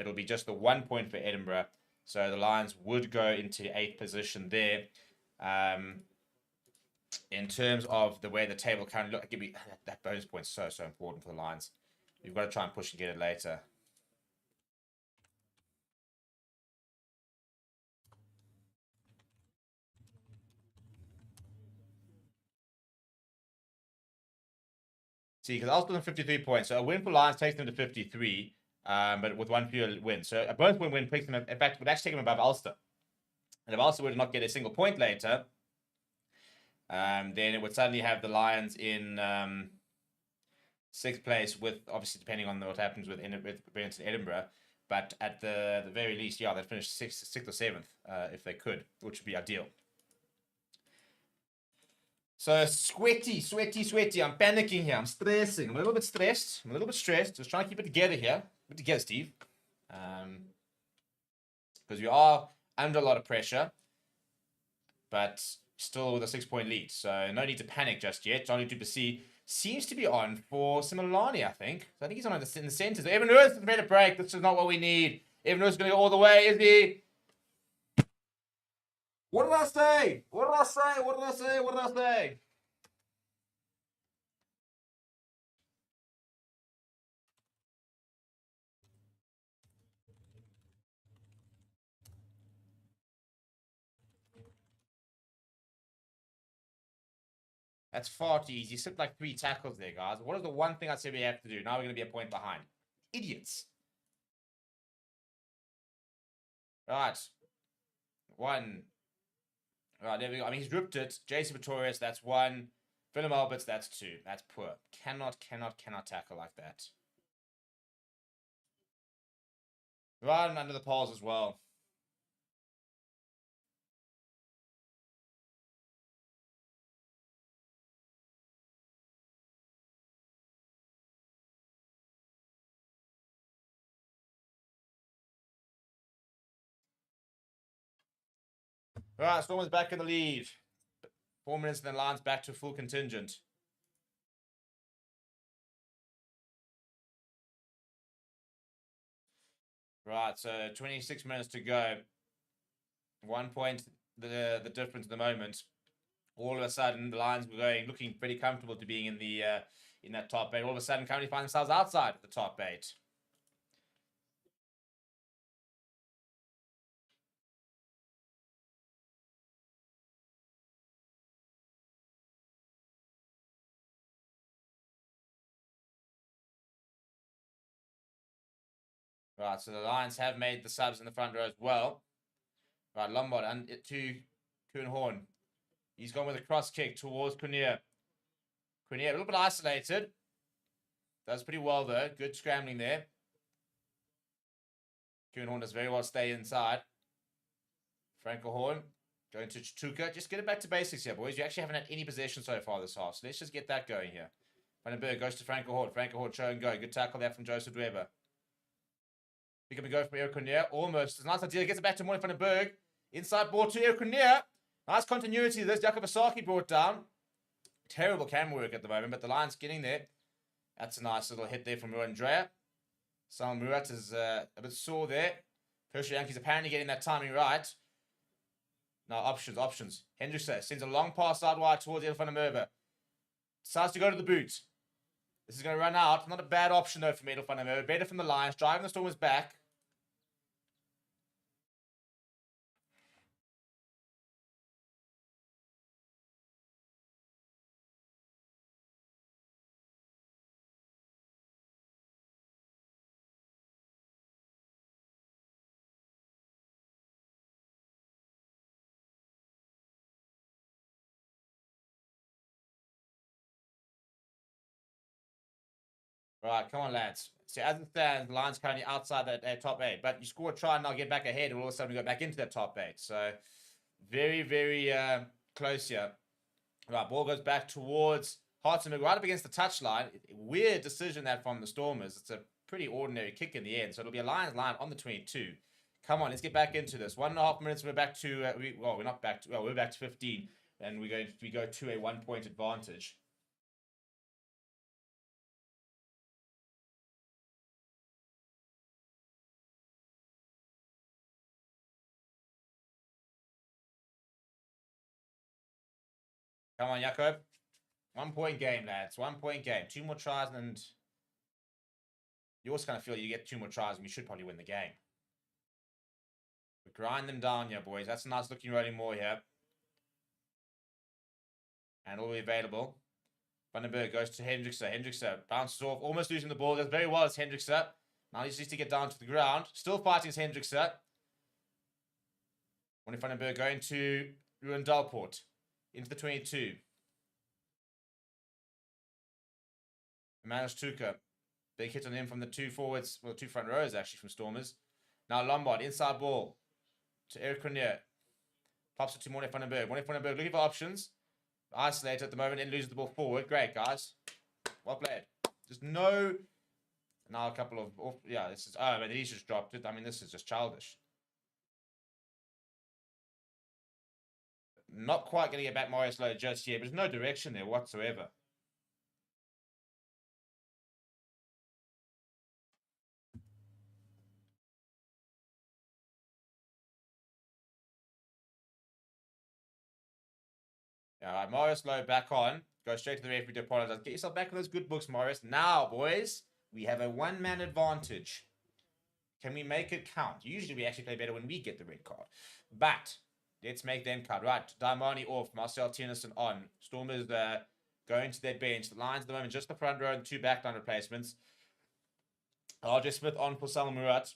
It'll be just the 1 point for Edinburgh. So the Lions would go into 8th position there. In terms of the way the table can look, give me that bonus point is so important for the Lions. We've got to try and push and get it later. See, because Ulster on 53 points. So a win for Lions takes them to 53, but with one fewer win. So a bonus win takes them, in fact, would actually take them above Ulster. And if Ulster were to not get a single point later, then it would suddenly have the Lions in 6th place, with obviously depending on what happens with Benetton Edinburgh. But at the very least, yeah, they'd finish 6th or 7th if they could, which would be ideal. So sweaty. I'm panicking here. I'm stressing. I'm a little bit stressed. Just trying to keep it together here. Keep it together, Steve. Because we are under a lot of pressure, but still with a 6-point lead. So no need to panic just yet. Johnny Duplessis seems to be on for Similani, I think. So I think he's on in the centres. Evan Lewis has made a break. This is not what we need. Evan Lewis is going to go all the way, is he? What did I say? That's far too easy. You slipped like 3 tackles there, guys. What is the one thing I said we have to do? Now we're going to be a point behind. Idiots. Right. 1. Right, there we go. I mean, he's ripped it. Jason Pretorius, that's 1. Philip Alberts, that's 2. That's poor. Cannot tackle like that. Right under the poles as well. Right, Stormers back in the lead. 4 minutes and then Lions back to full contingent. Right, so 26 minutes to go. 1 point, the difference at the moment. All of a sudden, the Lions were looking pretty comfortable to being in the in that top 8. All of a sudden, currently find themselves outside the top 8. Right, so the Lions have made the subs in the front row as well. Right, Lombard and to Kuhnhorn. He's gone with a cross kick towards Cornier. Cornier a little bit isolated. Does pretty well though. Good scrambling there. Kuhnhorn does very well stay inside. Franco Horn going to Tuka. Just get it back to basics here, boys. You actually haven't had any possession so far this half, so let's just get that going here. Vandenberg goes to Franco Horn. Franco Horn, show and go. Good tackle there from Joseph Dweber. Pick up and go from Eric Cornier. Almost. It's a nice idea. Gets it back to Moy Vandenberg. Inside ball to Eric Cornier. Nice continuity. There's Jakob Asaki brought down. Terrible camera work at the moment, but the Lions getting there. That's a nice little hit there from Andrea. Salman Murat is a bit sore there. Hershey Yankees apparently getting that timing right. Now, options. Hendrickson sends a long pass out wide towards Edel van der Merwe. Decides to go to the boot. This is going to run out. Not a bad option, though, from Edel van der Merwe. Better from the Lions. Driving the Stormers back. Right, come on, lads. See, as it stands, the Lions currently outside that top 8. But you score a try and now get back ahead, and all of a sudden we go back into that top 8. So, very, very close here. Right, ball goes back towards Hartzenberg, right up against the touchline. Weird decision that from the Stormers. It's a pretty ordinary kick in the end. So, it'll be a Lions line on the 22. Come on, let's get back into this. 1.5 minutes, we're back to... we're not back to... Well, we're back to 15. And we go to a 1-point advantage. Come on, Jakob. 1-point game, lads. 1-point game. 2 more tries and... You also kind of feel you get 2 more tries and we should probably win the game. We grind them down here, boys. That's a nice looking rolling more here. And all be available. Vandenberg goes to Hendrickson. Hendrickson bounces off, almost losing the ball. Does very well as Hendrickson. Now he just needs to get down to the ground. Still fighting as Hendrickson. Ronnie Vandenberg going to Ruan Dalport. Into the 22. Emmanuel Tuka. Big hit on him from the 2 forwards. Well, 2 front rows actually from Stormers. Now Lombard. Inside ball. To Eric Cornier. Pops it to Morne Vandenberg. Morne Vandenberg looking for options. Isolated at the moment and loses the ball forward. Great, guys. Well played. Just no... Now a couple of... Yeah, this is... Oh, but he's just dropped it. I mean, this is just childish. Not quite going to get back Marius Lowe just yet, but there's no direction there whatsoever. All right, Marius Lowe back on. Go straight to the referee to apologize. Get yourself back in those good books, Marius. Now, boys, we have a 1-man advantage. Can we make it count? Usually we actually play better when we get the red card. But... let's make them cut. Right, Daimani off. Marcel Tennyson on. Stormers going to their bench. The Lions at the moment, just the front row and 2 backline replacements. RJ Smith on for Salman Murat.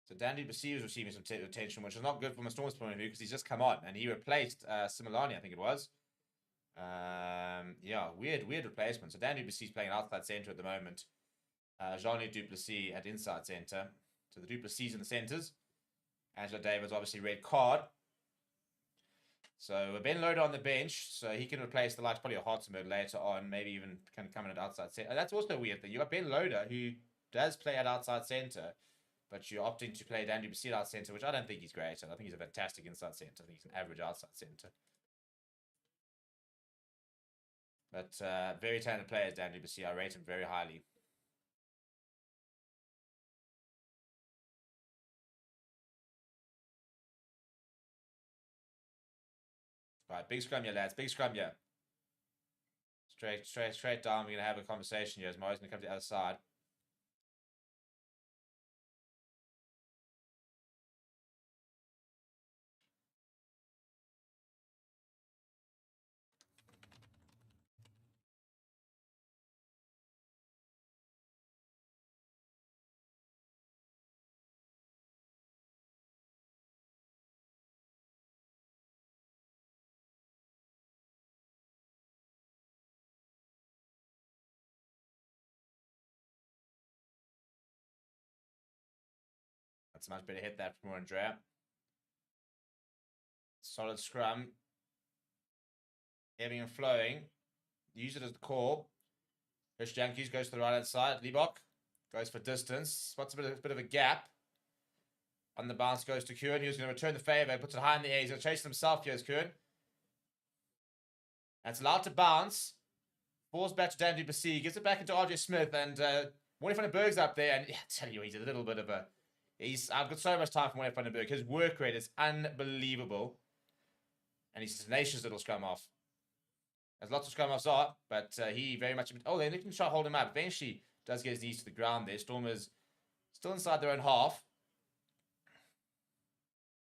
So Dan du Plessis was receiving some attention, which is not good from a Storm's point of view because he's just come on and he replaced Similani, I think it was. Yeah, weird replacement. So Dan du Plessis playing outside centre at the moment. Jean-Luc du Plessis at inside centre. So the du Plessis in the centres. Angela Davis obviously red card. So Ben Loader on the bench, so he can replace the likes probably a Hartzenberg later on, maybe even can come in at outside centre. That's also a weird thing. You got Ben Loader who does play at outside centre, but you're opting to play Dan du Plessis at centre, which I don't think he's great. I think he's a fantastic inside centre. I think he's an average outside centre. But very talented player, Dan du Plessis. I rate him very highly. Right, big scrum here, lads. Big scrum here. Straight down. We're going to have a conversation here as Murray's going to come to the other side. That's a much better hit that from Andrea. Solid scrum. Ebbing and flowing. Use it as the call. Fish Yankees goes to the right hand side. Liebach goes for distance. Spots a bit of a gap. On the bounce goes to Currie. He was going to return the favour. Puts it high in the air. He's going to chase himself here as Currie. And it's allowed to bounce. Falls back to Dan du Plessis. Gives it back into RJ Smith. And Morty van den Berg's up there. And yeah, I tell you, he's a little bit of a... I've got so much time for Morty van den Berg. His work rate is unbelievable. And he's a tenacious little scrum off. As lots of scrum offs are, but he very much... Oh, they can try to hold him up. Eventually does get his knees to the ground there. Stormers still inside their own half.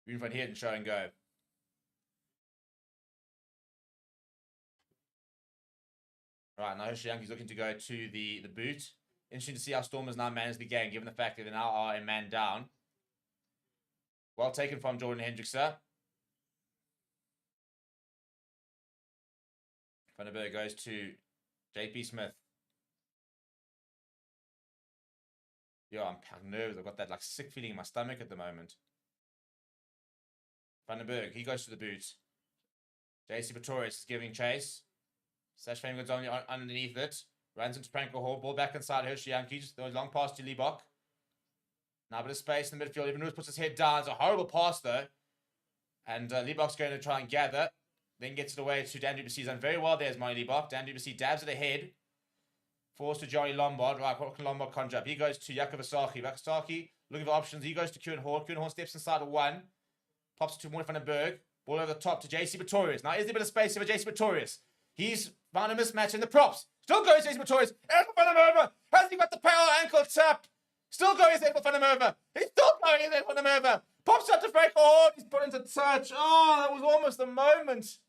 Room front here and show and go. Right, now Yankees looking to go to the boot. Interesting to see how Stormers now manage the game, given the fact that they now are a man down. Well taken from Jordan Hendrickson. Vandenberg goes to JP Smith. Yo, I'm nervous. I've got that like sick feeling in my stomach at the moment. Vandenberg, he goes to the boot. JC Pretorius is giving chase. Sash Fame goes only underneath it. Runs into Franco Hall. Ball back inside Yankees. Those long pass to Liebach. Now a bit of space in the midfield. Even Lewis puts his head down. It's a horrible pass though. And Liebach's going to try and gather. Then gets it away to Dan du Plessis. Done very well there as Monty Liebach. Dan du Plessis dabs it ahead. Forced to Johnny Lombard. Right, what can Lombard conjure up? He goes to Vasaki. Vasaki looking for options. He goes to Kuhn Horn. Kuhn Horn steps inside the one. Pops it to Morty van den Berg. Ball over the top to JC Pretorius. Now is there a bit of space here for JC Pretorius? He's found a mismatch in the props. Still goes JC Pretorius. April van der Merwe. Has he got the power ankle tap? Still going is April van der Merwe. He's still going is April van der Merwe. Pops up to Franco Horn. He's put into touch. Oh, that was almost the moment.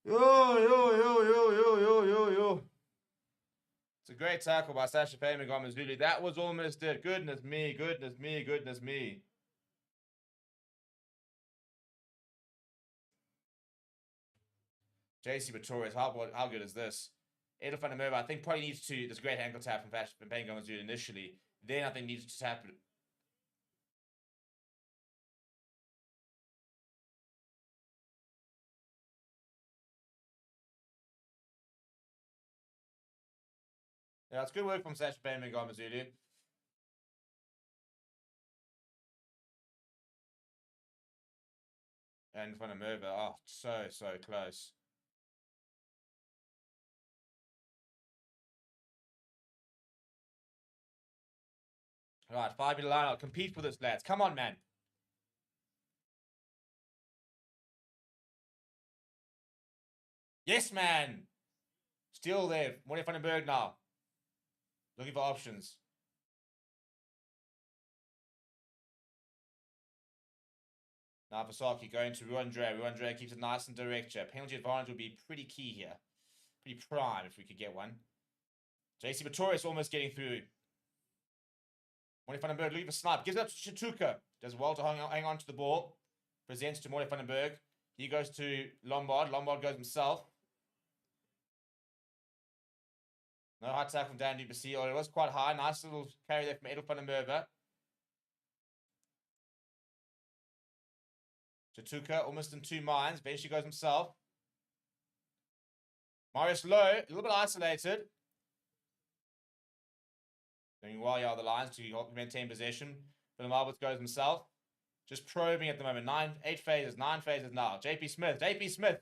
Yo. It's a great tackle by Sasha Payman Gomez-Lulu. That was almost it. Goodness me. JC Pretorius, how good is this? Edel van der Merwe, I think probably needs to... There's a great ankle tap from Payman Gomez-Lulu initially. Then I think needs to tap it. Yeah, it's good work from Sasha Payman Gomez-Lulu. And van der Merwe, oh, so close. All right, 5-meter line. I'll compete for this, lads. Come on, man. Yes, man. Still there. Morty van den Berg now. Looking for options. Now Vasaki going to Ruandre. Ruandre keeps it nice and direct here. Penalty advantage would be pretty key here. Pretty prime if we could get one. JC Pretorius almost getting through. Morley Vandenberg looking for snipe. Gives it up to Chituka. Does well to hang on to the ball. Presents to Morley Vandenberg. He goes to Lombard. Lombard goes himself. No high tackle from Dan Duplessis. Oh, it was quite high. Nice little carry there from Edel Vandenberg. Chituka almost in 2 minds. Eventually goes himself. Marius Lowe, a little bit isolated. Doing well, yeah, the Lions to maintain possession. Philip Albert goes himself. Just probing at the moment. 9 phases now. JP Smith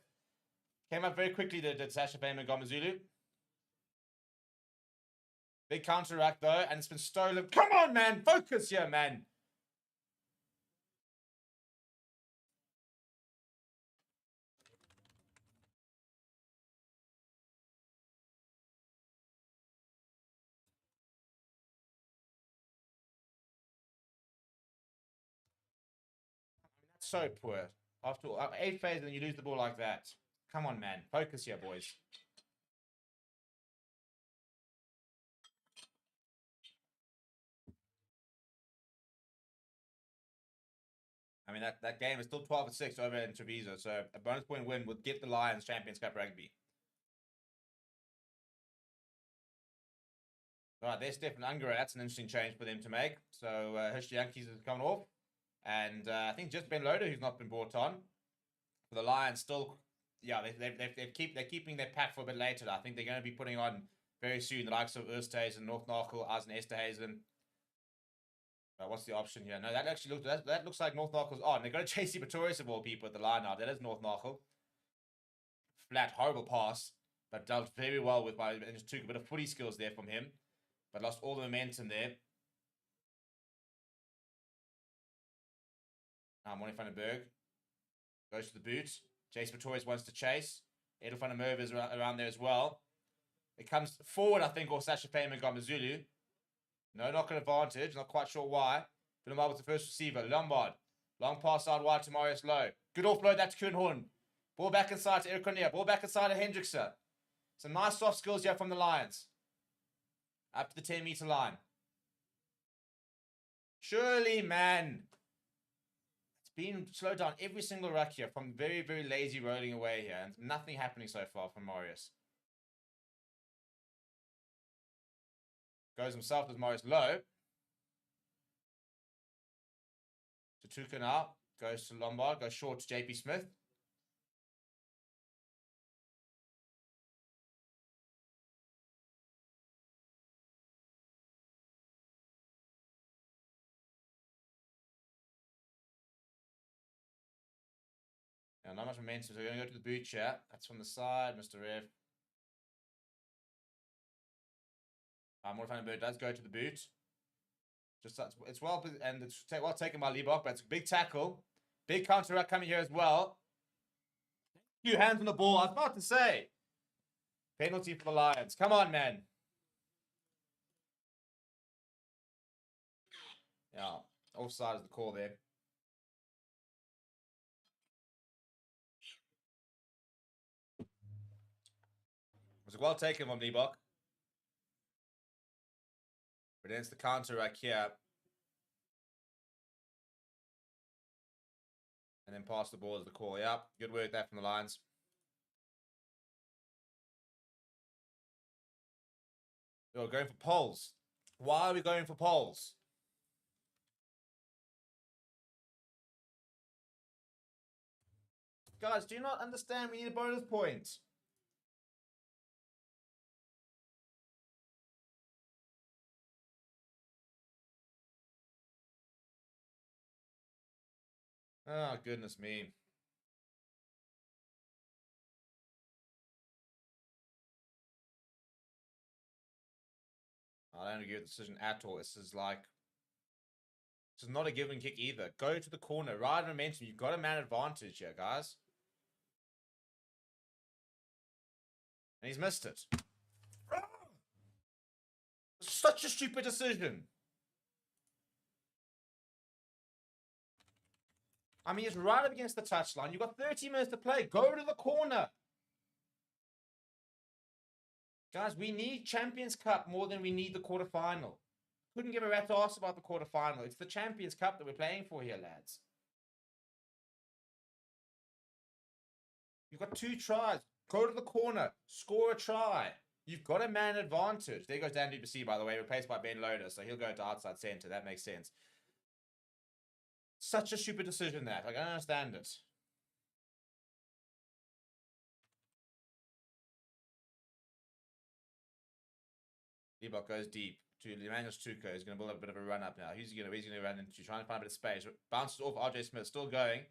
came up very quickly to Sasha Payman Gomazulu. Big counteract though, and it's been stolen. Come on, man! Focus here, man! That's so poor. After 8 phases and you lose the ball like that. Come on, man. Focus here, boys. I mean, that game is still 12-6 over in Treviso, so a bonus point win would get the Lions Champions Cup Rugby. All right, there's Stefan Ungara. That's an interesting change for them to make. So Hirsch Yankees has gone off. And I think just Ben Loader, who's not been brought on. For the Lions, still, yeah, they're keeping their pack for a bit later. I think they're going to be putting on very soon the likes of Oosthuizen, North Narkel, Eisen Esterhazen. What's the option here? No, that actually looks like North Narkel's on. They've got a JC Pretorius of all people at the line now. That is North Narkel. Flat, horrible pass, but dealt very well with and just took a bit of footy skills there from him, but lost all the momentum there. Morley Vandenberg goes to the boot. JC Pretorius wants to chase. Edel Vandenberg is around there as well. It comes forward, I think, or Sasha Payman Gomazulu. No knock-on advantage. Not quite sure why. Villemar with the first receiver. Lombard. Long pass out wide to Marius Lowe. Good offload that to Koen Horn. Ball back inside to Eric Cornea. Ball back inside to Hendrickson. Some nice soft skills here from the Lions. Up to the 10-meter line. Surely, man. It's been slowed down every single ruck here from very, very lazy rolling away here. And nothing happening so far from Marius. Goes himself with Marius Lowe. To Tuka now. Goes to Lombard. Goes short to JP Smith. Now, not much momentum, so we're going to go to the boot chat. That's from the side, Mr. Rev. Morley Vandenberg does go to the boot. It's well, and it's well taken by Liebach, but it's a big tackle. Big counter ruck coming here as well. Few hands on the ball. I was about to say. Penalty for the Lions. Come on, man. Yeah, offside is the call there. It was well taken from Liebach. But then it's the counter rack here. And then pass the ball as the call. Yeah, good work there from the Lions. We're going for polls. Why are we going for polls? Guys, do you not understand we need a bonus point? Oh, goodness me. I don't agree with the decision at all. This is not a given kick either. Go to the corner. Ride momentum. You've got a man advantage here, guys. And he's missed it. Such a stupid decision. I mean, it's right up against the touchline. You've got 30 minutes to play. Go to the corner. Guys, we need Champions Cup more than we need the quarterfinal. Couldn't give a rat's ass about the quarterfinal. It's the Champions Cup that we're playing for here, lads. You've got 2 tries. Go to the corner. Score a try. You've got a man advantage. There goes Dan Duplessis, by the way, replaced by Ben Loader. So he'll go to outside centre. That makes sense. Such a stupid decision that. Like, I don't understand it. Ebok goes deep to Emmanuel Stuco. He's going to build up a bit of a run up now. Who's he going to run into? Trying to find a bit of space. Bounces off RJ Smith. Still going.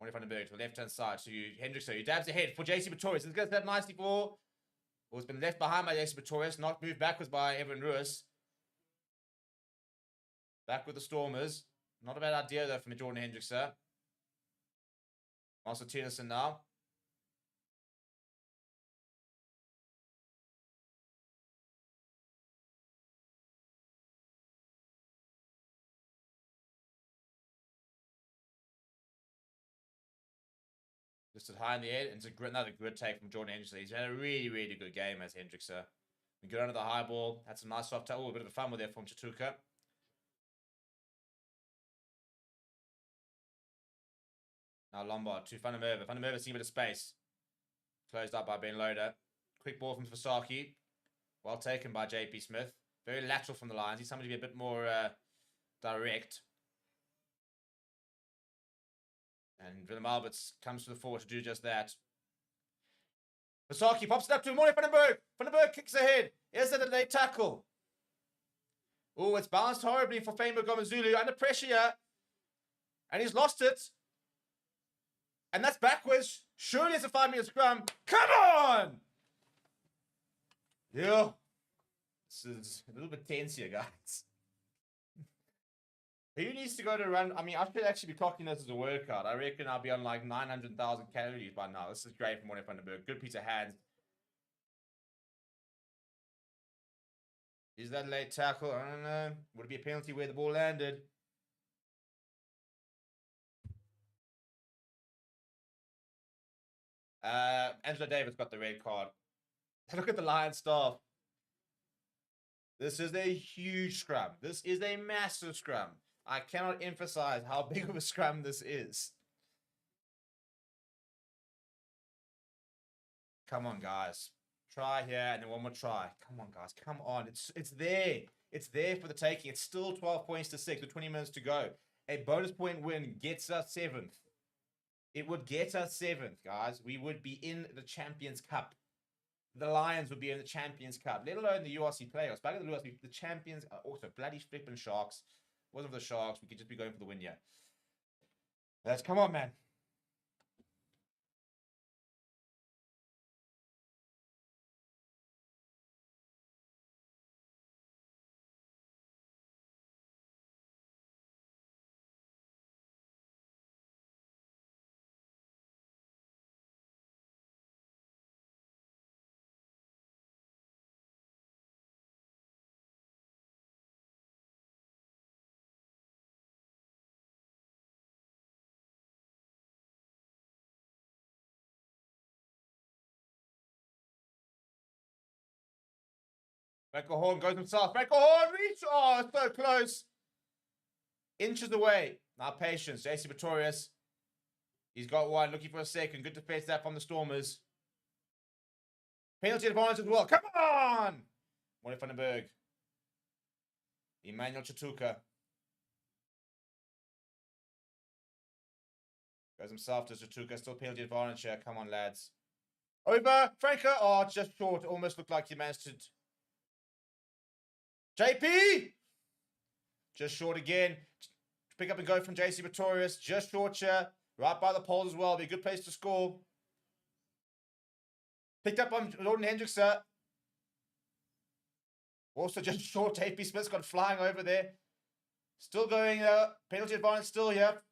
Vandenberg to the left-hand side to Hendrickson, who dabs ahead for JC Pretorius. This goes that nicely for... Well, it's been left behind by JC Pretorius, not moved backwards by Evan Ruiz. Back with the Stormers. Not a bad idea, though, from Jordan Hendrickson. Also Tillison now. Listed high in the air. It's another good take from Jordan Hendrickson. He's had a really, really good game as Hendrickson. We get under the high ball. Had some nice soft tackle. A bit of a fumble there from Chatuka. Now Lombard to Vandenberg. Vandenberg seeing a bit of space. Closed up by Ben Loader. Quick ball from Fasaki. Well taken by JP Smith. Very lateral from the Lions. He's somebody to be a bit more direct. And Willem Alberts comes to the fore to do just that. Fasaki pops it up to Morning Vandenberg. Vandenberg kicks ahead. Here's a late tackle. Oh, it's bounced horribly for Famo Gomezulu. Under pressure here. And he's lost it. And that's backwards. Surely it's a 5-minute scrum. Come on! Yeah. This is a little bit tense here, guys. Who needs to go to run? I mean, I should actually be clocking this as a workout. I reckon I'll be on like 900,000 calories by now. This is great from Morning Vandenberg. Good piece of hands. Is that a late tackle? I don't know. Would it be a penalty where the ball landed? Angela Davis got the red card. Look at the Lions staff. This is a huge scrum. This is a massive scrum. I cannot emphasize how big of a scrum this is. Come on, guys. Try here and then one more try. Come on, guys. Come on. It's there. It's there for the taking. It's still 12 points to 6 with 20 minutes to go. A bonus point win gets us 7th. It would get us 7th, guys. We would be in the Champions Cup. The Lions would be in the Champions Cup, let alone the URC playoffs. Back in the URC, the champions are also bloody flipping Sharks. Wasn't for the Sharks, we could just be going for the win here. Let's come on, man. Michael Horn goes himself. Michael Horn reach. Oh, so close. Inches away. Now patience. JC Pretorius. He's got one. Looking for a second. Good defense that from the Stormers. Penalty advantage as well. Come on! Morning Vandenberg. Emmanuel Chatuka. Goes himself to Chatuka. Still penalty advantage here. Come on, lads. Over. Franco. Oh, just short. Almost looked like he managed to... JP! Just short again. Pick up and go from JC Pretorius. Just short here. Right by the poles as well. Be a good place to score. Picked up on Jordan Hendrickson. Also just short. JP Smith's got flying over there. Still going. Penalty advantage still here.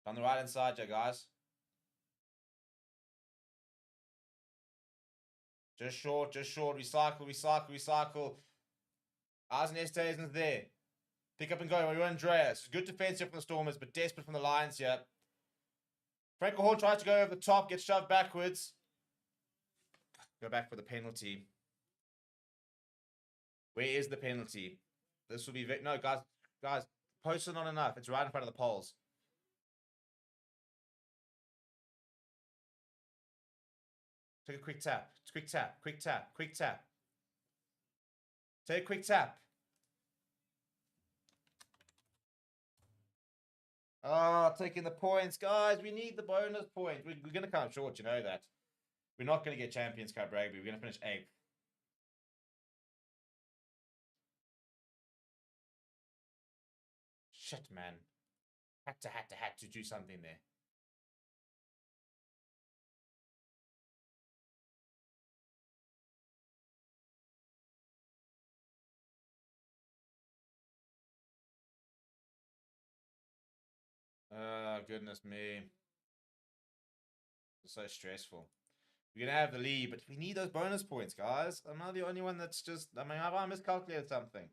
On the right hand side here, guys. Just short, just short. Recycle, recycle, recycle. Arsenal isn't there. Pick up and go. We're Andreas. Good defense here from the Stormers, but desperate from the Lions here. Franco Hall tries to go over the top, gets shoved backwards. Go back for the penalty. Where is the penalty? This will be... No, guys, posts are not enough. It's right in front of the poles. Take a quick tap. Quick tap. Quick tap. Quick tap. Take a quick tap. Oh, taking the points. Guys, we need the bonus points. We're going to come short, you know that. We're not going to get Champions Cup Rugby. We're going to finish 8th. Shit, man. Had to do something there. Oh, goodness me. It's so stressful. We're going to have the lead, but we need those bonus points, guys. I'm not the only one that's just... I mean, have I miscalculated something?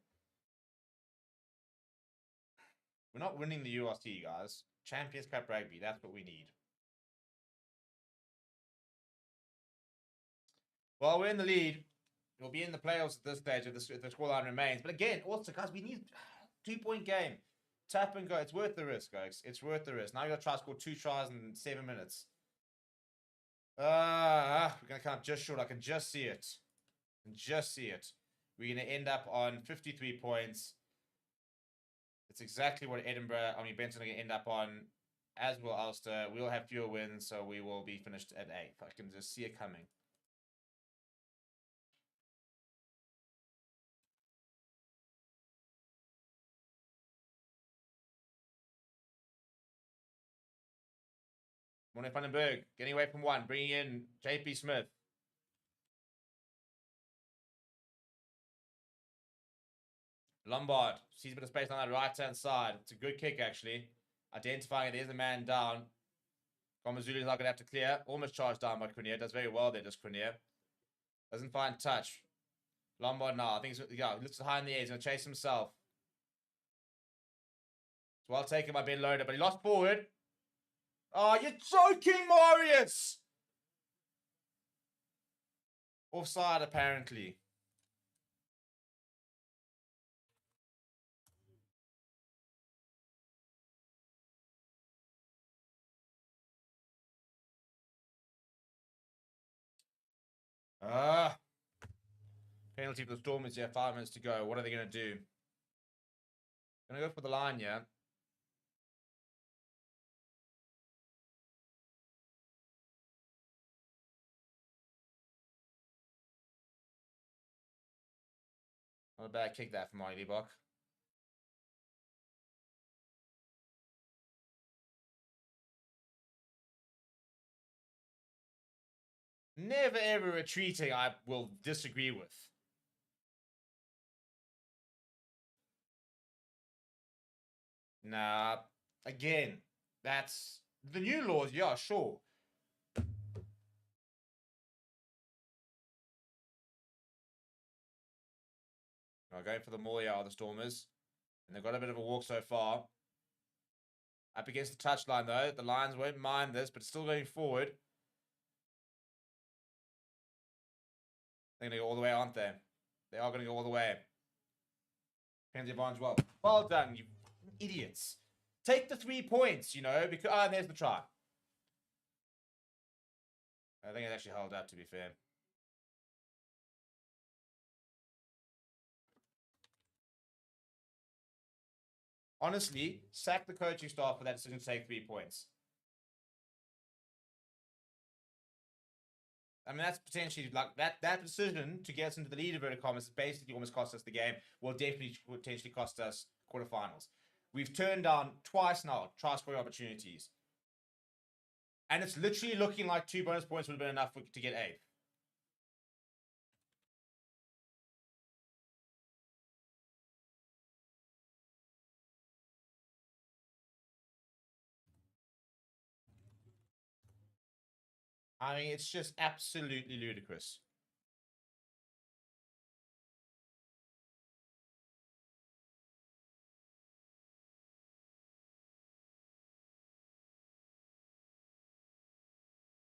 We're not winning the URC, guys. Champions Cup Rugby, that's what we need. Well, we're in the lead. We'll be in the playoffs at this stage if the scoreline remains. But again, also, guys, we need 2-point game. Tap and go. It's worth the risk, guys. It's worth the risk. Now you got to try to score 2 tries in 7 minutes. We're going to come up just short. I can just see it. We're going to end up on 53 points. It's exactly what Benton are going to end up on, as will Ulster. We'll have fewer wins, so we will be finished at 8th. I can just see it coming. Morning, Vandenberg. Getting away from 1. Bringing in JP Smith. Lombard sees a bit of space on that right-hand side. It's a good kick, actually. Identifying it. There's a man down. Komazulu's not going to have to clear. Almost charged down by Quinier. Does very well there, does Quinier. Doesn't find touch. Lombard now. I think he looks high in the air. He's going to chase himself. It's well taken by Ben Loader, but he lost forward. Oh, you're joking, Marius! Offside, apparently. Penalty for the Stormers here. 5 minutes to go. What are they going to do? Going to go for the line, yeah. Not a bad kick that from Marty Liebach. Never ever retreating, I will disagree with. Nah, again, that's the new laws, yeah, sure. Going for the maul here are the Stormers. And they've got a bit of a walk so far. Up against the touchline, though. The Lions won't mind this, but still going forward. They're going to go all the way, aren't they? They are going to go all the way. Penalty advantage, well done, you idiots. Take the 3 points, you know, because... and there's the try. I think it actually held up, to be fair. Honestly, sack the coaching staff for that decision to take 3 points. I mean, that's potentially like that decision to get us into the lead, inverted commas, basically almost cost us the game. Will definitely potentially cost us quarterfinals. We've turned down twice now try scoring opportunities, and it's literally looking like 2 bonus points would have been enough to get 8th. I mean, it's just absolutely ludicrous.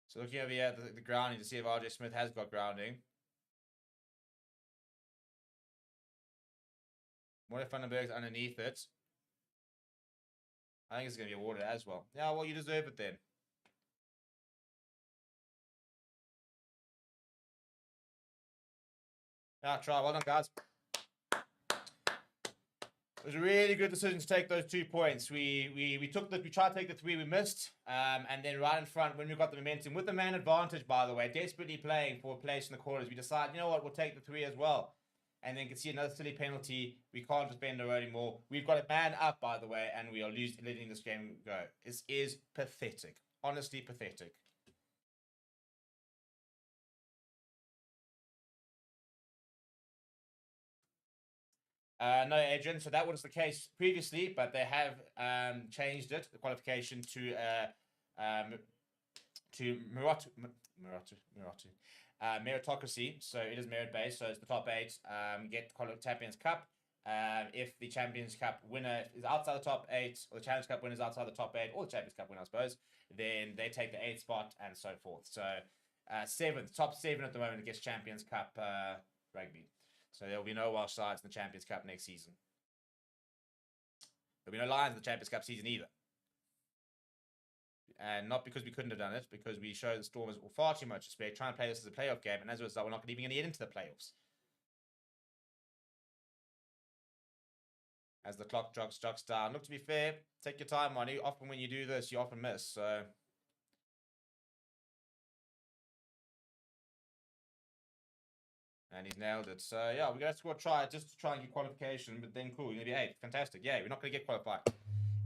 So looking over here at the grounding to see if RJ Smith has got grounding. BITDEFENDER's underneath it. I think it's going to be awarded as well. Yeah, well, you deserve it then. Yeah, try. Well done, guys. It was a really good decision to take those 2 points. We tried to take the 3 we missed, and then right in front when we got the momentum with the man advantage, by the way, desperately playing for a place in the quarters, we decided, you know what, we'll take the 3 as well. And then you can see another silly penalty. We can't just bend the road anymore. We've got a man up, by the way, and we are letting this game go. This is pathetic. Honestly, pathetic. No, Adrian. So that was the case previously, but they have changed it, the qualification to meritocracy. So it is merit based. So it's the top 8 get Champions Cup. If the Champions Cup winner is outside the top 8, or the Challenge Cup winner is outside the top 8, or the Champions Cup winner, I suppose, then they take the 8th spot and so forth. So 7th, top 7 at the moment gets Champions Cup rugby. So there will be no Welsh sides in the Champions Cup next season. There will be no Lions in the Champions Cup season either. And not because we couldn't have done it, because we showed the Stormers far too much respect, trying to play this as a playoff game, and as a result, we're not even going to get into the playoffs. As the clock jogs down. Look, to be fair, take your time on it. Often when you do this, you often miss. So and he's nailed it. So yeah, we're going to try just to try and get qualification, but then cool, you're going to be 8th. Fantastic. Yeah, we're not going to get qualified.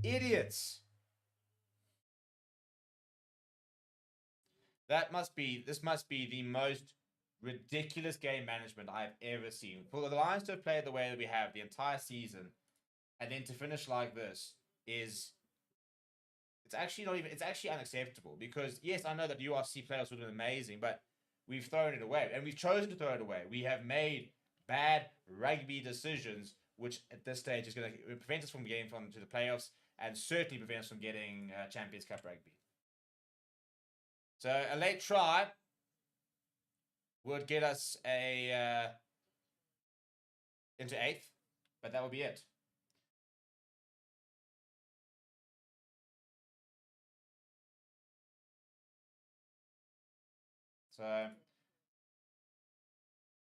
Idiots. This must be the most ridiculous game management I've ever seen. For the Lions to have played the way that we have the entire season, and then to finish like this it's actually unacceptable. Because yes, I know that URC players would have been amazing, but we've thrown it away, and we've chosen to throw it away. We have made bad rugby decisions, which at this stage is going to prevent us from getting to the playoffs, and certainly prevent us from getting Champions Cup rugby. So a late try would get us into 8th, but that would be it. So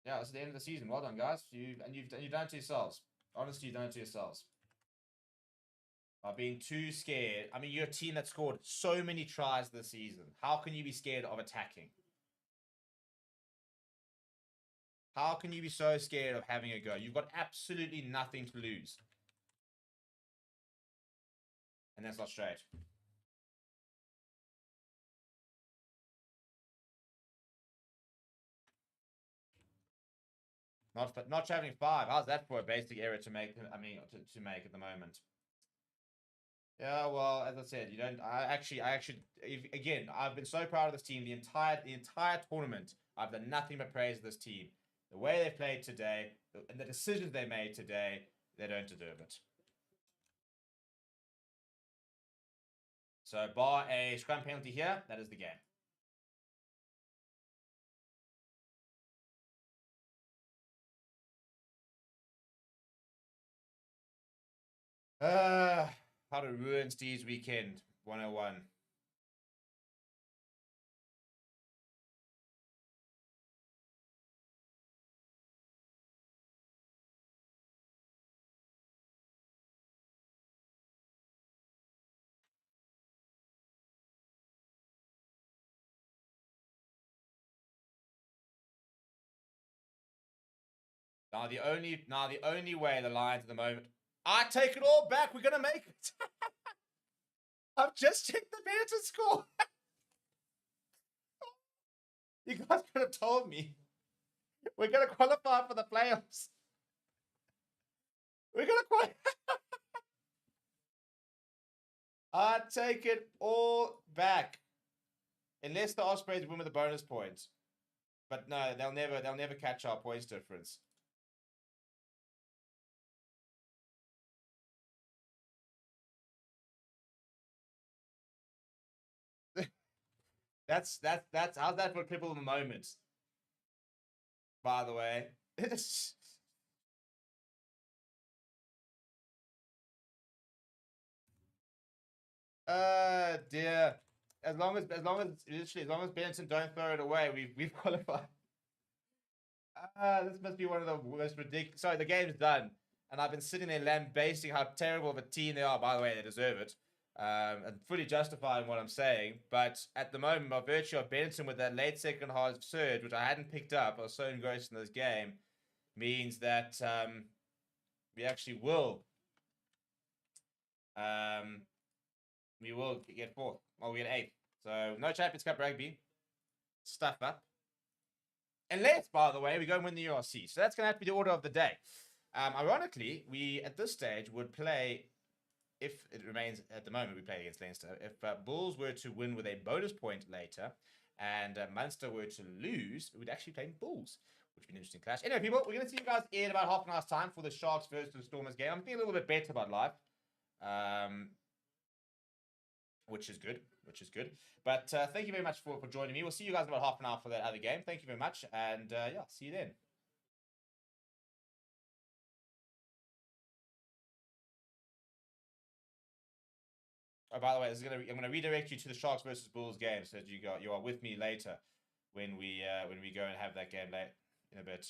yeah, it's the end of the season. Well done, guys. You've done it to yourselves. Honestly, you've done it to yourselves. By being too scared. I mean, you're a team that scored so many tries this season. How can you be scared of attacking? How can you be so scared of having a go? You've got absolutely nothing to lose. And that's not straight. Not traveling 5. How's that for a basic error to make? I mean, to make at the moment. Yeah, well, as I said, you don't. Again, I've been so proud of this team the entire tournament. I've done nothing but praise this team. The way they played today, and the decisions they made today, they don't deserve it. So, bar a scrum penalty here, that is the game. How to ruin Steve's weekend, 101. Now the only way the Lions at the moment, I take it all back. We're gonna make it. I've just checked the Meta score. You guys could have told me. We're gonna qualify for the playoffs. We're gonna qualify. I take it all back. Unless the Ospreys win with a bonus point. But no, they'll never catch our points difference. That's how's that for people in the moment. By the way. Dear. As long as Benetton don't throw it away, we've qualified. This must be one of the most ridiculous. Sorry, the game's done, and I've been sitting there lambasting how terrible of a team they are. By the way, they deserve it, and fully justifying what I'm saying. But at the moment, by virtue of Benetton with that late second half surge, which I hadn't picked up, I was so engrossed in this game, means that we actually will. We will get fourth. Well, we get eighth. So no Champions Cup rugby. Stuff up. Unless, by the way, we go and win the URC. So that's going to have to be the order of the day. Ironically, we, at this stage, would play, if it remains at the moment, we play against Leinster. If Bulls were to win with a bonus point later and Munster were to lose, we would actually play Bulls, which would be an interesting clash. Anyway, people, we're going to see you guys in about half an hour's time for the Sharks versus the Stormers game. I'm feeling a little bit better about life. Which is good. But thank you very much for joining me. We'll see you guys in about half an hour for that other game. Thank you very much. And yeah, see you then. Oh, by the way, I'm going to redirect you to the Sharks versus Bulls game so that you are with me later when we go and have that game in a bit.